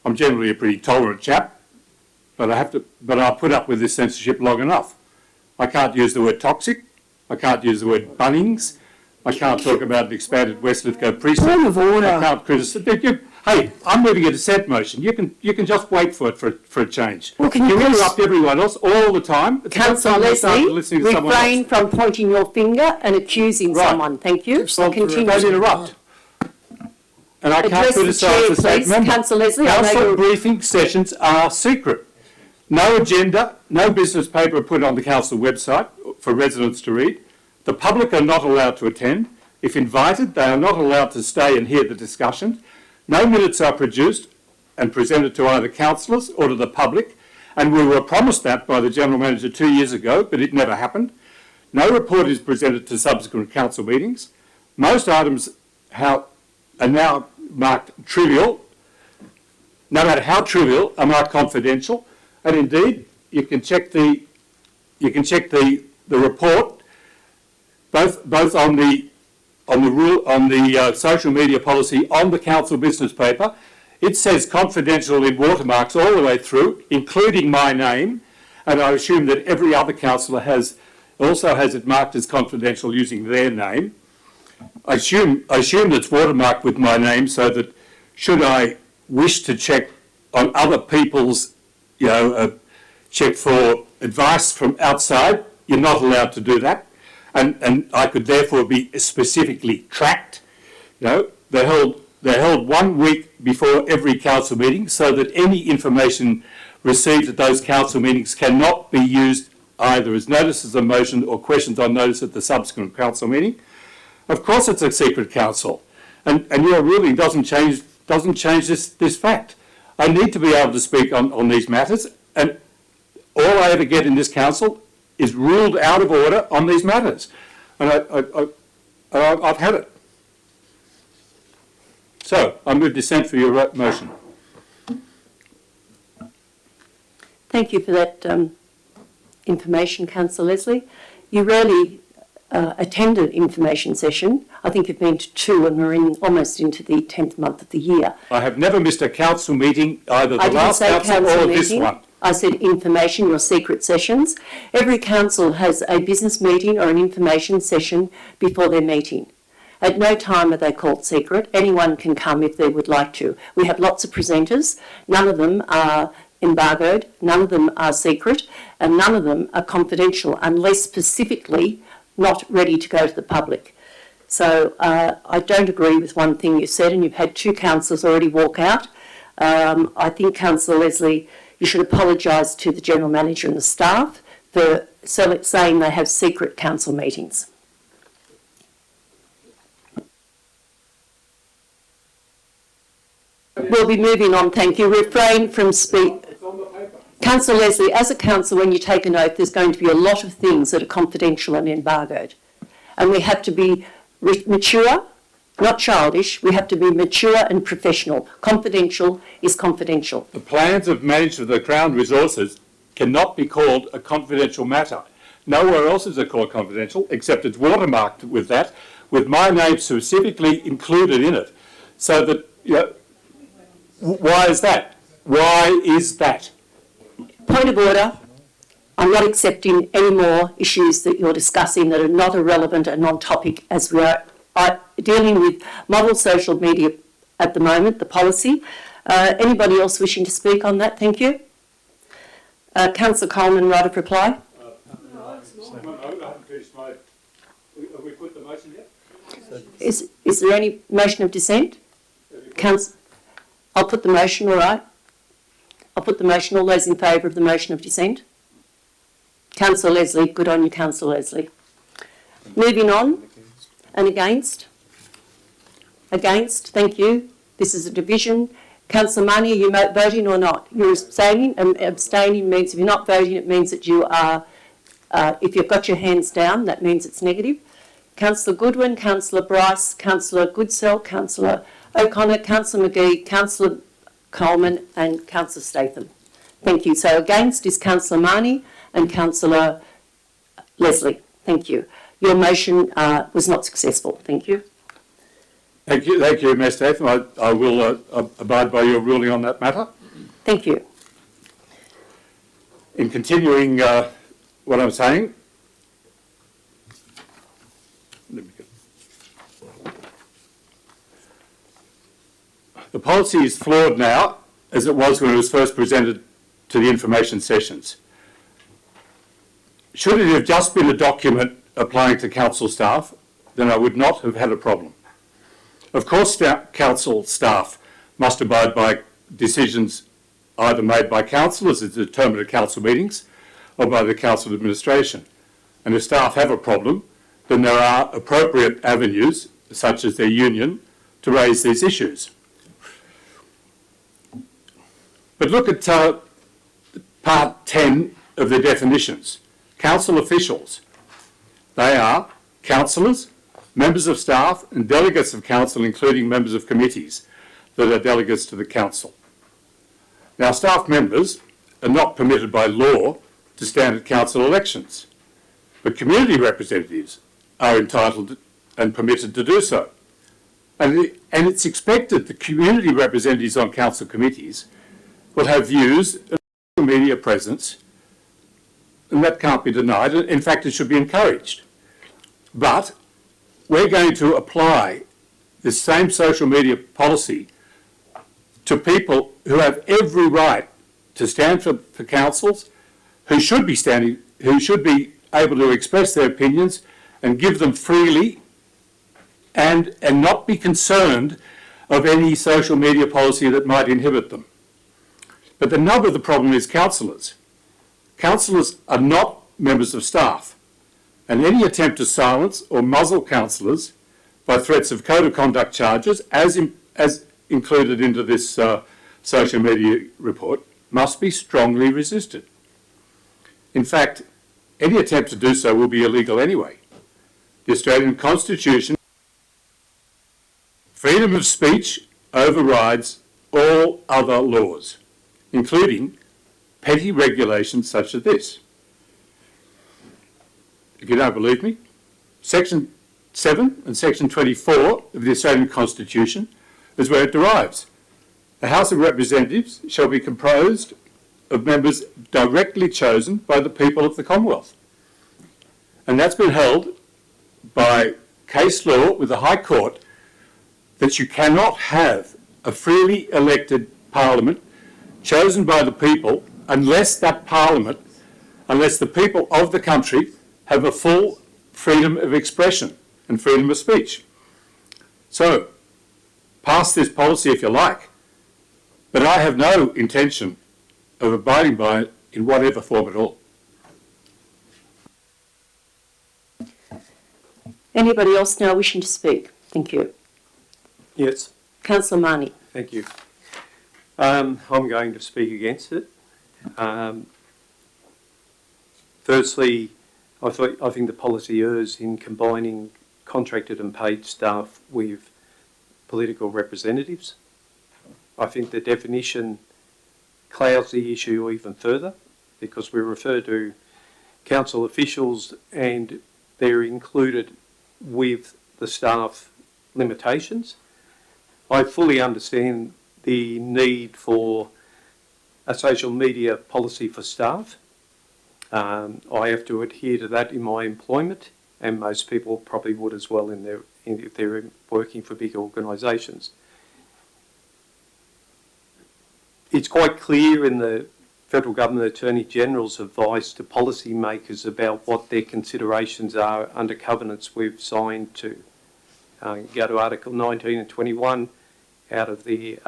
I'm generally a pretty tolerant chap, but I'll put up with this censorship long enough. I can't use the word toxic. I can't use the word Bunnings. I can't talk about an expanded West Lithgow precinct. Point of order. I can't criticise. Hey, I'm moving a dissent motion. You can just wait for it for a change. Well, can you interrupt everyone else all the time? Councillor Leslie, refrain from pointing your finger and accusing someone. Thank you. Well, continue. don't interrupt. And I can't criticise the same member. Councillor Leslie, Council briefing sessions are secret. No agenda, no business paper put on the council website for residents to read. The public are not allowed to attend. If invited, they are not allowed to stay and hear the discussion. No minutes are produced and presented to either councillors or to the public, and we were promised that by the General Manager 2 years ago, but it never happened. No report is presented to subsequent council meetings. Most items are now marked trivial, no matter how trivial, are marked confidential, and indeed you can check the report both on the social media policy on the council business paper. It says confidential in watermarks all the way through, including my name, and I assume that every other councillor also has it marked as confidential using their name. I assume it's watermarked with my name so that should I wish to check on other people's, check for advice from outside, you're not allowed to do that. And I could therefore be specifically tracked. They're held 1 week before every council meeting so that any information received at those council meetings cannot be used either as notices of motion or questions on notice at the subsequent council meeting. Of course it's a secret council, and your ruling doesn't change this fact. I need to be able to speak on these matters, and all I ever get in this council is ruled out of order on these matters. And I've had it. So, I move dissent for your motion. Thank you for that information, Councillor Leslie. You rarely attend an information session. I think you've been to 2 and we're almost into the 10th month of the year. I have never missed a council meeting, either the last council or this one. I said information, your secret sessions. Every council has a business meeting or an information session before their meeting. At no time are they called secret. Anyone can come if they would like to. We have lots of presenters. None of them are embargoed, none of them are secret, and none of them are confidential unless specifically not ready to go to the public. So I don't agree with one thing you said, and you've had two councillors already walk out. I think, Councillor Leslie, you should apologise to the General Manager and the staff for saying they have secret council meetings. We'll be moving on, thank you. Refrain from speak. Councillor Leslie, as a council, when you take an oath, there's going to be a lot of things that are confidential and embargoed. And we have to be mature, not childish. We have to be mature and professional. Confidential is confidential. The plans of management of the Crown resources cannot be called a confidential matter. Nowhere else is it called confidential, except it's watermarked with that, with my name specifically included in it. So that, you know, why is that? Why is that? Point of order. I'm not accepting any more issues that you're discussing that are not irrelevant and on-topic, as we are dealing with model social media at the moment, the policy. Anybody else wishing to speak on that? Thank you. Councillor Coleman, right of reply. Have we put the motion yet? Is there any motion of dissent? I'll put the motion, all right. I'll put the motion. All those in favour of the motion of dissent? Councillor Leslie, good on you, Councillor Leslie. Moving on. And against? Against, thank you. This is a division. Councillor Money, are you voting or not? You're abstaining, and abstaining means if you're not voting, it means that you are, if you've got your hands down, that means it's negative. Councillor Goodwin, Councillor Bryce, Councillor Goodsell, Councillor O'Connor, Councillor McGee, Councillor Coleman and Councillor Statham. Thank you. So against is Councillor Marnie and Councillor Leslie. Thank you. Your motion was not successful. Thank you. Thank you, Ms. Statham. I will abide by your ruling on that matter. Thank you. In continuing what I'm saying, the policy is flawed now, as it was when it was first presented to the information sessions. Should it have just been a document applying to council staff, then I would not have had a problem. Of course, council staff must abide by decisions either made by council as is determined at council meetings or by the council administration. And if staff have a problem, then there are appropriate avenues, such as their union, to raise these issues. But look at part 10 of the definitions. Council officials. They are councillors, members of staff and delegates of council, including members of committees that are delegates to the council. Now, staff members are not permitted by law to stand at council elections, but community representatives are entitled and permitted to do so. And it's expected that community representatives on council committees will have views and social media presence, and that can't be denied. In fact, it should be encouraged. But we're going to apply this same social media policy to people who have every right to stand for councils, who should be able to express their opinions and give them freely, and not be concerned of any social media policy that might inhibit them. But the nub of the problem is councillors. Councillors are not members of staff, and any attempt to silence or muzzle councillors by threats of code of conduct charges, as included into this social media report, must be strongly resisted. In fact, any attempt to do so will be illegal anyway. The Australian Constitution, freedom of speech overrides all other laws, including petty regulations such as this. If you don't believe me, Section 7 and Section 24 of the Australian Constitution is where it derives. The House of Representatives shall be composed of members directly chosen by the people of the Commonwealth. And that's been held by case law with the High Court, that you cannot have a freely elected Parliament chosen by the people unless that Parliament, unless the people of the country have a full freedom of expression and freedom of speech. So, pass this policy if you like, but I have no intention of abiding by it in whatever form at all. Anybody else now wishing to speak? Thank you. Yes. Councillor Marnie. Thank you. I'm going to speak against it. Firstly, I think the policy errs in combining contracted and paid staff with political representatives. I think the definition clouds the issue even further, because we refer to council officials and they're included with the staff limitations. I fully understand the need for a social media policy for staff. I have to adhere to that in my employment, and most people probably would as well if they're working for big organisations. It's quite clear in the Federal Government Attorney General's advice to policymakers about what their considerations are under covenants we've signed to. Go to Article 19 and 21 out of the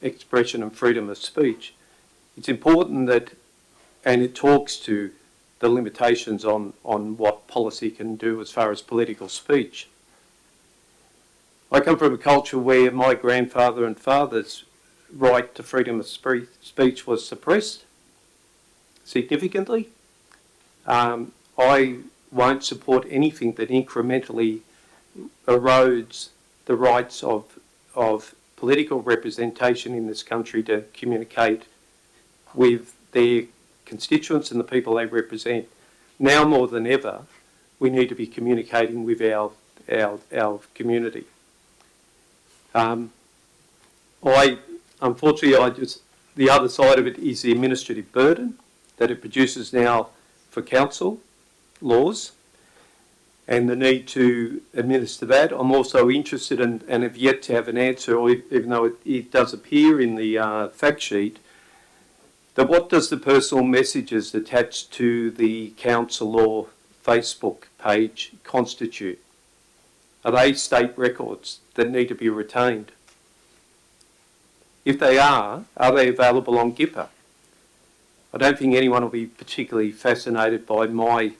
expression and freedom of speech. It's important that, and it talks to the limitations on what policy can do as far as political speech. I come from a culture where my grandfather and father's right to freedom of speech was suppressed significantly. I won't support anything that incrementally erodes the rights of political representation in this country to communicate with their constituents and the people they represent. Now more than ever, we need to be communicating with our community. Unfortunately, the other side of it is the administrative burden that it produces now for council laws and the need to administer that. I'm also interested in, and have yet to have an answer, even though it does appear in the fact sheet, that what does the personal messages attached to the council or Facebook page constitute? Are they state records that need to be retained? If they are they available on GIPA? I don't think anyone will be particularly fascinated by my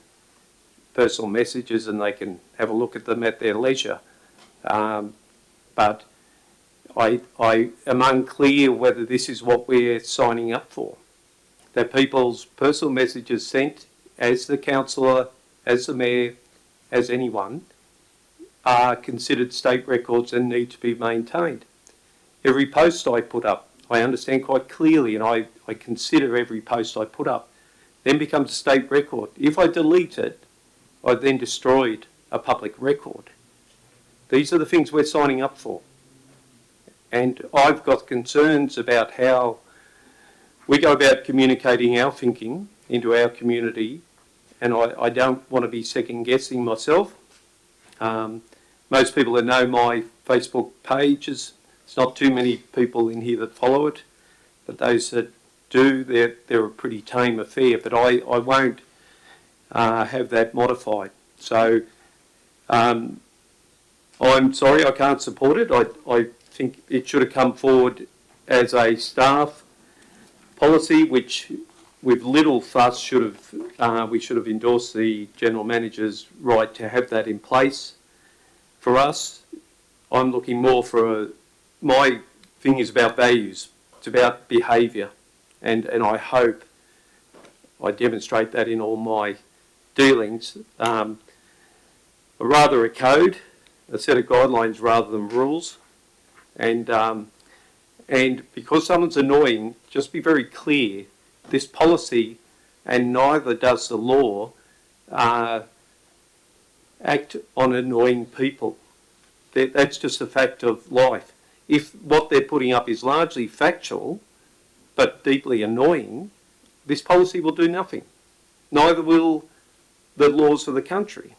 personal messages, and they can have a look at them at their leisure. But I am unclear whether this is what we're signing up for. That people's personal messages sent as the councillor, as the mayor, as anyone, are considered state records and need to be maintained. Every post I put up, I understand quite clearly, and I consider every post I put up, then becomes a state record. If I delete it, I've then destroyed a public record. These are the things we're signing up for. And I've got concerns about how we go about communicating our thinking into our community, and I don't want to be second guessing myself. Most people that know my Facebook page, it's not too many people in here that follow it, but those that do, they're a pretty tame affair, but I won't have that modified. So I'm sorry I can't support it. I think it should have come forward as a staff policy, which with little fuss we should have endorsed the General Manager's right to have that in place. For us, I'm looking more for my thing is about values. It's about behaviour, and I hope I demonstrate that in all my dealings. Rather a code, a set of guidelines rather than rules, and because someone's annoying, just be very clear. This policy, and neither does the law, act on annoying people. That's just a fact of life. If what they're putting up is largely factual, but deeply annoying, this policy will do nothing. Neither will the laws of the country.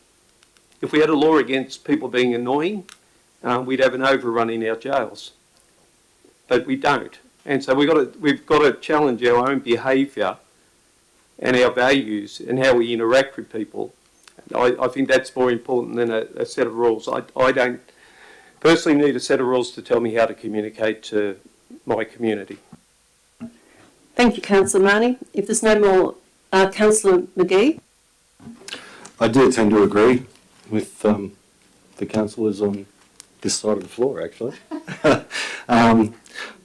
If we had a law against people being annoying, we'd have an overrun in our jails. But we don't. And so we've got to challenge our own behaviour and our values and how we interact with people. I think that's more important than a set of rules. I don't personally need a set of rules to tell me how to communicate to my community. Thank you, Councillor Marnie. If there's no more, Councillor McGee. I do tend to agree with the councillors on this side of the floor, actually.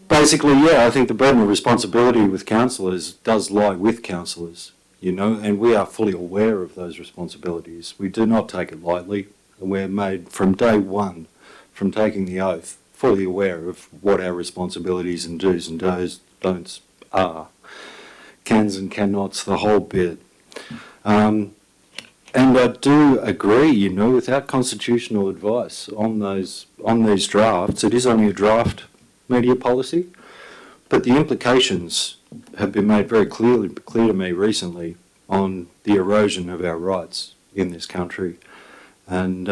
Basically, yeah, I think the burden of responsibility with councillors does lie with councillors, you know, and we are fully aware of those responsibilities. We do not take it lightly, and we're made from day one, from taking the oath, fully aware of what our responsibilities and do's and don'ts are. Cans and cannots, the whole bit. And I do agree, you know, without constitutional advice on these drafts, it is only a draft media policy, but the implications have been made very clear to me recently on the erosion of our rights in this country. And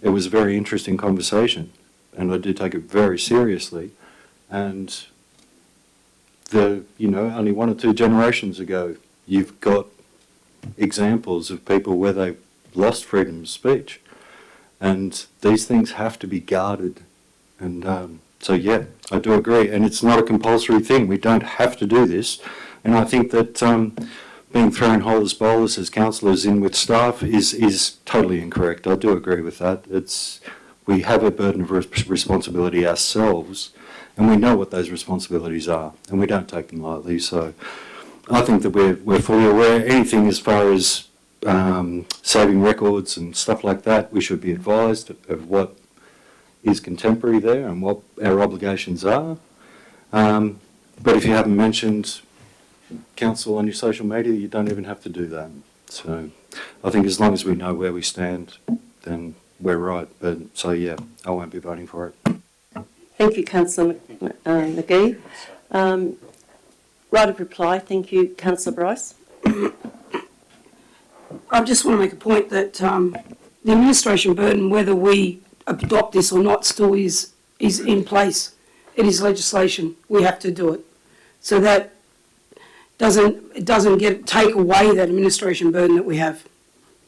it was a very interesting conversation, and I do take it very seriously. And only 1 or 2 generations ago, you've got examples of people where they've lost freedom of speech, and these things have to be guarded. And so yeah, I do agree, and it's not a compulsory thing. We don't have to do this, and I think that being thrown holus bolus as councillors in with staff is totally incorrect. I do agree with that. We have a burden of responsibility ourselves, and we know what those responsibilities are, and we don't take them lightly. So I think that we're fully aware. Anything as far as saving records and stuff like that, we should be advised of what is contemporary there and what our obligations are. But if you haven't mentioned council on your social media, you don't even have to do that. So I think as long as we know where we stand, then we're right. But so yeah, I won't be voting for it. Thank you, Councillor McGee. Right of reply. Thank you, Councillor Bryce. I just want to make a point that the administration burden, whether we adopt this or not, still is in place. It is legislation. We have to do it. So that doesn't take away that administration burden that we have.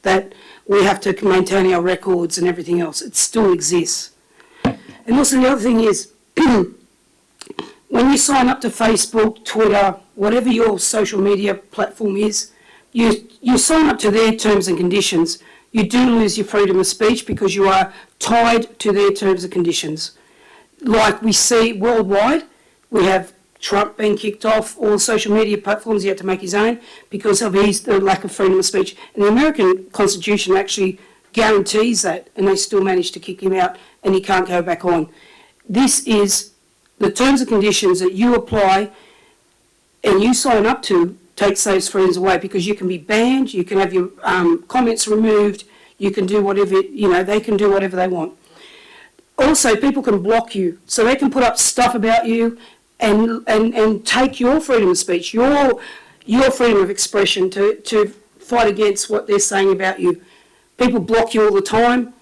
That we have to maintain our records and everything else. It still exists. And also the other thing is, when you sign up to Facebook, Twitter, whatever your social media platform is, you sign up to their terms and conditions. You do lose your freedom of speech because you are tied to their terms and conditions. Like we see worldwide, we have Trump being kicked off all social media platforms. He had to make his own because of the lack of freedom of speech. And the American Constitution actually guarantees that, and they still managed to kick him out, and he can't go back on. This is the terms and conditions that you apply and you sign up to takes those freedoms away, because you can be banned, you can have your comments removed, you can do whatever, they can do whatever they want. Also, people can block you, so they can put up stuff about you and take your freedom of speech, your freedom of expression to fight against what they're saying about you. People block you all the time,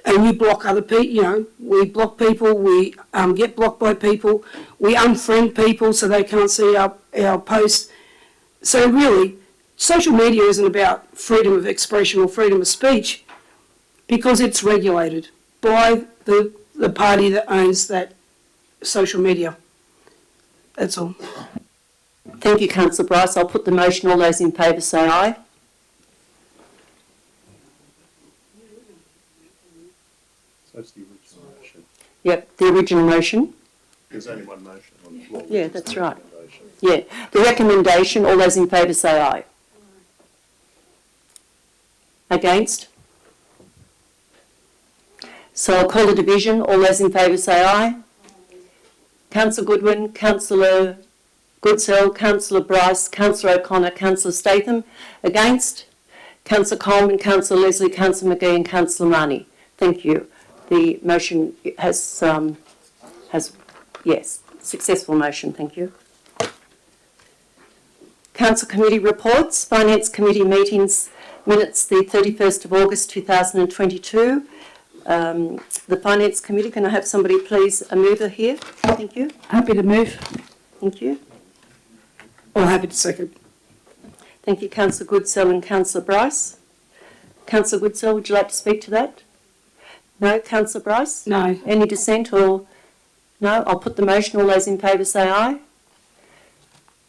and you block other people. We block people, we get blocked by people, we unfriend people so they can't see our posts. So really, social media isn't about freedom of expression or freedom of speech, because it's regulated by the party that owns that social media. That's all. Thank you, Councillor Bryce. I'll put the motion. All those in favour say aye. So that's the original motion. Yep, the original motion. There's only one motion on the floor. Yeah, that's right. Yeah, the recommendation, all those in favour say aye. Against? So I'll call the division. All those in favour say aye. Councillor Goodwin, Councillor Goodsell, Councillor Bryce, Councillor O'Connor, Councillor Statham. Against? Councillor Coleman, Councillor Leslie, Councillor McGee and Councillor Marnie. Thank you. The motion has yes, successful motion. Thank you. Council Committee reports, Finance Committee meetings minutes the 31st of August 2022. The Finance Committee, can I have somebody please, a mover here? Thank you. Happy to move. Thank you. Or happy to second. Thank you, Councillor Goodsell and Councillor Bryce. Councillor Goodsell, would you like to speak to that? No. Councillor Bryce? No. Any dissent or no? I'll put the motion. All those in favour say aye.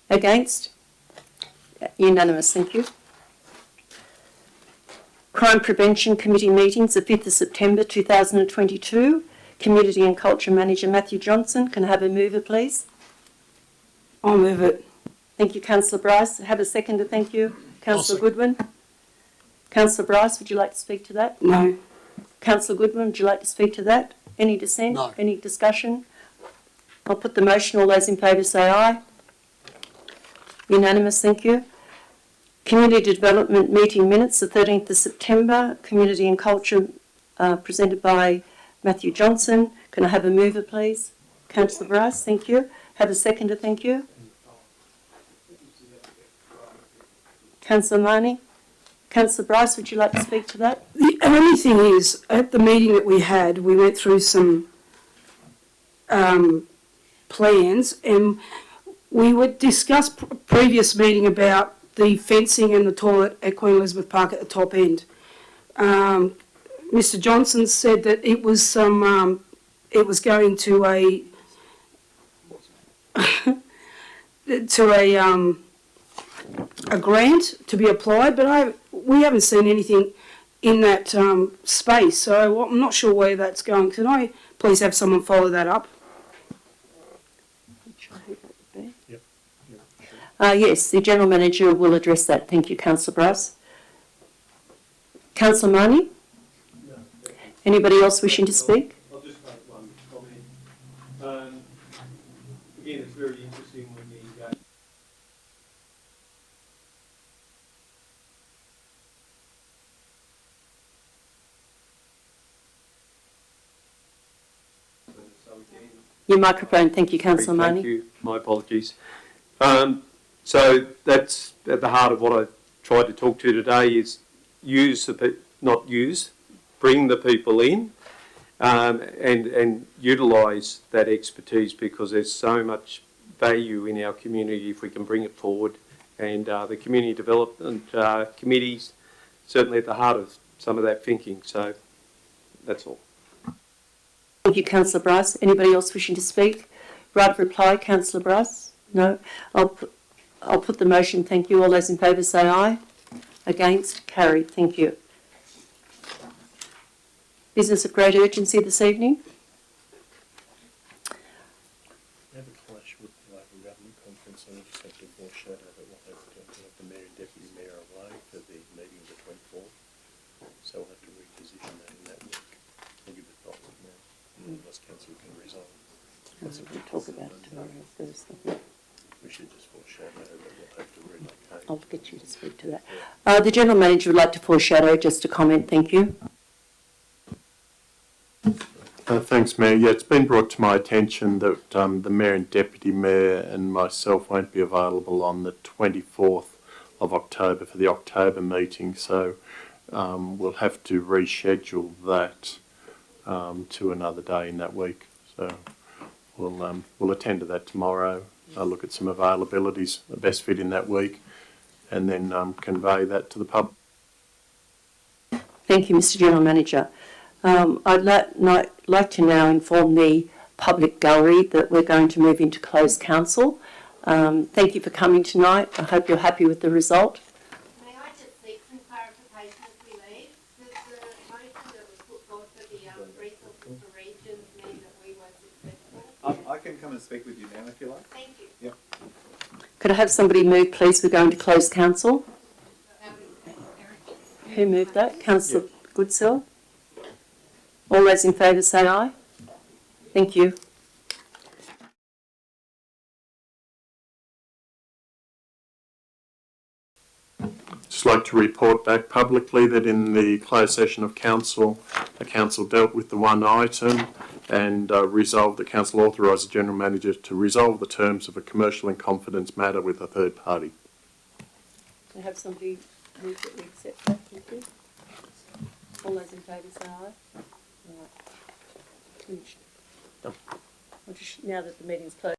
Against? Unanimous, thank you. Crime Prevention Committee meetings, the 5th of September 2022. Community and Culture Manager Matthew Johnson. Can I have a mover, please? I'll move it. Thank you, Councillor Bryce. Have a seconder, thank you. Councillor Goodwin. Councillor Bryce, would you like to speak to that? No. Councillor Goodwin, would you like to speak to that? Any dissent? No. Any discussion? I'll put the motion. All those in favour say aye. Unanimous, thank you. Community Development Meeting Minutes, the 13th of September. Community and Culture presented by Matthew Johnson. Can I have a mover, please? Councillor Bryce, thank you. Have a seconder, thank you. Councillor Marnie. Councillor Bryce, would you like to speak to that? The only thing is, at the meeting that we had, we went through some plans, and we would discuss previous meeting about the fencing and the toilet at Queen Elizabeth Park at the top end. Mr. Johnson said that it was some, it was going to a a grant to be applied, but we haven't seen anything in that space, so I'm not sure where that's going. Can I please have someone follow that up? Yes, the General Manager will address that. Thank you, Councillor Bryce. Councillor Marnie? No. Anybody else wishing to speak? I'll just make one comment. Again, it's very interesting when you go. Your microphone. Thank you, Councillor Marnie. Thank you. My apologies. So that's at the heart of what I tried to talk to today is bring the people in and utilise that expertise, because there's so much value in our community if we can bring it forward. And the community development committees certainly at the heart of some of that thinking. So that's all. Thank you, Councillor Bryce. Anybody else wishing to speak? Right of reply, Councillor Bryce? No. I'll put the motion. Thank you. All those in favour say aye. Against? Carried. Thank you. Business of great urgency this evening. We have a clash with the local government conference, and I just have to foreshadow that we'll have to have the Mayor and Deputy Mayor away for the meeting of the 24th. So we'll have to reposition that in that week. We'll give it thought now, and unless Council can resolve. We'll talk about it tomorrow Thursday. We should just foreshadow that we'll have to relocate. I'll get you to speak to that. The General Manager would like to foreshadow just a comment. Thank you. Thanks, Mayor. Yeah, it's been brought to my attention that the Mayor and Deputy Mayor and myself won't be available on the 24th of October for the October meeting, so we'll have to reschedule that to another day in that week. So we'll attend to that tomorrow. I'll look at some availabilities, the best fit in that week, and then convey that to the public. Thank you, Mr. General Manager. I'd like to now inform the public gallery that we're going to move into closed council. Thank you for coming tonight. I hope you're happy with the result. May I just seek some clarification as we leave? Does the motion that was put forward for the resources for regions mean that we were successful? I can come and speak with you now if you like. Thank you. Yep. Could I have somebody move, please? We're going to closed council. Who moved that? Councillor Goodsell? All those in favour say aye. Thank you. Just like to report back publicly that in the closed session of Council, the Council dealt with the one item and resolved that Council authorised the General Manager to resolve the terms of a commercial in confidence matter with a third party. Can I have somebody move that we accept that? Thank you. All those in favour say aye. Right. Finished. Now that the meeting's closed.